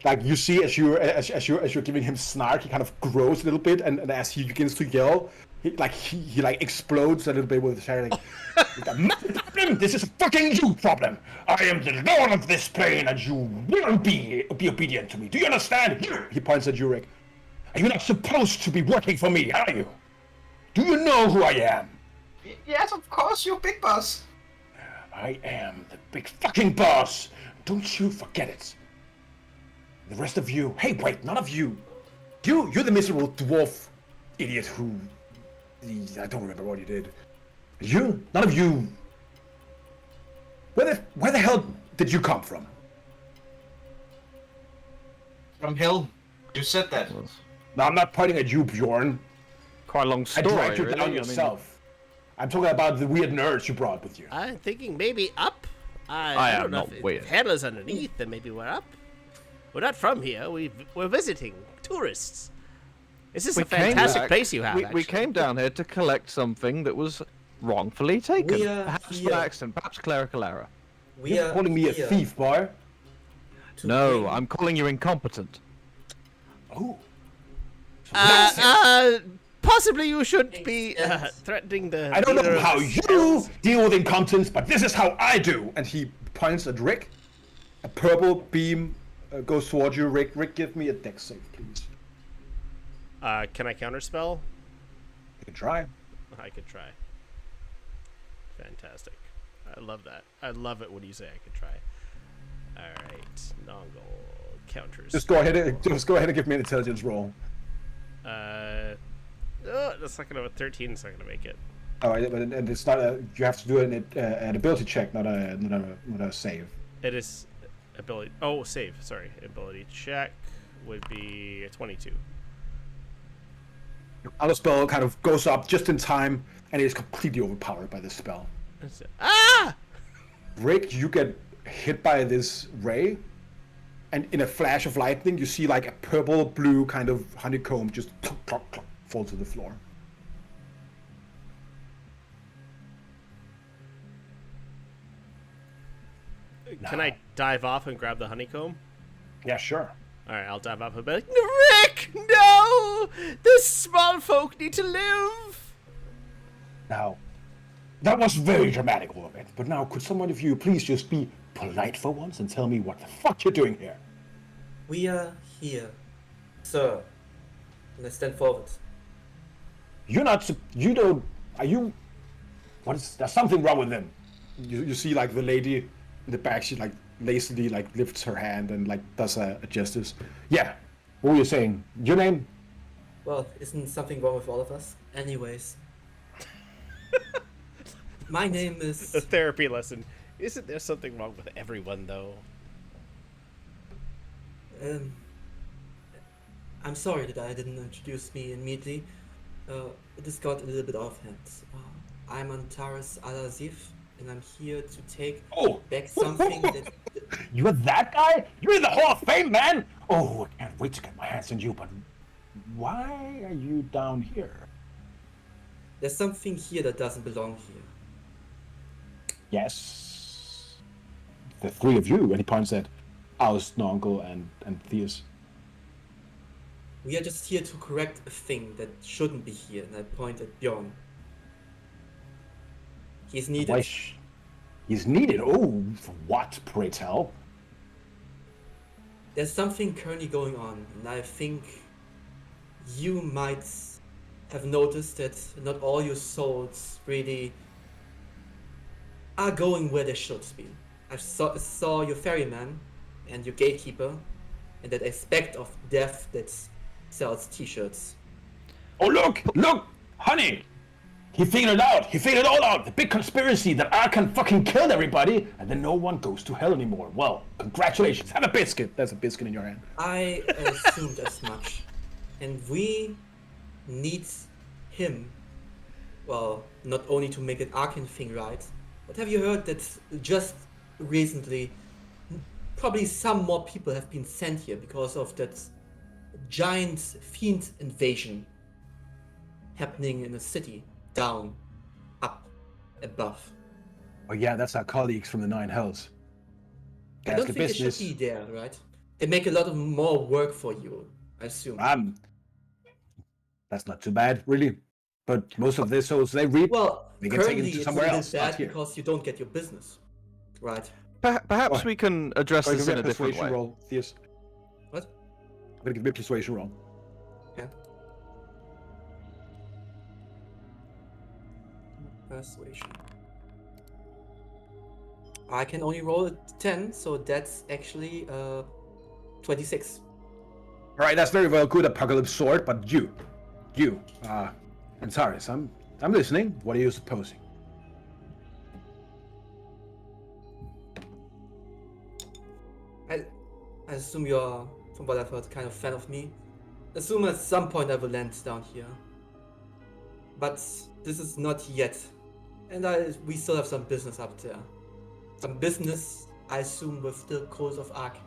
Like you see, as you're giving him snark, he kind of grows a little bit, and as he begins to yell, he explodes a little bit with his hair. Like, My problem? This is a fucking you problem. I am the lord of this plane, and you will be obedient to me. Do you understand? he points at Yurik. Are you not supposed to be working for me, are you? Do you know who I am? Yes, of course, you big boss. I am the big fucking boss. Don't you forget it. The rest of you. Hey, wait, none of you. You're the miserable dwarf idiot who. I don't remember what you did. None of you. Where the hell did you come from? From hell. You said that. No, I'm not pointing at you, Bjorn. Quite a long I story, dragged you really. down yourself. I'm talking about the weird nerds you brought with you. I'm thinking maybe up. I don't am know not if weird. Hell is underneath, then maybe we're up. We're not from here. We're visiting tourists. This is a fantastic place you have. We actually. came down here to collect something that was wrongfully taken. We are Perhaps here. by accident, perhaps clerical error. We You're are calling me a here thief, boy. to No, bring- I'm calling you incompetent. Oh. Possibly you shouldn't be threatening the. I don't leader know of how the you Skells. deal with incompetence, but this is how I do. And he points at Rick. A purple beam goes towards you, Rick. Rick, give me a dex save, please. Can I counterspell? You can try. I could try. Fantastic. I love that. I love it when you say I could try. All right, Nongle counters. Just go ahead and give me an intelligence roll. That's not gonna. 13 is not gonna make it. Oh, and it's not you have to do an ability check, not a save. It is ability. Oh, save. Sorry, ability check would be a 22. Other spell kind of goes up just in time, and it is completely overpowered by this spell. Ah! Rick, you get hit by this ray, and in a flash of lightning, you see like a purple-blue kind of honeycomb just clunk, clunk, clunk, fall to the floor. Can I dive off and grab the honeycomb? Yeah, sure. All right, I'll dive off and be like, Rick, no! The small folk need to live. Now, that was very dramatic, all of it. But now, could someone of you please just be polite for once and tell me what the fuck you're doing here? We are here, sir. And I stand forward. You're not. You don't. Are you? What is? There's something wrong with them. You see like the lady in the back, she's like lazily like lifts her hand and like does a gestures. Yeah. What were you saying? Your name? Well, isn't something wrong with all of us? Anyways. My name A is... therapy lesson. Isn't there something wrong with everyone, though? I'm sorry that I didn't introduce me immediately. It just got a little bit off hand. I'm Antares Alazif, and I'm here to take back something that... You're that guy? You're in the Hall of Fame, man! Oh, I can't wait to get my hands on you, but why are you down here? There's something here that doesn't belong here. Yes. The three of you, and he points at Aust, Nonkel, and Theus. We are just here to correct a thing that shouldn't be here, and I point at Bjorn. He's needed. He's needed? Oh, for what, pray tell? There's something currently going on, and I think you might have noticed that not all your souls really are going where they should be. I saw your ferryman and your gatekeeper and that aspect of death that sells t-shirts. Oh, look, honey! He figured it out. He figured it all out. The big conspiracy that Arkan fucking killed everybody, and then no one goes to hell anymore. Well, congratulations. Have a biscuit. There's a biscuit in your hand. I assumed as much. And we need him, well, not only to make an Arkan thing right, but have you heard that just recently, probably some more people have been sent here because of that giant fiend invasion happening in the city, down, up, above. Oh yeah, that's our colleagues from the Nine Hells. I That's don't the think business. they should be there, right? They make a lot of more work for you, I assume. That's not too bad, really. But most of their souls they reap, Well, they get taken currently to it's somewhere a bit else. Not bad here. because you don't get your business, right? Perhaps Oh. we can address I'm this gonna in give a me a different persuasion way. roll, Theus. What? I'm gonna give me a persuasion roll. Yeah. Persuasion. I can only roll a 10, so that's actually 26. All right, that's very well good, Apocalypse Sword. But you, Antares, I'm listening. What are you supposing? I assume you're, from what I've heard, kind of fan of me. Assume at some point I will land down here. But this is not yet. And we still have some business up there. Some business, I assume, with the Codes of Ark.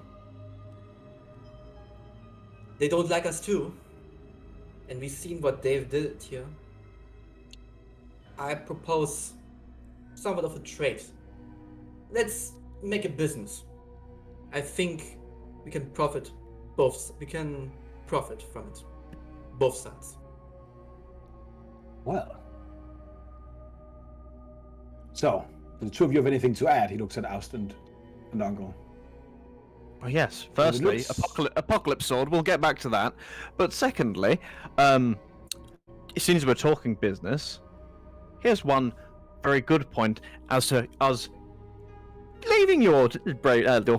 They don't like us too. And we've seen what Dave did here. I propose somewhat of a trade. Let's make a business. I think we can profit from it. Both sides. Well. So, do the two of you have anything to add? He looks at Aust and Uncle. Oh, yes. Firstly, looks- Apocalypse Sword. We'll get back to that. But secondly, since we're talking business, here's one very good point as to us leaving your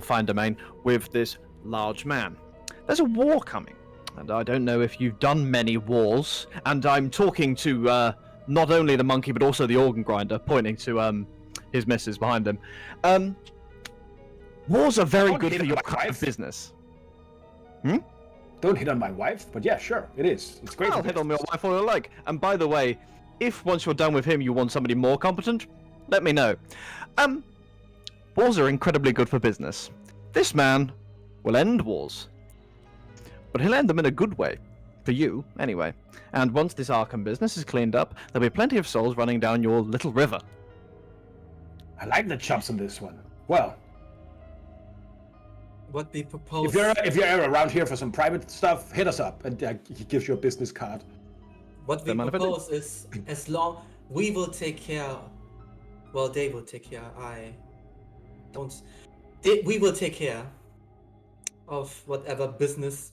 fine domain with this large man. There's a war coming, and I don't know if you've done many wars. And I'm talking to not only the monkey but also the organ grinder, pointing to his missus behind him. Wars are very Don't good hit for on your my kind of wife. business. Don't hit on my wife, but yeah, sure, it is. It's great. I'll hit on your wife all you like. And by the way, if once you're done with him you want somebody more competent, let me know. Wars are incredibly good for business. This man will end wars. But he'll end them in a good way. For you, anyway. And once this Arkham business is cleaned up, there'll be plenty of souls running down your little river. I like the chops on this one. Well, What we propose. if you're ever around here for some private stuff, hit us up, and he gives you a business card. What we Don't mind if I do. propose is, as long we will take care. Well, they will take care. We will take care of whatever business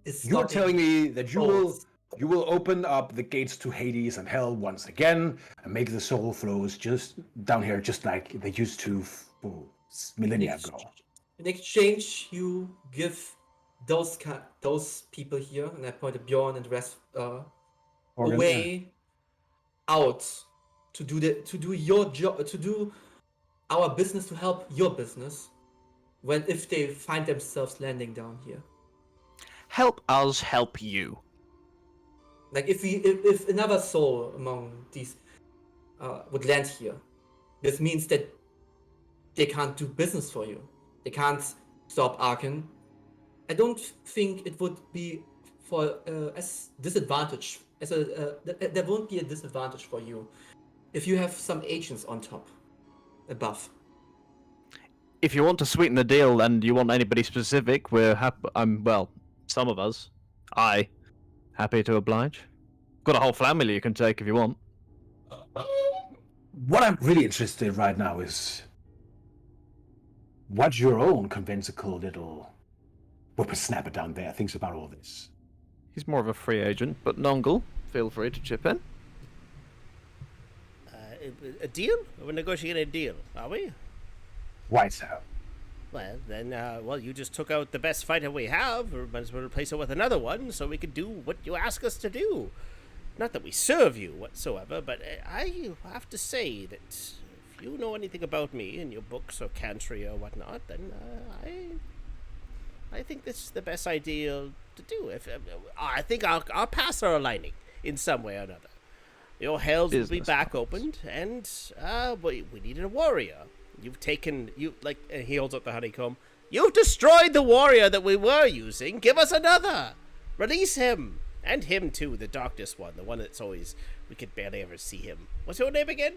is. You're stopping telling me that you souls. will open up the gates to Hades and Hell once again and make the soul flows just down here, just like they used to millennia ago. In exchange, you give those people here, and I point at Bjorn and the rest, a Organ, way out to do your job, to do our business, to help your business, if they find themselves landing down here. Help us help you. Like if another soul among these would land here, this means that they can't do business for you. They can't stop Arkan. I don't think it would be for as disadvantage. There won't be a disadvantage for you if you have some agents on top, above. If you want to sweeten the deal and you want anybody specific, we're happy. Well, some of us. Happy to oblige. Got a whole family you can take if you want. What I'm really interested in right now is what your own convincical little whippersnapper down there thinks about all this. He's more of a free agent, but Nongle, feel free to chip in. A deal? We're negotiating a deal, are we? Why so? Well, then, you just took out the best fighter we have. We might as well replace it with another one so we can do what you ask us to do. Not that we serve you whatsoever, but I have to say that if you know anything about me in your books or country or whatnot, then I think this is the best idea to do. I think our paths are aligning in some way or another. Your hells will be back opened, and we needed a warrior. You've taken, and he holds up the honeycomb. You've destroyed the warrior that we were using. Give us another. Release him. And him too, the darkness one. The one that's always, we could barely ever see him. What's your name again?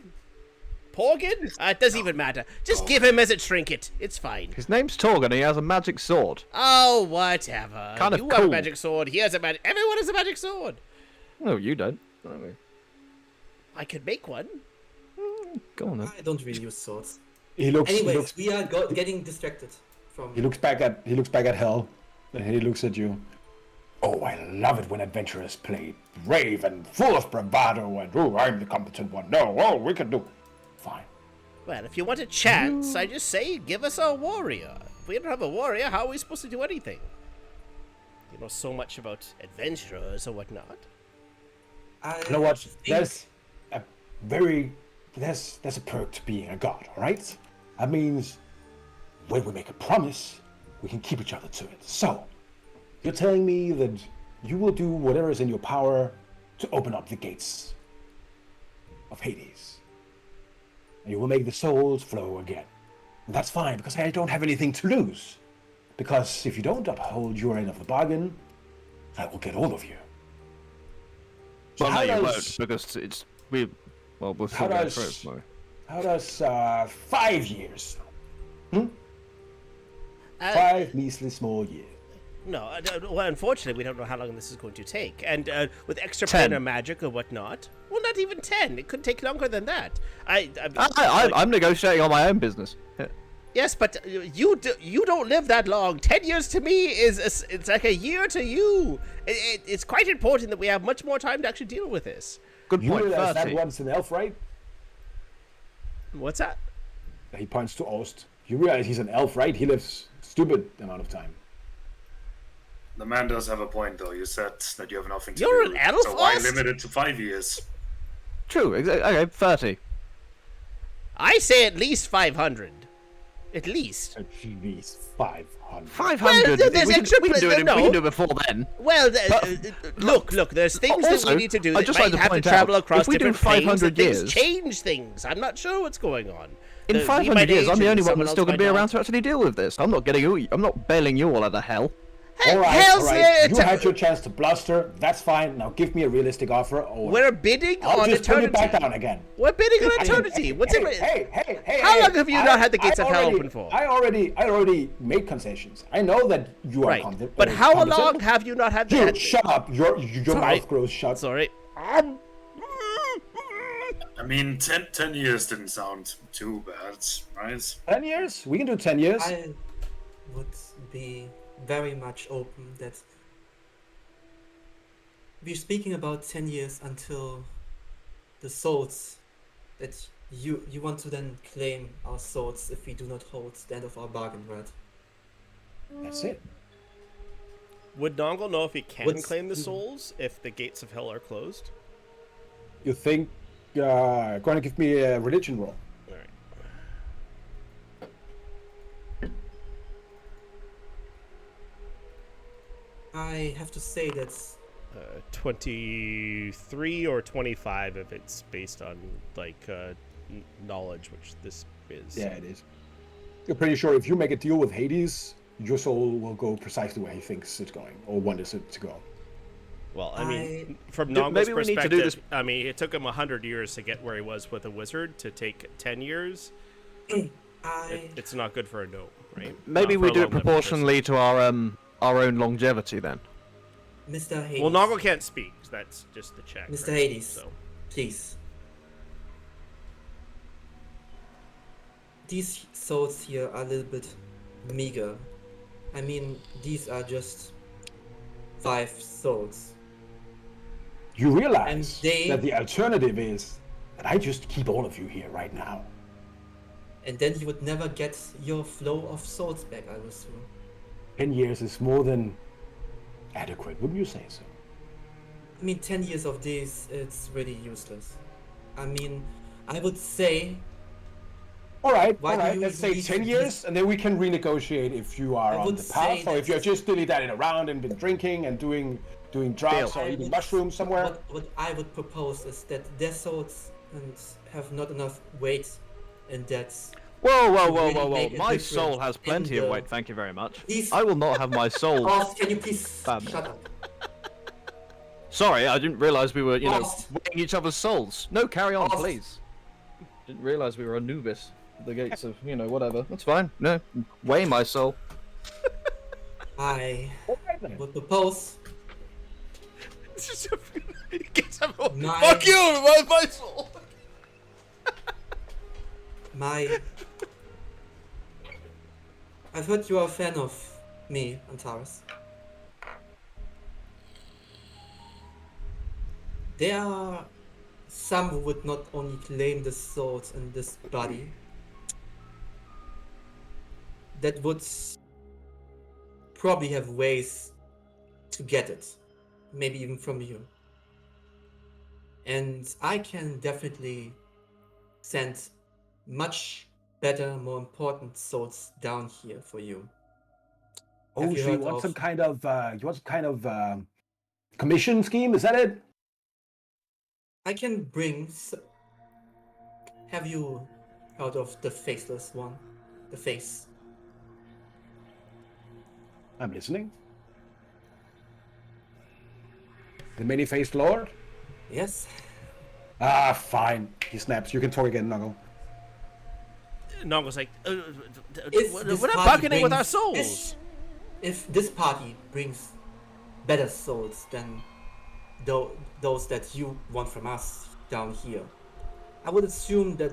Porgin? It doesn't even matter. Just give him as a trinket. It's fine. His name's Torg and he has a magic sword. Oh, whatever. Kind of you cool. have a magic sword. He has a magic... Everyone has a magic sword. No, you don't. Don't we? I could make one. Go on then. I don't really use swords. Anyways, we are getting distracted from. He looks back at Hell, and he looks at you. Oh, I love it when adventurers play brave and full of bravado and, oh, I'm the competent one. No, oh, we can do. Fine. Well, if you want a chance, I just say give us a warrior. If we don't have a warrior, how are we supposed to do anything? You know so much about adventurers or whatnot. You know what? There's a perk to being a god, all right? That means when we make a promise, we can keep each other to it. So, you're telling me that you will do whatever is in your power to open up the gates of Hades. And you will make the souls flow again. And that's fine, because I don't have anything to lose. Because if you don't uphold your end of the bargain, I will get all of you. So Well, no, you does- won't, because we'll How still go does- through it. So. How does 5 years? 5 measly small years. No, well, unfortunately, we don't know how long this is going to take. And with extra 10. planar magic or whatnot, well, not even 10. It could take longer than that. I'm negotiating on my own business. Yeah. Yes, but you don't live that long. 10 years to me it's like a year to you. It's quite important that we have much more time to actually deal with this. Good You point. realize that 30. one's an elf, right? What's that? He points to Ost. You realize he's an elf, right? He lives stupid amount of time. The man does have a point, though. You said that you have nothing to You're do. an elf, so why Ost? limit it to 5 years? True. Okay, 30. I say at least 500. At least. At least 500. 500. Well, there's we can, extra we can do it. no. We can do it before then. Well, look. There's things that Also, we need to do. I'd That just might like to have to point travel out, across if we do different planes, 500 that things years- change things. I'm not sure what's going on. In We 500 might years, age I'm the and only one someone that's else still going to might be not. around to actually deal with this. I'm not getting you. I'm not bailing you all out of hell. All right, Hell's all right. You had your chance to bluster. That's fine. Now give me a realistic offer, or We're bidding I'll on just put eternity. it back down again. We're bidding on eternity. What's it? Hey! How long have you not had the gates of hell already- open for? I already made concessions. I know that you are Right. competent. But how competent. long have you not had Dude, that? shut up! Your Sorry. mouth grows shut. Sorry. I mean, 10 years didn't sound too bad, right? 10 years? We can do 10 years. I would be very much open that we're speaking about 10 years until the souls that You want to then claim our swords if we do not hold the end of our bargain, right? That's it. Would Nongle know if he can What's- claim the souls if the gates of hell are closed? You think going to give me a religion roll? All right. I have to say that 23 or 25 if it's based on like knowledge, which this is. Yeah, it is. You're pretty sure if you make a deal with Hades, your soul will go precisely where he thinks it's going or wants it to go. Well, I mean, from Do- Nongle's maybe we need to do perspective, this- I mean, it took him 100 years to get where he was with a wizard. To take 10 years, it's not good for a gnome, right? Maybe Not for we a do it long-lived proportionally to our own longevity then. Mr. person. Hades. Well, Nongle can't speak. So that's just the check. Mr. right? Hades. So, Please. These souls here are a little bit meager. I mean, these are just 5 souls. You realize And they- that the alternative is that I just keep all of you here right now. And then you would never get your flow of souls back, I would assume. 10 years is more than adequate, wouldn't you say so? I mean, 10 years of this, it's really useless. I mean, I would say, All right, Why all do right. you Let's say need 10 to- years, and then we can renegotiate if you are I on would the path, say or if that- you're just dilly-dallying around and been drinking and doing drugs or I eating would- mushrooms somewhere. what I would propose is that their souls and have not enough weight, and that's Whoa, whoa, to whoa, really whoa, whoa! make a My difference soul has in plenty of the- weight. Thank you very much. These- I will not have my soul. Horst, can you please Bam. shut up? Sorry, I didn't realize we were, Horst. weighing each other's souls. No, carry on, Horst. please. Didn't realize we were Anubis. The gates of, whatever. That's fine. No, weigh my soul. I All right then. would propose it's just it gets him- My- Fuck you, my soul. I've heard you are a fan of me, Antares. There are some who would not only claim the souls in this body, that would probably have ways to get it, maybe even from you. And I can definitely send much better, more important souls down here for you. Oh, Have you so you heard want of- some kind of commission scheme? Is that it? I can bring. Have you heard of the faceless one? The face. I'm listening. The many-faced lord? Yes. Ah, fine. He snaps. You can talk again, Nuggle. Nongle's like, If we're this not party bargaining with our brings- souls. If this party brings better souls than those that you want from us down here, I would assume that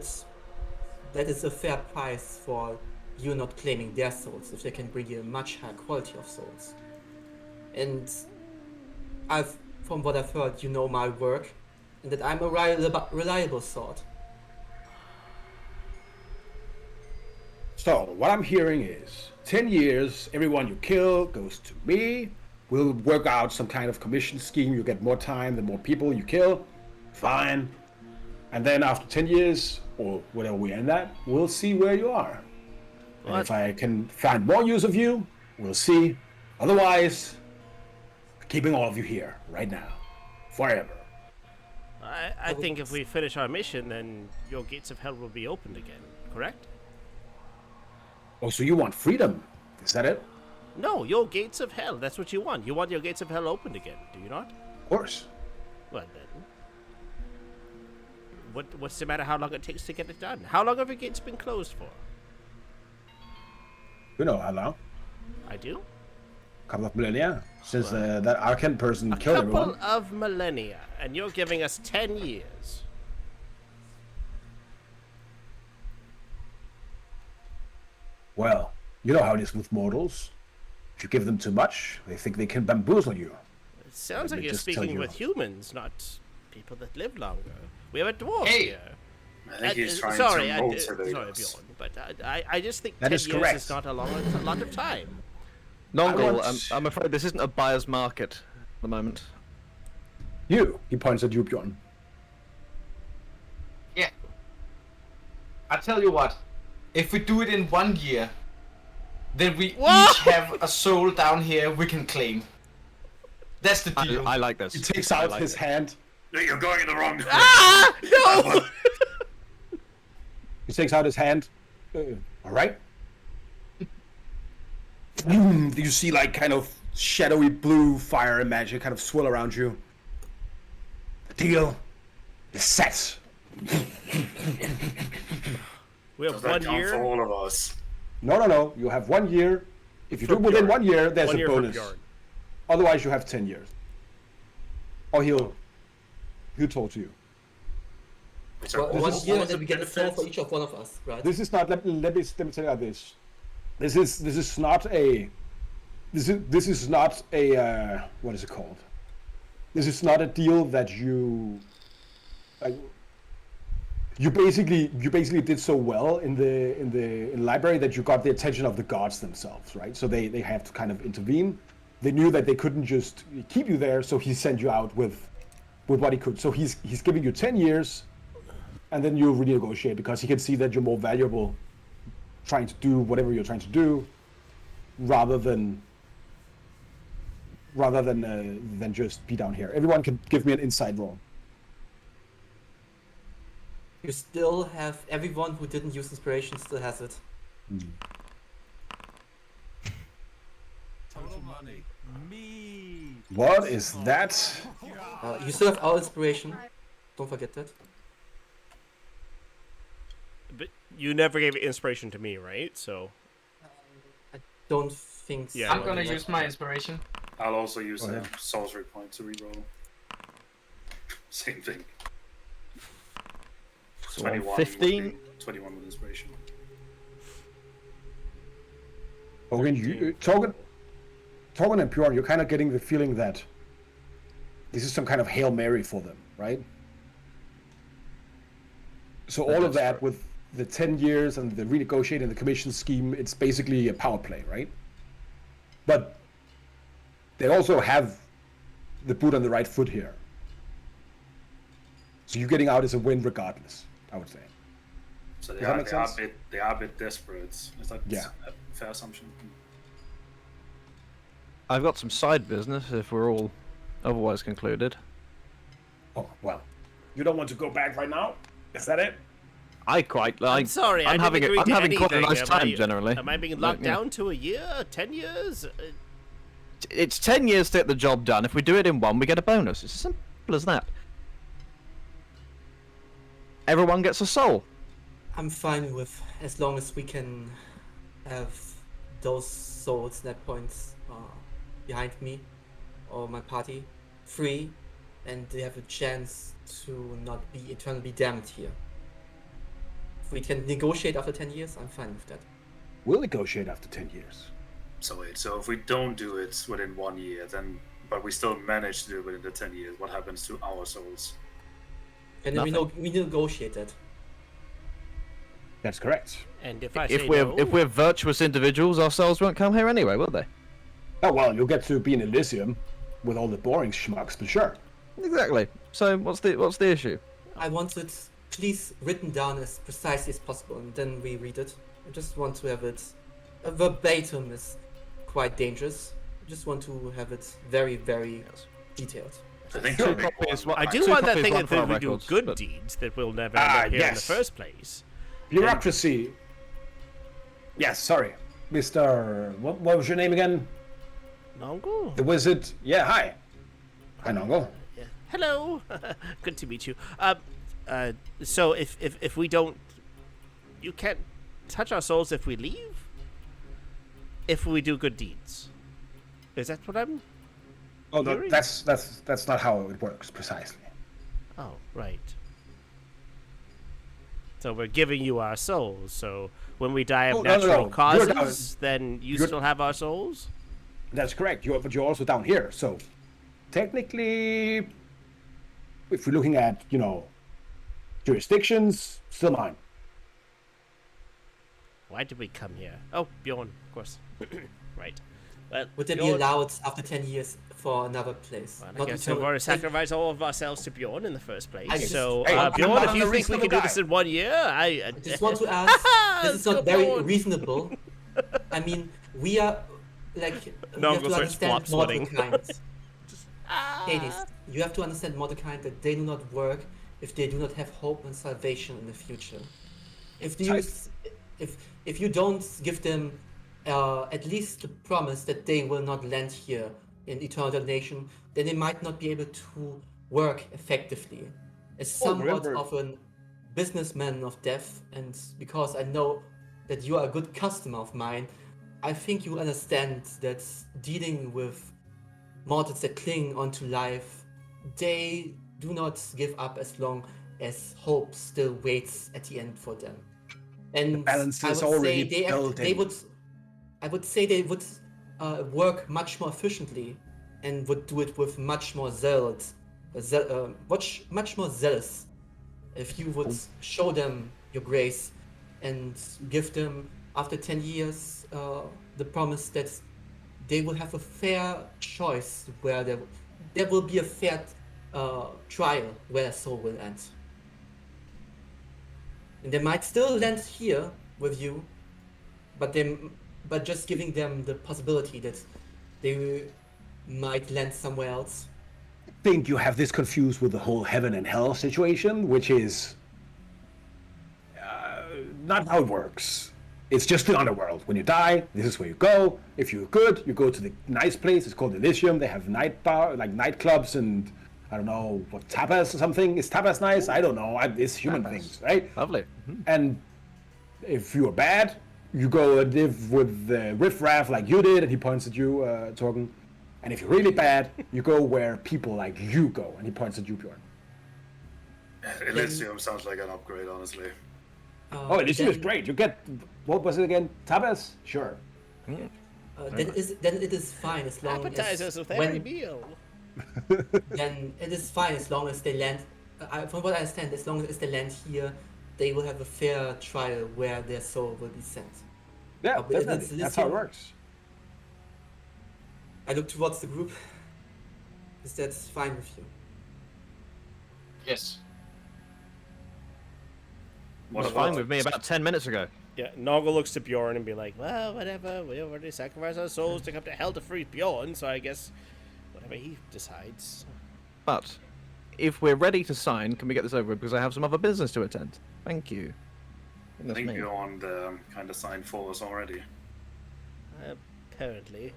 is a fair price for you not claiming their souls if they can bring you a much higher quality of souls. And from what I've heard, you know my work, and that I'm a reliable sort. So, what I'm hearing is 10 years, everyone you kill goes to me. We'll work out some kind of commission scheme. You get more time, the more people you kill. Fine. And then after 10 years, or whatever we end at, we'll see where you are. And if I can find more use of you, we'll see. Otherwise, keeping all of you here right now. Forever. I think if we finish our mission, then your gates of hell will be opened again, correct? Oh, so you want freedom? Is that it? No, your gates of hell. That's what you want. You want your gates of hell opened again, do you not? Of course. Well then. What's the matter how long it takes to get it done? How long have your gates been closed for? You know how long? I do? A couple of millennia since that Arcan person killed Couple everyone. of millennia, and you're giving us 10 years. Well, you know how it is with mortals. If you give them too much, they think they can bamboozle you. It sounds Let like me you're just tell speaking you. with humans, not people that live longer. We have a dwarf Hey. here. I think he's trying sorry, to motivate sorry, us. Bjorn, but I just think That 10 is years correct. is not a lot of time. Nongle, I'm afraid this isn't a buyer's market at the moment. He points at you, Bjorn. Yeah. I tell you what, if we do it in 1 year, then we What? each have a soul down here we can claim. That's the deal. I like this. He takes I out like his it. hand. No, you're going in the wrong direction. Ah, no! He takes out his hand. All right. You see, like, kind of shadowy blue fire and magic kind of swirl around you. The deal is set. We have Does that 1 count year. for all of us? No. You have 1 year. If you For do it within Bjorn. 1 year, there's 1 a year for bonus. Bjorn. Otherwise, you have 10 years. Or he'll talk to you. Which are One all year, and the then we get a soul for benefits? each of one of us, right? This is not. Let me tell you this. This is not a. This is not a. What is it called? This is not a deal that you. You basically did so well in the library that you got the attention of the gods themselves, right? So they have to kind of intervene. They knew that they couldn't just keep you there, so he sent you out with what he could. So he's giving you 10 years, and then you renegotiate because he can see that you're more valuable trying to do whatever you're trying to do, rather than just be down here. Everyone can give me an inside roll. You still have everyone who didn't use inspiration still has it. What is that? You still have our inspiration. Don't forget that. But you never gave inspiration to me, right? So I don't think so. Yeah, I'm gonna use my inspiration. I'll also use Oh, a yeah. sorcery point to reroll. Same thing. So 21 15. would be 21 with inspiration. Torgen and Bjorn, you're kind of getting the feeling that this is some kind of Hail Mary for them, right? So all of that with the 10 years and the renegotiating the commission scheme, it's basically a power play, right? But they also have the boot on the right foot here. So you getting out is a win regardless, I would say. So Does that make sense? they are a bit desperate. Is that Yeah. a fair assumption? I've got some side business if we're all otherwise concluded. Oh, well. You don't want to go back right now? Is that it? I quite like. I'm sorry, I I'm didn't having agree I'm to having quite a anything. nice Am time I- generally. Am I being Like, locked yeah. down to a year, 10 years? It's 10 years to get the job done. If we do it in 1, we get a bonus. It's as simple as that. Everyone gets a soul. I'm fine with as long as we can have those souls, net points behind me or my party free, and they have a chance to not be eternally damned here. If we can negotiate after 10 years, I'm fine with that. We'll negotiate after 10 years. So wait, so if we don't do it within 1 year, then but we still manage to do it within the 10 years, what happens to our souls? And then we negotiate that. That's correct. And if I If say we're no, if we're virtuous individuals, our souls won't come here anyway, will they? Oh, well, you'll get to be in Elysium with all the boring schmucks, but sure. Exactly. So what's the issue? I want it, please, written down as precisely as possible, and then we read it. I just want to have it verbatim is quite dangerous. I just want to have it very, very detailed. I think Two that'd be copies, one. I do two want that copies, thing one that for our we do records, good but- deeds that will never Ah, end up here in the yes. first place. Bureaucracy. Yes, sorry. Mr. What was your name again? Nongo? The wizard. Yeah, hi. Hi, Nongo. Yeah. Hello. Good to meet you. So if we don't, you can't touch our souls if we leave. If we do good deeds, is that what I'm? Oh, no, Hearing? that's not how it works precisely. Oh, right. So we're giving you our souls. So when we die of Oh, no, no, natural no. You're causes, then you you're- still have our souls. That's correct. But you're also down here. So technically, if we're looking at, jurisdictions, still mine. Why did we come here? Oh, Bjorn, of course. Right. Well, Would they be Bjorn, allowed after 10 years for another place? Well, I guess we've already sacrificed all of ourselves to Bjorn in the first place. I just- So, Hey, I'm Bjorn, not if an you think we unreasonable can do guy. this in 1 year, I just want to ask, this is not Come very on. reasonable. I mean, we are, like, we No, have go to starts flop understand sweating. Mordecai. Ladies, you have to understand Mordecai that they do not work if they do not have hope and salvation in the future. If you don't give them at least the promise that they will not land here in Eternal Damnation, then they might not be able to work effectively. As somewhat remember- of a businessman of death, and because I know that you are a good customer of mine, I think you understand that dealing with mortals that cling onto life, they do not give up as long as hope still waits at the end for them. And balance I is would say already they built in. would, I would say they would work much more efficiently and would do it with much more much more zealous if you would show them your grace and give them after 10 years the promise that they will have a fair choice where there will be a fair trial where their soul will end. And they might still land here with you, but just giving them the possibility that they might land somewhere else. I think you have this confused with the whole heaven and hell situation, which is not how it works. It's just the underworld. When you die, this is where you go. If you're good, you go to the nice place. It's called Elysium. They have nightclubs and I don't know what, tapas or something. Is tapas nice? I don't know. It's human things, right? Lovely. And if you are bad, you go and live with the riffraff like you did, and he points at you, Torgen. And if you're really bad, you go where people like you go, and he points at you, Bjorn. Elysium sounds like an upgrade, honestly. Oh, Elysium is great. You get, what was it again? Tapas? Sure. Then it is fine as long Appetizers as with every when, meal. then it is fine as long as they land. From what I understand, as long as they land here, they will have a fair trial where their soul will be sent. Yeah, but it's definitely. That's how it Elysium. works. I look towards the group. Is that fine with you? Yes. What Was about fine with me about 10 minutes ago. Yeah, Noggle looks to Bjorn and be like, well, whatever, we already sacrificed our souls to come to hell to free Bjorn, so I guess whatever he decides. But if we're ready to sign, can we get this over with? Because I have some other business to attend. Thank you. I That's think me. Bjorn kind of signed for us already. Apparently.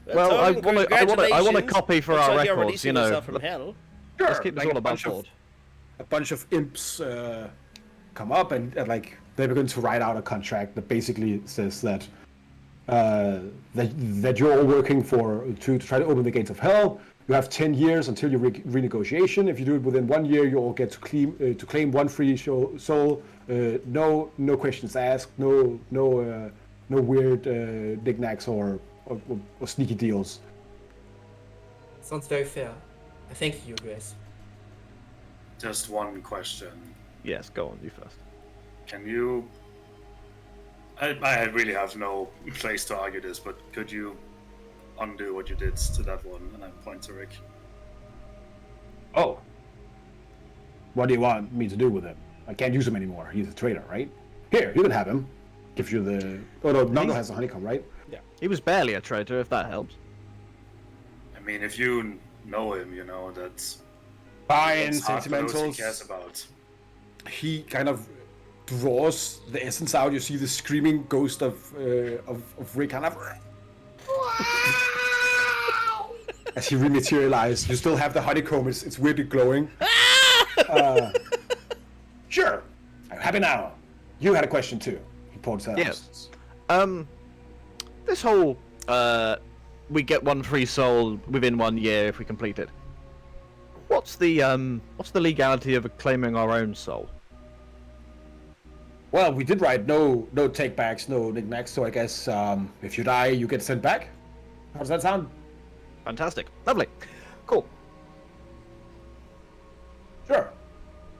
Well, Torgen, I want a congratulations. copy for Looks our like you're records, releasing you know. yourself from hell. Sure. Let's keep this all a above bunch board. a bunch of imps come up and like they begin to write out a contract that basically says that that you're all working to try to open the gates of hell. You have 10 years until your renegotiation. If you do it within 1 year, you all get to claim one free soul. No questions asked. No weird knickknacks or sneaky deals. Sounds very fair. I thank you, Grace. Just one question. Yes, go on, you first. Can you... I really have no place to argue this, but could you undo what you did to that one? And I point to Rick. Oh. What do you want me to do with him? I can't use him anymore. He's a traitor, right? Here, you can have him. Gives you the... Oh no, Nando has the honeycomb, right? He was barely a traitor, if that helps. I mean, if you know him, you know that's... Fine, that's half the news sentimentals. he cares about. He kind of draws the essence out. You see the screaming ghost of Rick kind of... As he rematerialized. You still have the honeycomb. It's weirdly glowing. Sure. I'm happy now. You had a question too. He points out. Yes. This whole we get one free soul within 1 year if we complete it. What's the legality of claiming our own soul? Well, we did write no take-backs, no knickknacks, so I guess if you die, you get sent back. How does that sound? Fantastic. Lovely. Cool. Sure.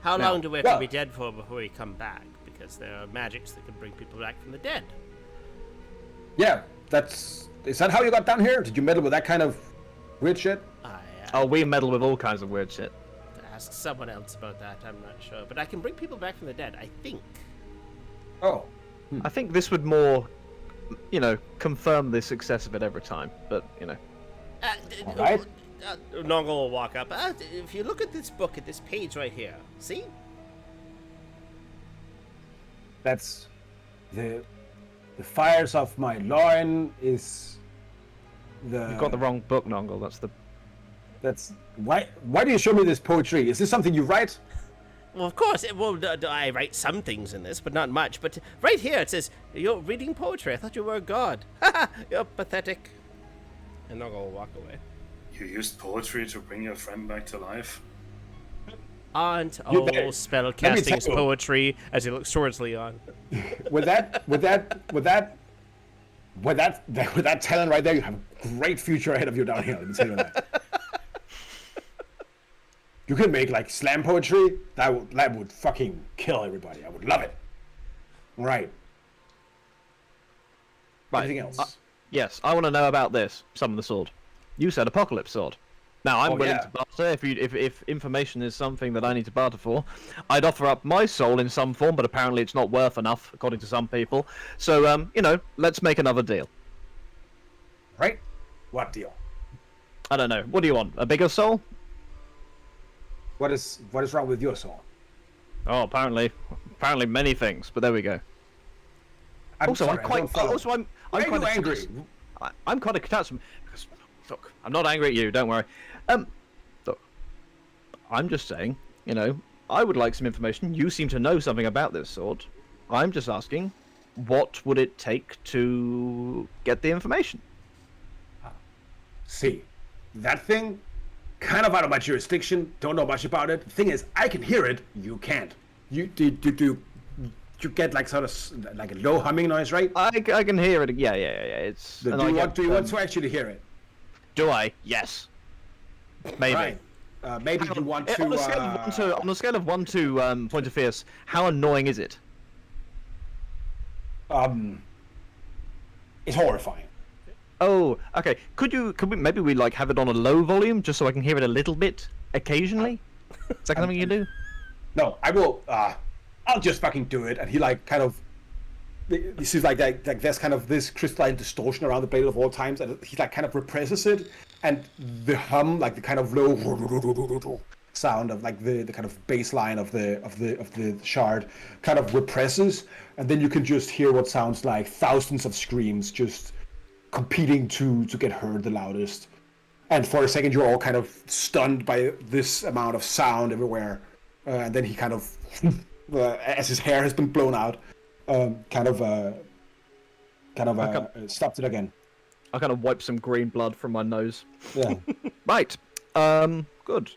How Now, long do we have to well- be dead for before we come back? Because there are magics that can bring people back from the dead. Yeah, is that how you got down here? Did you meddle with that kind of weird shit? Oh, we meddle with all kinds of weird shit. Ask someone else about that. I'm not sure, but I can bring people back from the dead. I think. Oh, I think this would more, confirm the success of it every time. But Alright. Nongle will walk up. If you look at this book, at this page right here, see? that's the fires of my loin is the. you've got the wrong book, Nongle. That's why. Why do you show me this poetry? Is this something you write? Well, of course. I write some things in this, but not much. But right here it says, "You're reading poetry. I thought you were a god. You're pathetic." And Nongle will walk away. You used poetry to bring your friend back to life? Aren't You all better- spellcasting's tell you. poetry? As he looks towards Leon. With that talent right there, you have a great future ahead of you down here. Let me tell you that. You can make like slam poetry. That would fucking kill everybody. I would love it. Right. Right. Anything else? Yes, I want to know about this. Summon the sword. You said Apocalypse sword. Now I'm Oh, willing yeah. to barter if information is something that I need to barter for. I'd offer up my soul in some form, but apparently it's not worth enough, according to some people. So let's make another deal. Right. What deal? I don't know. What do you want? A bigger soul? What is wrong with your soul? Oh, apparently many things. But there we go. I'm Also, sorry, I'm I quite. don't follow. Also, I'm Why are quite you angry? attached- I'm quite attached. Because, look, I'm not angry at you. Don't worry. Look, I'm just saying. I would like some information. You seem to know something about this sword. I'm just asking, what would it take to get the information? See, that thing, kind of out of my jurisdiction. Don't know much about it. The thing is, I can hear it. You can't. You get like sort of like a low humming noise, right? I can hear it. Yeah. It's. Do and I you get, want to actually hear it? Do I? Yes. Maybe. Right. Maybe you want to. On a scale of 1 to point of fierce, how annoying is it? It's horrifying. Oh, okay. Could we maybe we like have it on a low volume just so I can hear it a little bit occasionally? Is that something you can do? No, I will. I'll just fucking do it. And he like kind of. He seems like there's kind of this crystalline distortion around the blade of all times, and he like kind of represses it, and the hum, like the kind of low sound of like the kind of bass line of the shard, kind of represses, and then you can just hear what sounds like thousands of screams just competing to get heard the loudest. And for a second, you're all kind of stunned by this amount of sound everywhere, and then he kind of, as his hair has been blown out. Stopped it again. I kind of wipe some green blood from my nose. Yeah. Right. Good.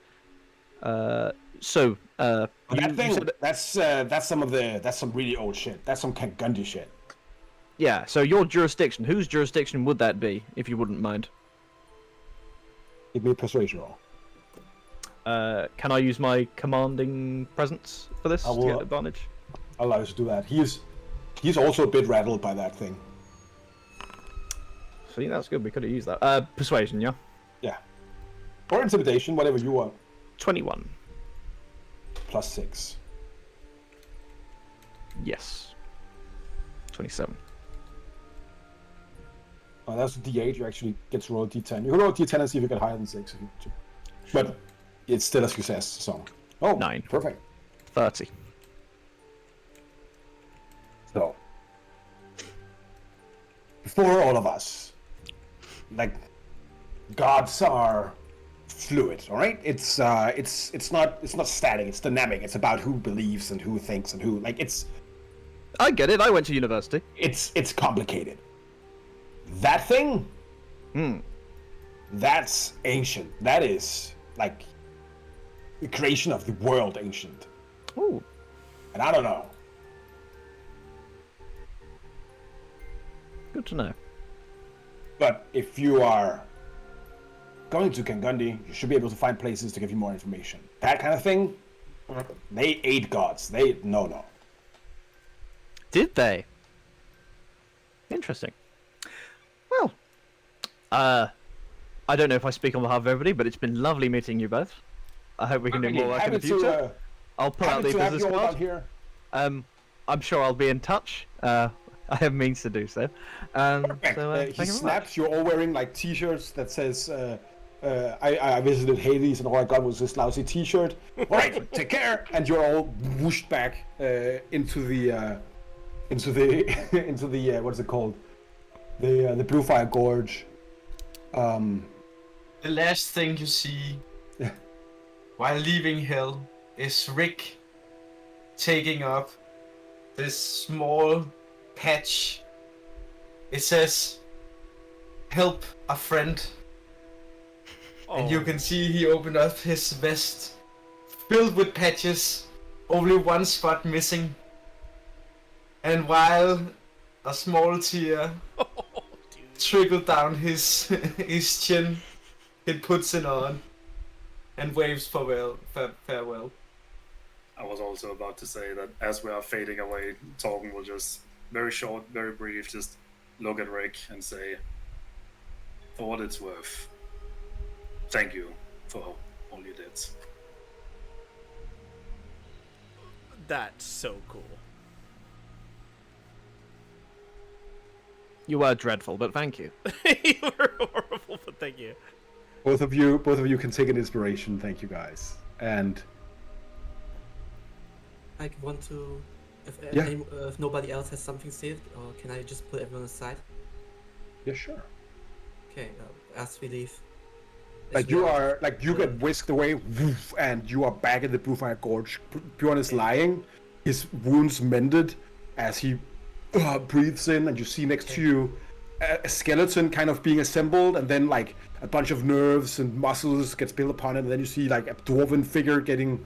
So. That you thing. said- That's some really old shit. That's some Gundy shit. Yeah. So your jurisdiction. Whose jurisdiction would that be, if you wouldn't mind? Give me a persuasion roll. Can I use my commanding presence for this I to will- get advantage? I'll allow you to do that. He's also a bit rattled by that thing. See, that's good. We could have used that. Persuasion, yeah. Yeah. Or intimidation, whatever you want. 21. +6. Yes. 27. Oh, that's a D8. You actually get to roll a D10. You can roll a D10 and see if you get higher than 6. If you, but it's still a success. So. Oh, 9. Perfect. 30. So, for all of us, like, gods are fluid, all right? It's not static. It's dynamic. It's about who believes and who thinks and who I get it. I went to university. It's complicated. That thing, that's ancient. That is like the creation of the world, ancient. Ooh. And I don't know. Good to know. But if you are going to Kangundi, you should be able to find places to give you more information. That kind of thing, They ate gods. They no. Did they? Interesting. Well, I don't know if I speak on behalf of everybody, but it's been lovely meeting you both. I hope we can do more work in the future. I'll pull out the business card. Here. I'm sure I'll be in touch. I have means to do so. Perfect. So, He thank you very much. snaps. You're all wearing like T-shirts that says, "I visited Hades and all I got was this lousy T-shirt." All right, take care. And you're all whooshed back into the into the what's it called? The Blue Fire Gorge. The last thing you see while leaving Hell is Rick taking up this small patch. It says, "Help a friend." And you can see he opened up his vest, filled with patches, only one spot missing. And while a small tear trickled down his chin, he puts it on and waves farewell. I was also about to say that as we are fading away, Torgen will just, very short, very brief, just look at Rick and say, "For what it's worth, thank you for all you did." That's so cool. You were dreadful, but thank you. You were horrible, but thank you. Both of you can take an inspiration. Thank you guys. And I want to. Yeah. If nobody else has something to say, or can I just put everyone aside? yeah, sure. Okay. As we leave. Like you get whisked away, woof, and you are back in the Blue Fire Gorge. Bjorn is lying, his wounds mended, as he breathes in, and you see next to you a skeleton kind of being assembled, and then like a bunch of nerves and muscles gets built upon it, and then you see like a dwarven figure getting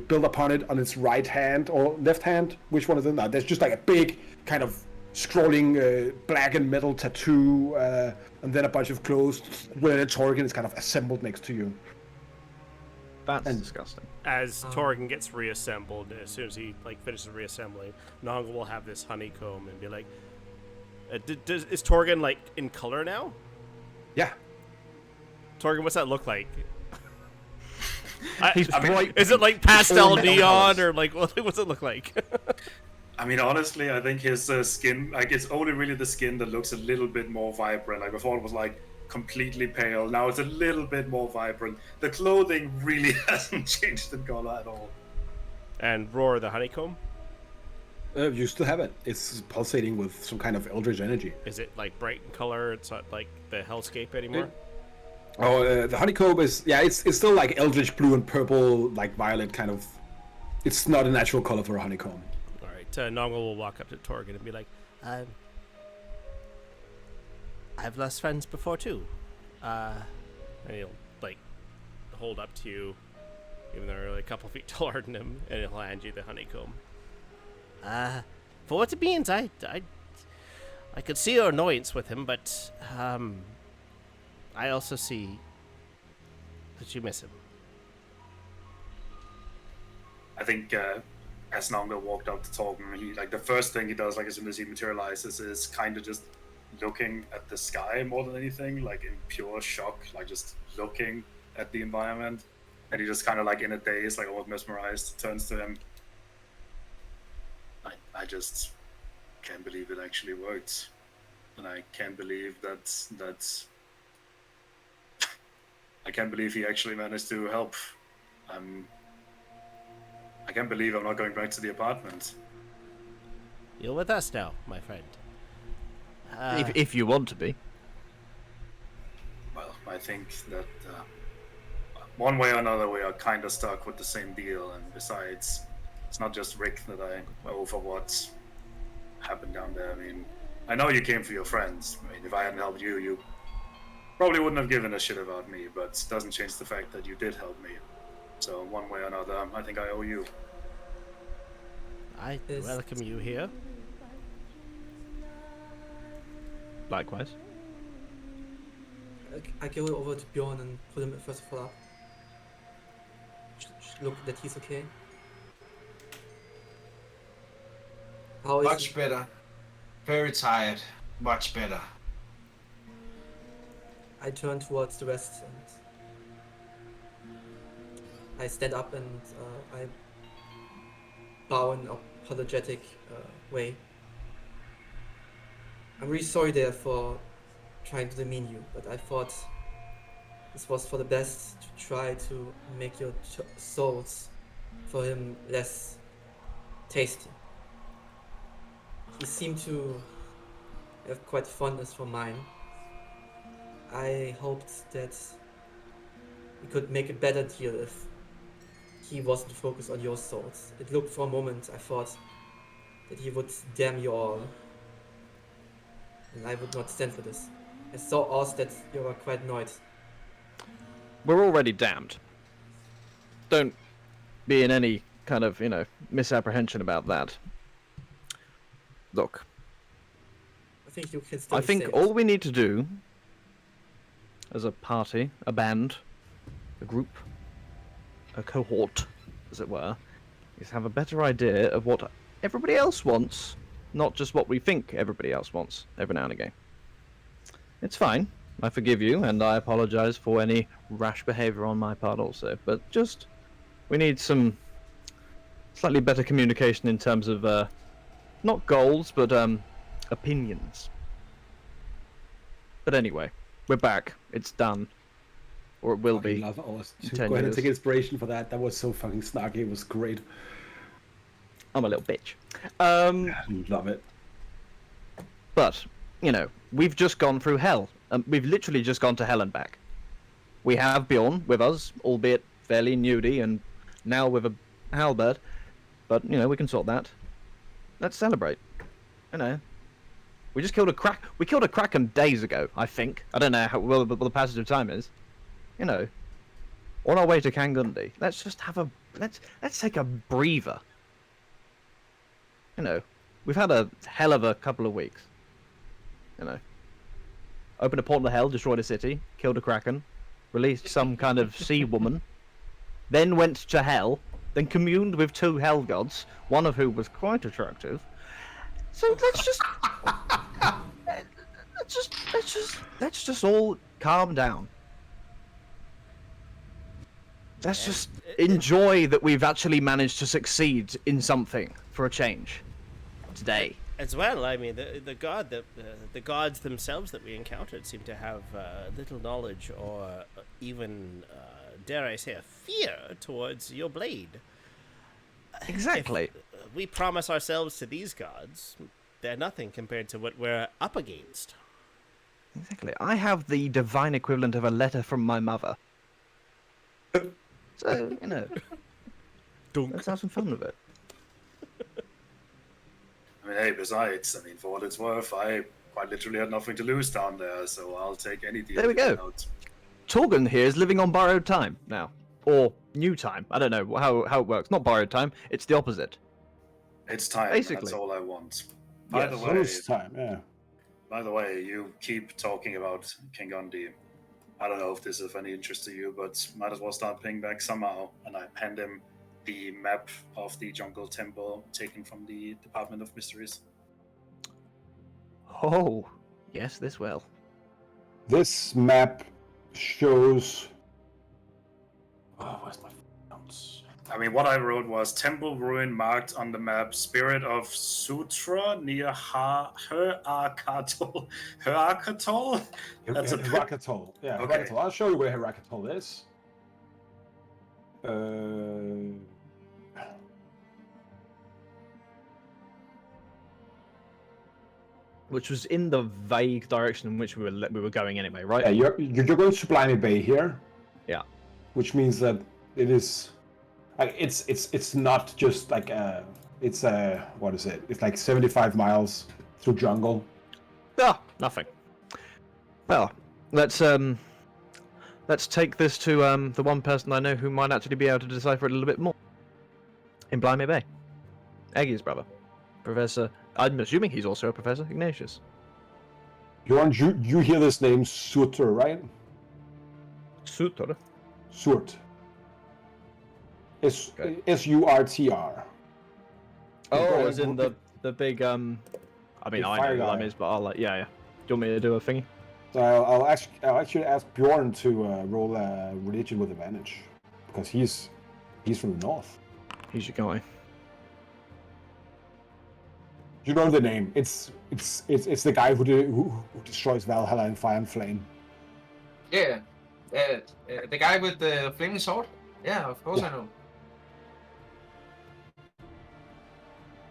built upon it on its right hand or left hand. Which one is it? No, there's just like a big kind of scrolling black and metal tattoo, and then a bunch of clothes where Torgen is kind of assembled next to you. That's disgusting. As Torgen gets reassembled, as soon as he like finishes reassembling, Nonga will have this honeycomb and be like, "Is Torgen like in color now?" Yeah. Torgen, what's that look like? He's bright. Is it like pastel all neon colors. or like what's it look like? I mean, honestly, I think his skin, like, it's only really the skin that looks a little bit more vibrant. Like, before it was, like, completely pale. Now it's a little bit more vibrant. The clothing really hasn't changed in color at all. And Roar the honeycomb? You still have it. It's pulsating with some kind of eldritch energy. Is it, like, bright in color? It's not, like, the hellscape anymore? The honeycomb is, it's still, like, eldritch blue and purple, like, violet kind of. It's not a natural color for a honeycomb. Nonga will walk up to Torgen and be like, I've lost friends before too. And he'll like hold up to you, even though they're like, a couple feet taller than him, and he'll hand you the honeycomb. For what it means, I could see your annoyance with him, but I also see that you miss him. I think as Nonga walked up to Torben, he, like, the first thing he does, like, as soon as he materializes, is kind of just looking at the sky more than anything, like in pure shock, like just looking at the environment. And he just kind of, like, in a daze, like almost mesmerized, turns to him. I just can't believe it actually worked. And I can't believe that's I can't believe he actually managed to help. I can't believe I'm not going back to the apartment. You're with us now, my friend. If you want to be. Well, I think that one way or another we are kind of stuck with the same deal, and besides, it's not just Rick that I owe for what happened down there. I mean, I know you came for your friends. I mean, if I hadn't helped you, you probably wouldn't have given a shit about me, but it doesn't change the fact that you did help me. So one way or another, I think I owe you. I welcome you here. Likewise. I go over to Bjorn and put him first of all up. look that he's okay. How is Much he? better. Very tired. Much better. I turn towards the rest and I stand up and I bow in an apologetic way. I'm really sorry there for trying to demean you, but I thought this was for the best to try to make your souls for him less tasty. He seemed to have quite fondness for mine. I hoped that we could make a better deal if he wasn't focused on your souls. It looked for a moment, I thought, that he would damn you all. And I would not stand for this. I saw also that you were quite annoyed. We're already damned. Don't be in any kind of, misapprehension about that. Look, I think you can still I be think saved. all we need to do, as a party, a band, a group, a cohort, as it were, is have a better idea of what everybody else wants, not just what we think everybody else wants every now and again. It's fine. I forgive you, and I apologize for any rash behavior on my part also. But just, we need some slightly better communication in terms of, not goals, but opinions. But anyway, we're back. It's done. Or it will be. Love all this. in Go 10 ahead and years. take inspiration for that. That was so fucking snarky. It was great. I'm a little bitch. Love it. But, we've just gone through hell. We've literally just gone to hell and back. We have Bjorn with us, albeit fairly nudie and now with a halberd. But, we can sort that. Let's celebrate. We just killed we killed a kraken days ago, I think. I don't know how well the passage of time is. On our way to Kangundi. Let's just have let's take a breather. We've had a hell of a couple of weeks. Opened a portal to hell, destroyed a city, killed a kraken, released some kind of sea woman, then went to hell, then communed with 2 hell gods, one of whom was quite attractive. So let's just all calm down. Let's just enjoy that we've actually managed to succeed in something for a change today. As well, I mean, the gods themselves that we encountered seem to have little knowledge or even, dare I say, a fear towards your blade. Exactly. If we promise ourselves to these gods, they're nothing compared to what we're up against. Exactly. I have the divine equivalent of a letter from my mother. So, let's have some fun with it. I mean, hey, besides, for what it's worth, I quite literally had nothing to lose down there, so I'll take any deal. There we go. Out. Torgun here is living on borrowed time now. Or new time. I don't know how it works. Not borrowed time, it's the opposite. It's time. Basically. That's all I want. Yes. It's time, yeah. By the way, you keep talking about King Undi. I don't know if this is of any interest to you, but might as well start paying back somehow. And I hand him the map of the jungle temple taken from the Department of Mysteries. Oh, yes, this will. This map shows. Oh, where's my notes? I mean, what I wrote was temple ruin marked on the map, Spirit of Sutra near Herakatol. Herakatol? That's a Herakatol. Yeah, Okay. Herakatol. I'll show you where Herakatol is. Which was in the vague direction in which we were going anyway, right? Yeah, you're going to Sublime Bay here. Yeah. Which means that it is, like, it's not just like it's what is it? It's like 75 miles through jungle. Ah, nothing. Well, let's take this to the one person I know who might actually be able to decipher it a little bit more. In Blimey Bay. Aggie's brother. Professor, I'm assuming he's also a Professor Ignatius. You hear this name Surtur, right? Sutor? Surt. SURTR. Oh, as in the big I mean, Big I know fire who that guy. is, but I'll like, yeah. Do you want me to do a thingy? So I'll actually ask Bjorn to roll a religion with advantage, because he's from the north. He's your guy. You know the name. It's the guy who destroys Valhalla in fire and flame. Yeah. The guy with the flaming sword? Yeah, of course I know.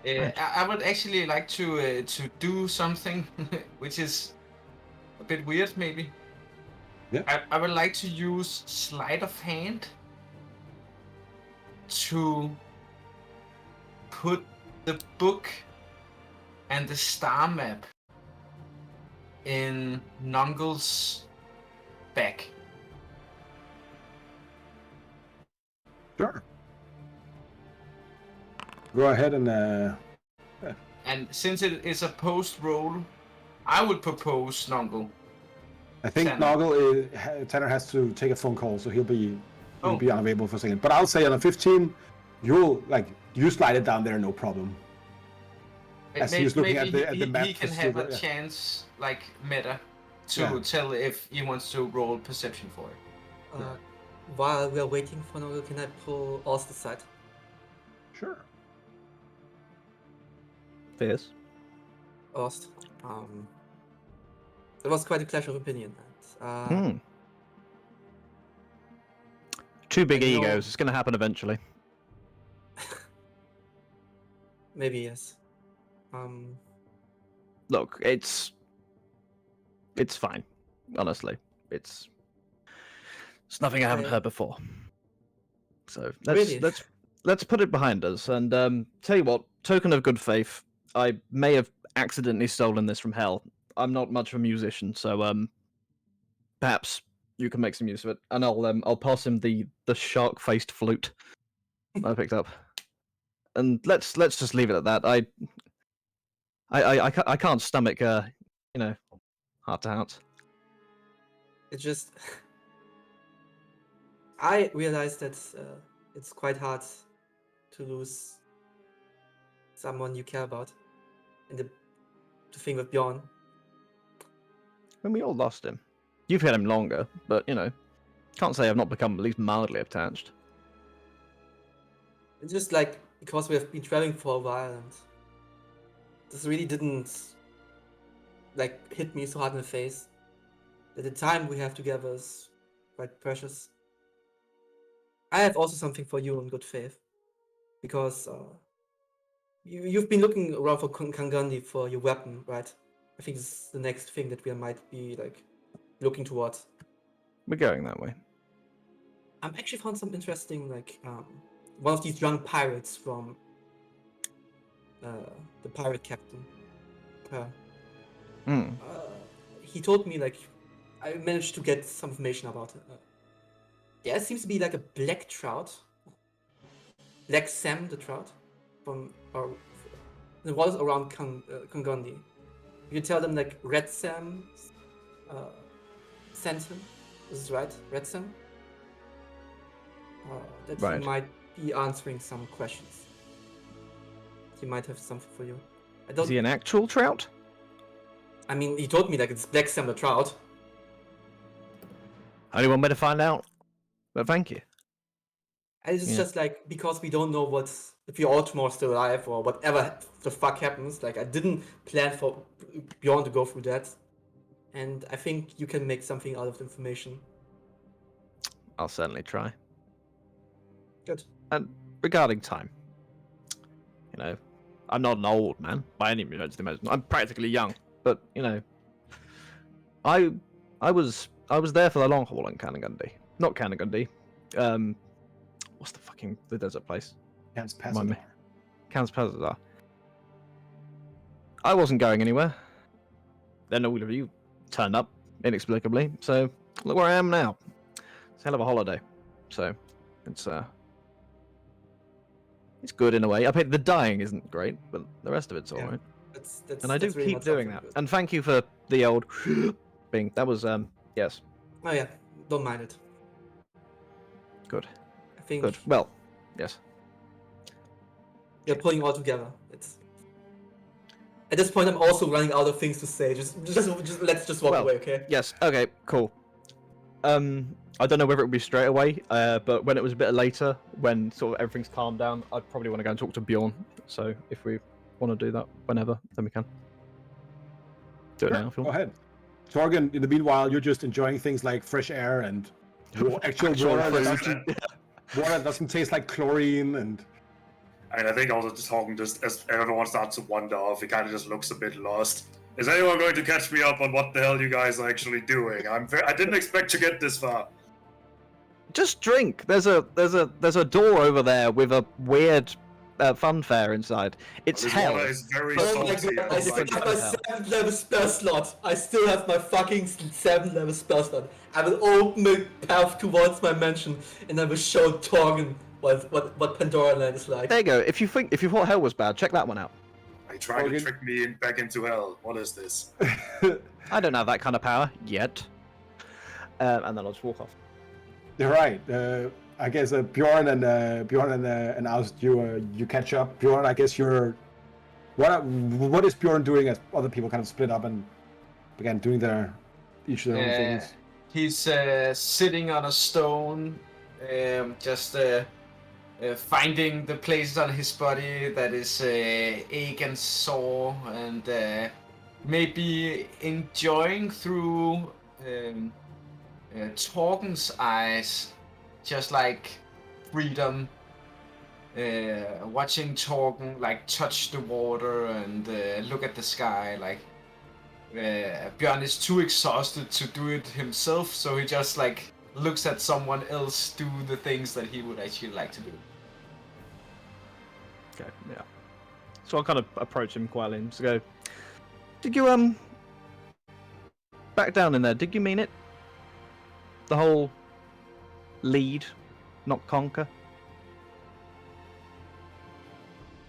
I would actually like to do something which is a bit weird, maybe. Yeah. I would like to use sleight of hand to put the book and the star map in Nongle's back. Sure. Go ahead and. And since it is a post roll, I would propose Nongle. I think Tanner has to take a phone call, so he'll be unavailable for a second. But I'll say on a 15, you slide it down there, no problem. As he's looking at the map. He can have a chance, like meta, to tell if he wants to roll perception for it. While we are waiting for Noggle, can I pull Ost aside? Sure. Fierce. Ost. It was quite a clash of opinion. Two big I know- egos. It's going to happen eventually. Maybe yes. Look, it's fine. Honestly, it's nothing I haven't heard before. So let's put it behind us. And tell you what, token of good faith, I may have accidentally stolen this from Hell. I'm not much of a musician, so perhaps you can make some use of it. And I'll pass him the shark-faced flute I picked up. And let's just leave it at that. I can't stomach heart to heart. It just I realized that it's quite hard to lose someone you care about, and the thing with Bjorn. When we all lost him. You've had him longer, but can't say I've not become at least mildly attached. It's just like because we have been traveling for a while, and this really didn't hit me so hard in the face. That the time we have together is quite precious. I have also something for you in good faith, because you've been looking around for Kangandi for your weapon, right? I think this is the next thing that we might be looking towards. We're going that way. I'm actually found some interesting one of these young pirates from the pirate captain. He told me I managed to get some information about it. There seems to be a black trout, Black Sam the trout, from the waters around Kangandi. You tell them Red Sam sent him. This is right, Red Sam. That Right. he might be answering some questions. He might have something for you. I don't. Is he an actual trout? I mean, he told me it's Black Sam the trout. Only one way to find out. But thank you. And it's just because we don't know if you're all tomorrow still alive or whatever the fuck happens. I didn't plan for Bjorn to go through that, and I think you can make something out of the information. I'll certainly try. Good. And regarding time, I'm not an old man by any means. I'm practically young, but I was there for the long haul in Kanagundi. Not Kanagundi. What's the desert place? Kanspazadar. Kanspazadar. I wasn't going anywhere. Then all of you turned up inexplicably. So look where I am now. It's a hell of a holiday. So it's good in a way. The dying isn't great, but the rest of it's alright. And I do really keep not doing something that. good. And thank you for the old thing. That was yes. Oh yeah, don't mind it. Good. I think Good. Well, Yes. They're pulling all together. It's at this point I'm also running out of things to say. Just let's just walk Well, away, okay? Yes. Okay. Cool. I don't know whether it would be straight away, but when it was a bit later, when sort of everything's calmed down, I'd probably want to go and talk to Bjorn. So if we want to do that whenever, then we can. Do it now if you Go want. ahead. Torgen, in the meanwhile, you're just enjoying things like fresh air and actual water that doesn't taste like chlorine and... I mean, I think also just talking, just as everyone starts to wander off, he kind of just looks a bit lost. Is anyone going to catch me up on what the hell you guys are actually doing? I didn't expect to get this far. Just drink. There's a door over there with a weird fun fair inside. It's This hell. water is very Oh my salty. god, I still have my 7th level spell slot. I still have my fucking 7th level spell slot. I will open the path towards my mansion and I will show Torgen what Pandora Land is like. There you go. If you thought hell was bad, check that one out. Are you trying to trick me back into hell? What is this? I don't have that kind of power yet. And then I'll just walk off. You're right. I guess Bjorn and Aust, you catch up. Bjorn, I guess you're... What is Bjorn doing as other people kind of split up and began doing each of their own things? He's sitting on a stone, just finding the places on his body that is ache and sore, and maybe enjoying through Torgen's eyes, just like freedom. Watching Torgen like touch the water and look at the sky, like Björn is too exhausted to do it himself, so he just like looks at someone else do the things that he would actually like to do. Okay, yeah. So I'll kind of approach him quietly and just go, did you, back down in there, did you mean it? The whole lead, not conquer?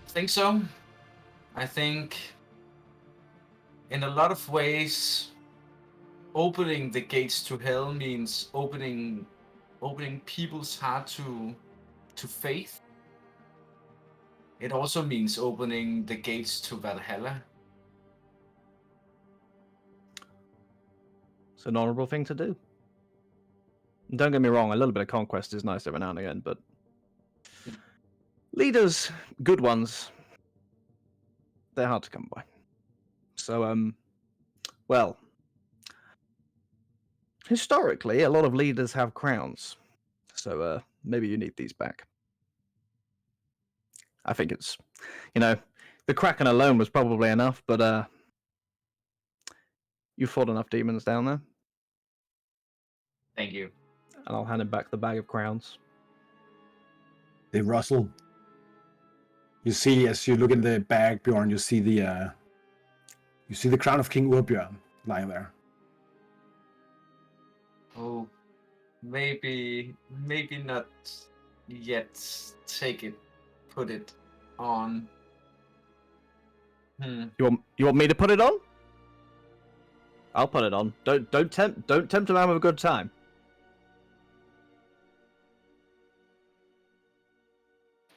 I think so. I think in a lot of ways opening the gates to hell means opening people's heart to faith. It also means opening the gates to Valhalla. It's an honourable thing to do. And don't get me wrong, a little bit of conquest is nice every now and again, but leaders, good ones, they're hard to come by. So, well, historically, a lot of leaders have crowns. So, maybe you need these back. I think it's, the Kraken alone was probably enough, but, you fought enough demons down there. Thank you. And I'll hand him back the bag of crowns. They rustle. You see, as you look in the bag, Bjorn, you see the crown of King Urbjörn lying there. Oh, maybe not yet. Take it, put it on. You want me to put it on? I'll put it on. Don't tempt a man with a good time.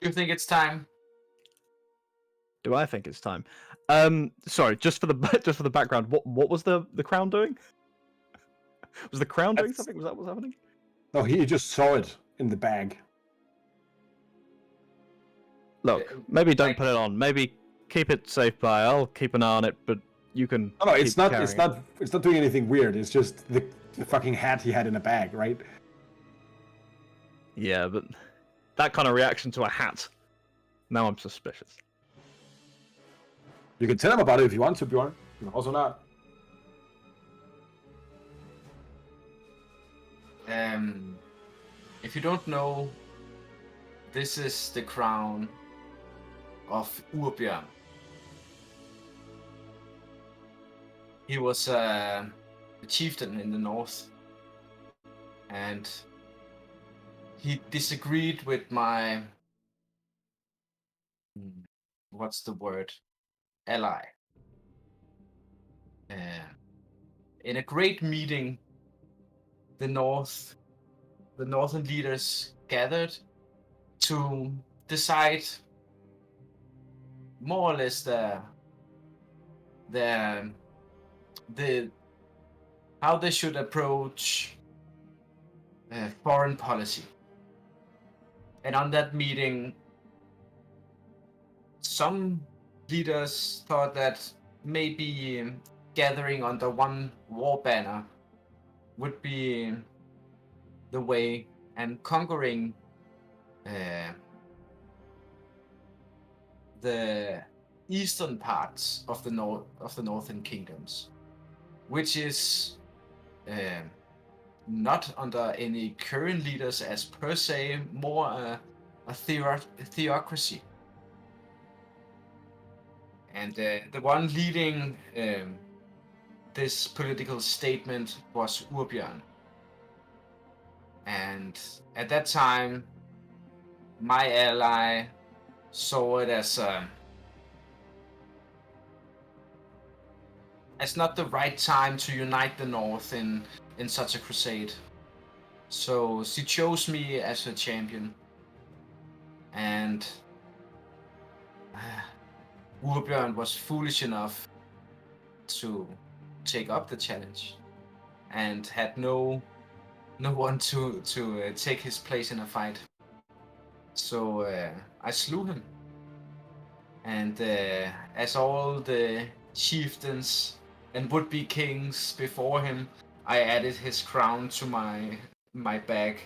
You think it's time? Do I think it's time? Sorry, just for the background, what was the crown doing? Was the crown doing something? Was that what's happening? No, he just saw it in the bag. Look, maybe don't put it on. Maybe keep it safe by. I'll keep an eye on it, but you can. No, it's not doing anything weird. It's just the fucking hat he had in a bag, right? Yeah, but that kind of reaction to a hat. Now I'm suspicious. You can tell him about it if you want to, Bjorn. You can also not. If you don't know, this is the crown of Urbjörn. He was a chieftain in the north, and he disagreed with my what's the word? Ally. In a great meeting, the northern leaders gathered to decide more or less the how they should approach foreign policy. And on that meeting, some leaders thought that maybe gathering under one war banner would be the way, and conquering the eastern parts of the northern kingdoms, which is not under any current leaders as per se, more a theocracy. And the one leading this political statement was Urbjørn. And at that time, my ally saw it as not the right time to unite the North in such a crusade. So she chose me as her champion. And Urbjørn was foolish enough to take up the challenge and had no one to take his place in a fight. So I slew him. And as all the chieftains and would-be kings before him, I added his crown to my bag.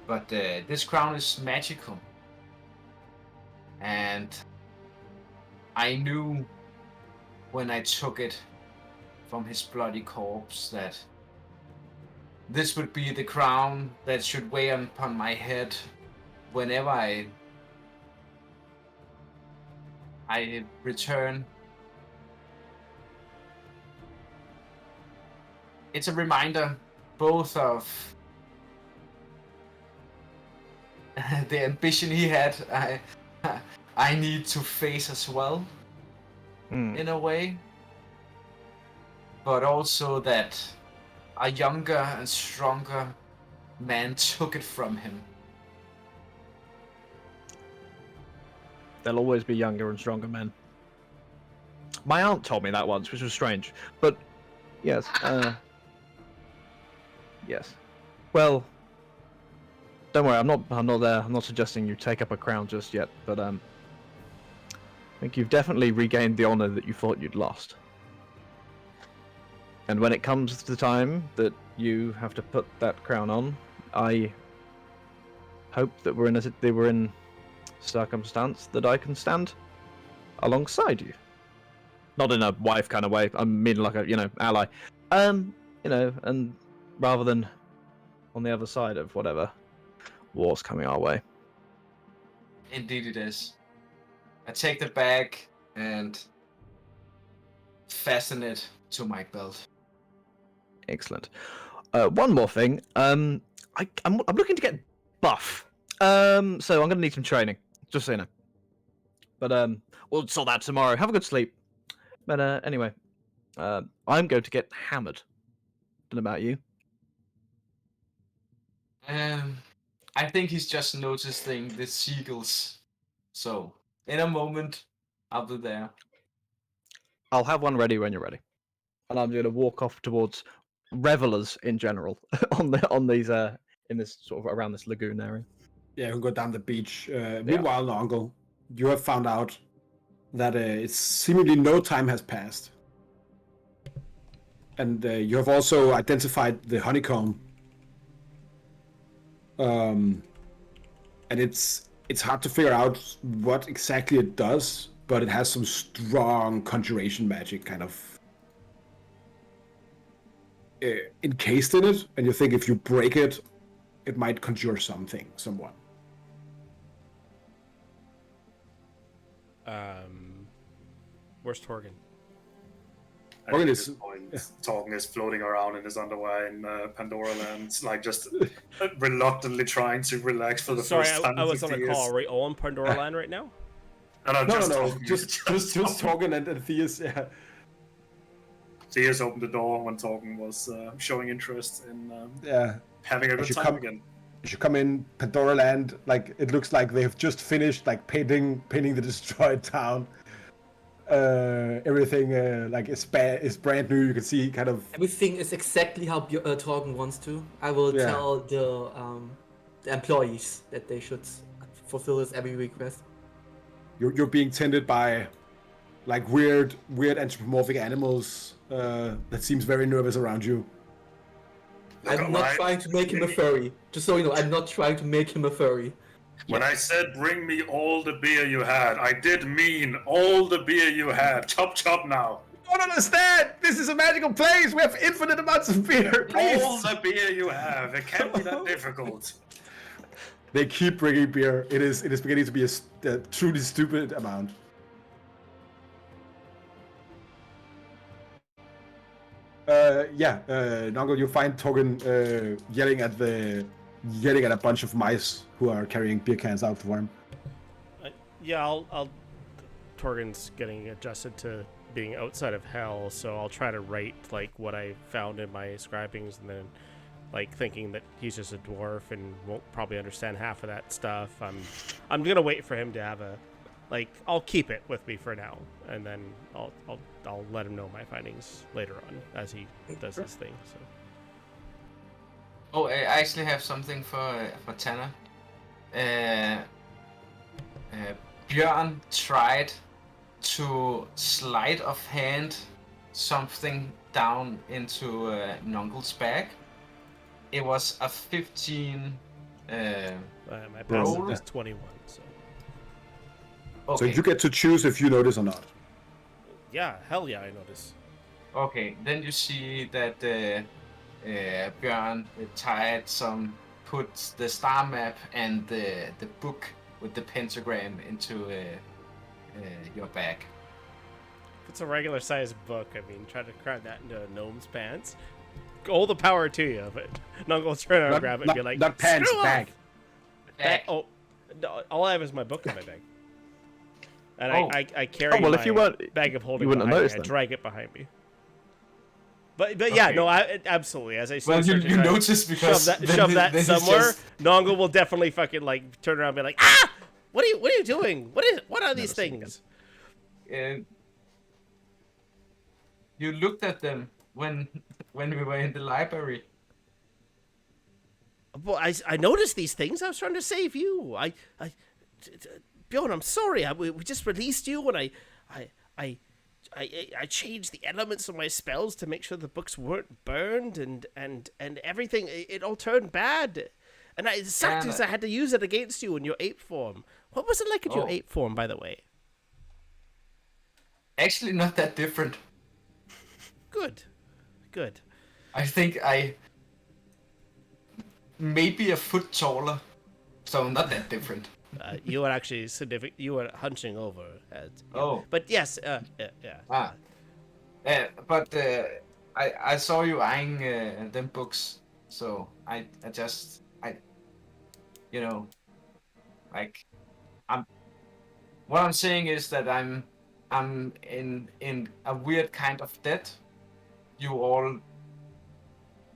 But this crown is magical. And I knew when I took it from his bloody corpse that this would be the crown that should weigh upon my head whenever I return. It's a reminder both of the ambition he had I need to face as well, in a way, but also that a younger and stronger man took it from him. There'll always be younger and stronger men. My aunt told me that once, which was strange. But yes, yes. Well, don't worry. I'm not there. I'm not suggesting you take up a crown just yet. But I think you've definitely regained the honor that you thought you'd lost. And when it comes to the time that you have to put that crown on, I hope that we're in circumstance that I can stand alongside you. Not in a wife kind of way. I mean like a, ally. And rather than on the other side of whatever war's coming our way. Indeed it is. I take the bag and fasten it to my belt. Excellent. One more thing. I'm looking to get buff. So I'm gonna need some training. Just so you know. But we'll sort that tomorrow. Have a good sleep. But anyway, I'm going to get hammered. Don't know about you. I think he's just noticing the seagulls. So in a moment, I'll be there. I'll have one ready when you're ready. And I'm going to walk off towards revelers in general on these in this sort of around this lagoon area. Yeah, you can go down the beach. Meanwhile, Uncle, you have found out that it's seemingly no time has passed. And you have also identified the honeycomb. And it's hard to figure out what exactly it does, but it has some strong conjuration magic kind of encased in it, and you think if you break it, it might conjure someone. Where's Torgen? At this point, Torgen is floating around in his underwear in Pandora Land, like just reluctantly trying to relax for the first time. I was on a call. Are we all in Pandora Land right now? No, just Torgen and Theus. Yeah. Theus opened the door when Torgen was showing interest in having a good time again. as you come in Pandora Land, like it looks like they've just finished like painting the destroyed town. Everything like is brand new. You can see kind of Everything is exactly how Torgen wants to. I will tell the employees that they should fulfill his every request. you're being tended by like weird anthropomorphic animals that seems very nervous around you. I'm not trying to make him a furry. Just so you know, I'm not trying to make him a furry. When I said bring me all the beer you had, I did mean all the beer you had. Chop chop now. I don't understand. This is a magical place. We have infinite amounts of beer. Please. All the beer you have. It can't be that difficult. They keep bringing beer. It is beginning to be a truly stupid amount. Nongo, you find Torgen yelling at a bunch of mice who are carrying beer cans out for him. I'll Torgen's getting adjusted to being outside of hell, so I'll try to write like what I found in my scribings, and then like thinking that he's just a dwarf and won't probably understand half of that stuff. I'm gonna wait for him to have a I'll keep it with me for now, and then I'll let him know my findings later on as he does his thing. So. Oh, I actually have something for Tanner. Björn tried to sleight of hand something down into Nongel's bag. It was a 15. My passive is 21. So. Okay. So you get to choose if you notice or not. Yeah, hell yeah, I notice. Okay, then you see that Björn put the star map and the book with the pentagram into your bag. If it's a regular sized book, I mean, try to cram that into a gnome's pants. All the power to you, but Nongle'll turn around and grab it and be like, not pants, bag. Oh, no, all I have is my book in my bag. And I carry if you weren't, bag of holding you wouldn't behind have me. noticed I drag it behind me. But yeah, no, absolutely. As I said, Well, you noticed because shove that then somewhere. Nongle will definitely fucking like turn around and be like, ah, what are you doing? What are these things? You looked at them when we were in the library. Well, I noticed these things. I was trying to save you. Bjorn, I'm sorry. We just released you, and I changed the elements of my spells to make sure the books weren't burned, and everything. It all turned bad, and it sucked because I had to use it against you in your ape form. What was it like in your ape form, by the way? Actually, not that different. Good. I think I maybe a foot taller, so not that different. You were actually significant. You were hunching over. But yes, yeah. But I saw you eyeing them books, so I just what I'm saying is that I'm in a weird kind of debt. You all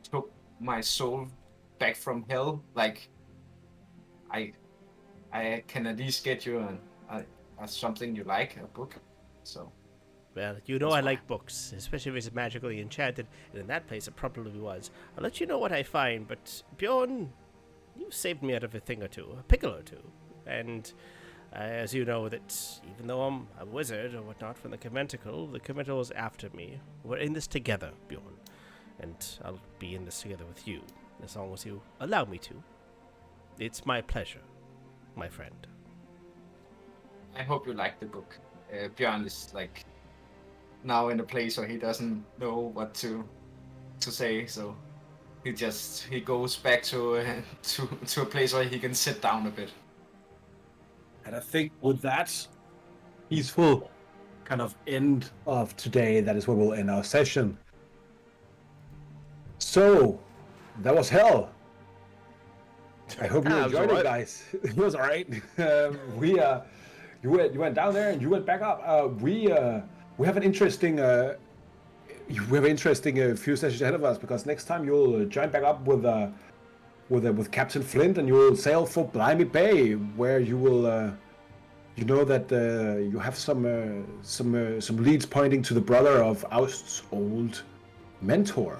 took my soul back from hell. Like I can at least get you something you like, a book. So. Well, I like books, especially if it's magically enchanted, and in that place it probably was. I'll let you know what I find, but Bjorn, you saved me out of a thing or two, a pickle or two. And as you know, that even though I'm a wizard or whatnot from the Conventicle is after me. We're in this together, Bjorn, and I'll be in this together with you, as long as you allow me to. It's my pleasure, my friend. I hope you like the book. Bjorn is like now in a place where he doesn't know what to say, so he goes back to a place where he can sit down a bit. And I think with that peaceful kind of end of today, that is where we'll end our session. So that was hell. I hope you enjoyed it, guys. It was alright. You went down there and you went back up. We have an interesting few sessions ahead of us, because next time you'll join back up with with Captain Flint, and you will sail for Blimey Bay, where you will. You know that you have some leads pointing to the brother of Aust's old mentor,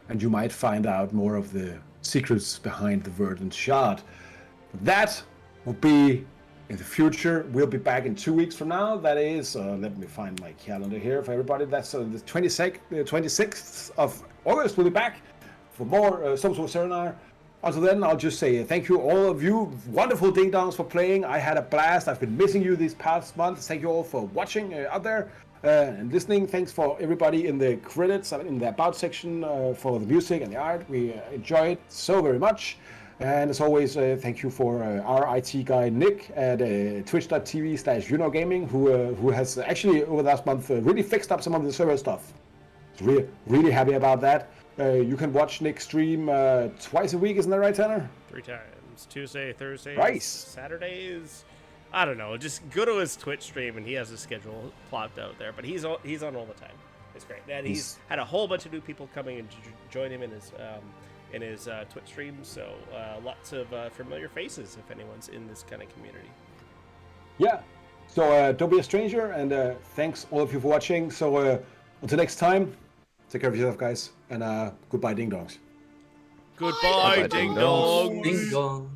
and you might find out more of the secrets behind the Verdant Shard. That will be in the future. We'll be back in 2 weeks from now. That is, let me find my calendar here for everybody. That's the 26th of August. We'll be back for more Souls of Cerenar. Until then, I'll just say thank you all of you wonderful ding-dongs for playing. I had a blast. I've been missing you these past months. Thank you all for watching out there and listening. Thanks for everybody in the credits, in the about section for the music and the art. We enjoy it so very much. And as always, thank you for our IT guy Nick at twitch.tv/UnoGaming, who has actually over the last month really fixed up some of the server stuff. Really happy about that. You can watch Nick stream twice a week, isn't that right, Tanner? 3 times. Tuesday, Thursday, Nice. Saturdays. I don't know. Just go to his Twitch stream, and he has a schedule plopped out there. But he's on all the time. It's great. And he's had a whole bunch of new people coming and join him in his Twitch stream. So lots of familiar faces if anyone's in this kind of community. Yeah. So don't be a stranger, and thanks all of you for watching. So until next time. Take care of yourself, guys, and goodbye, ding dongs. Goodbye, ding dongs. Ding dong.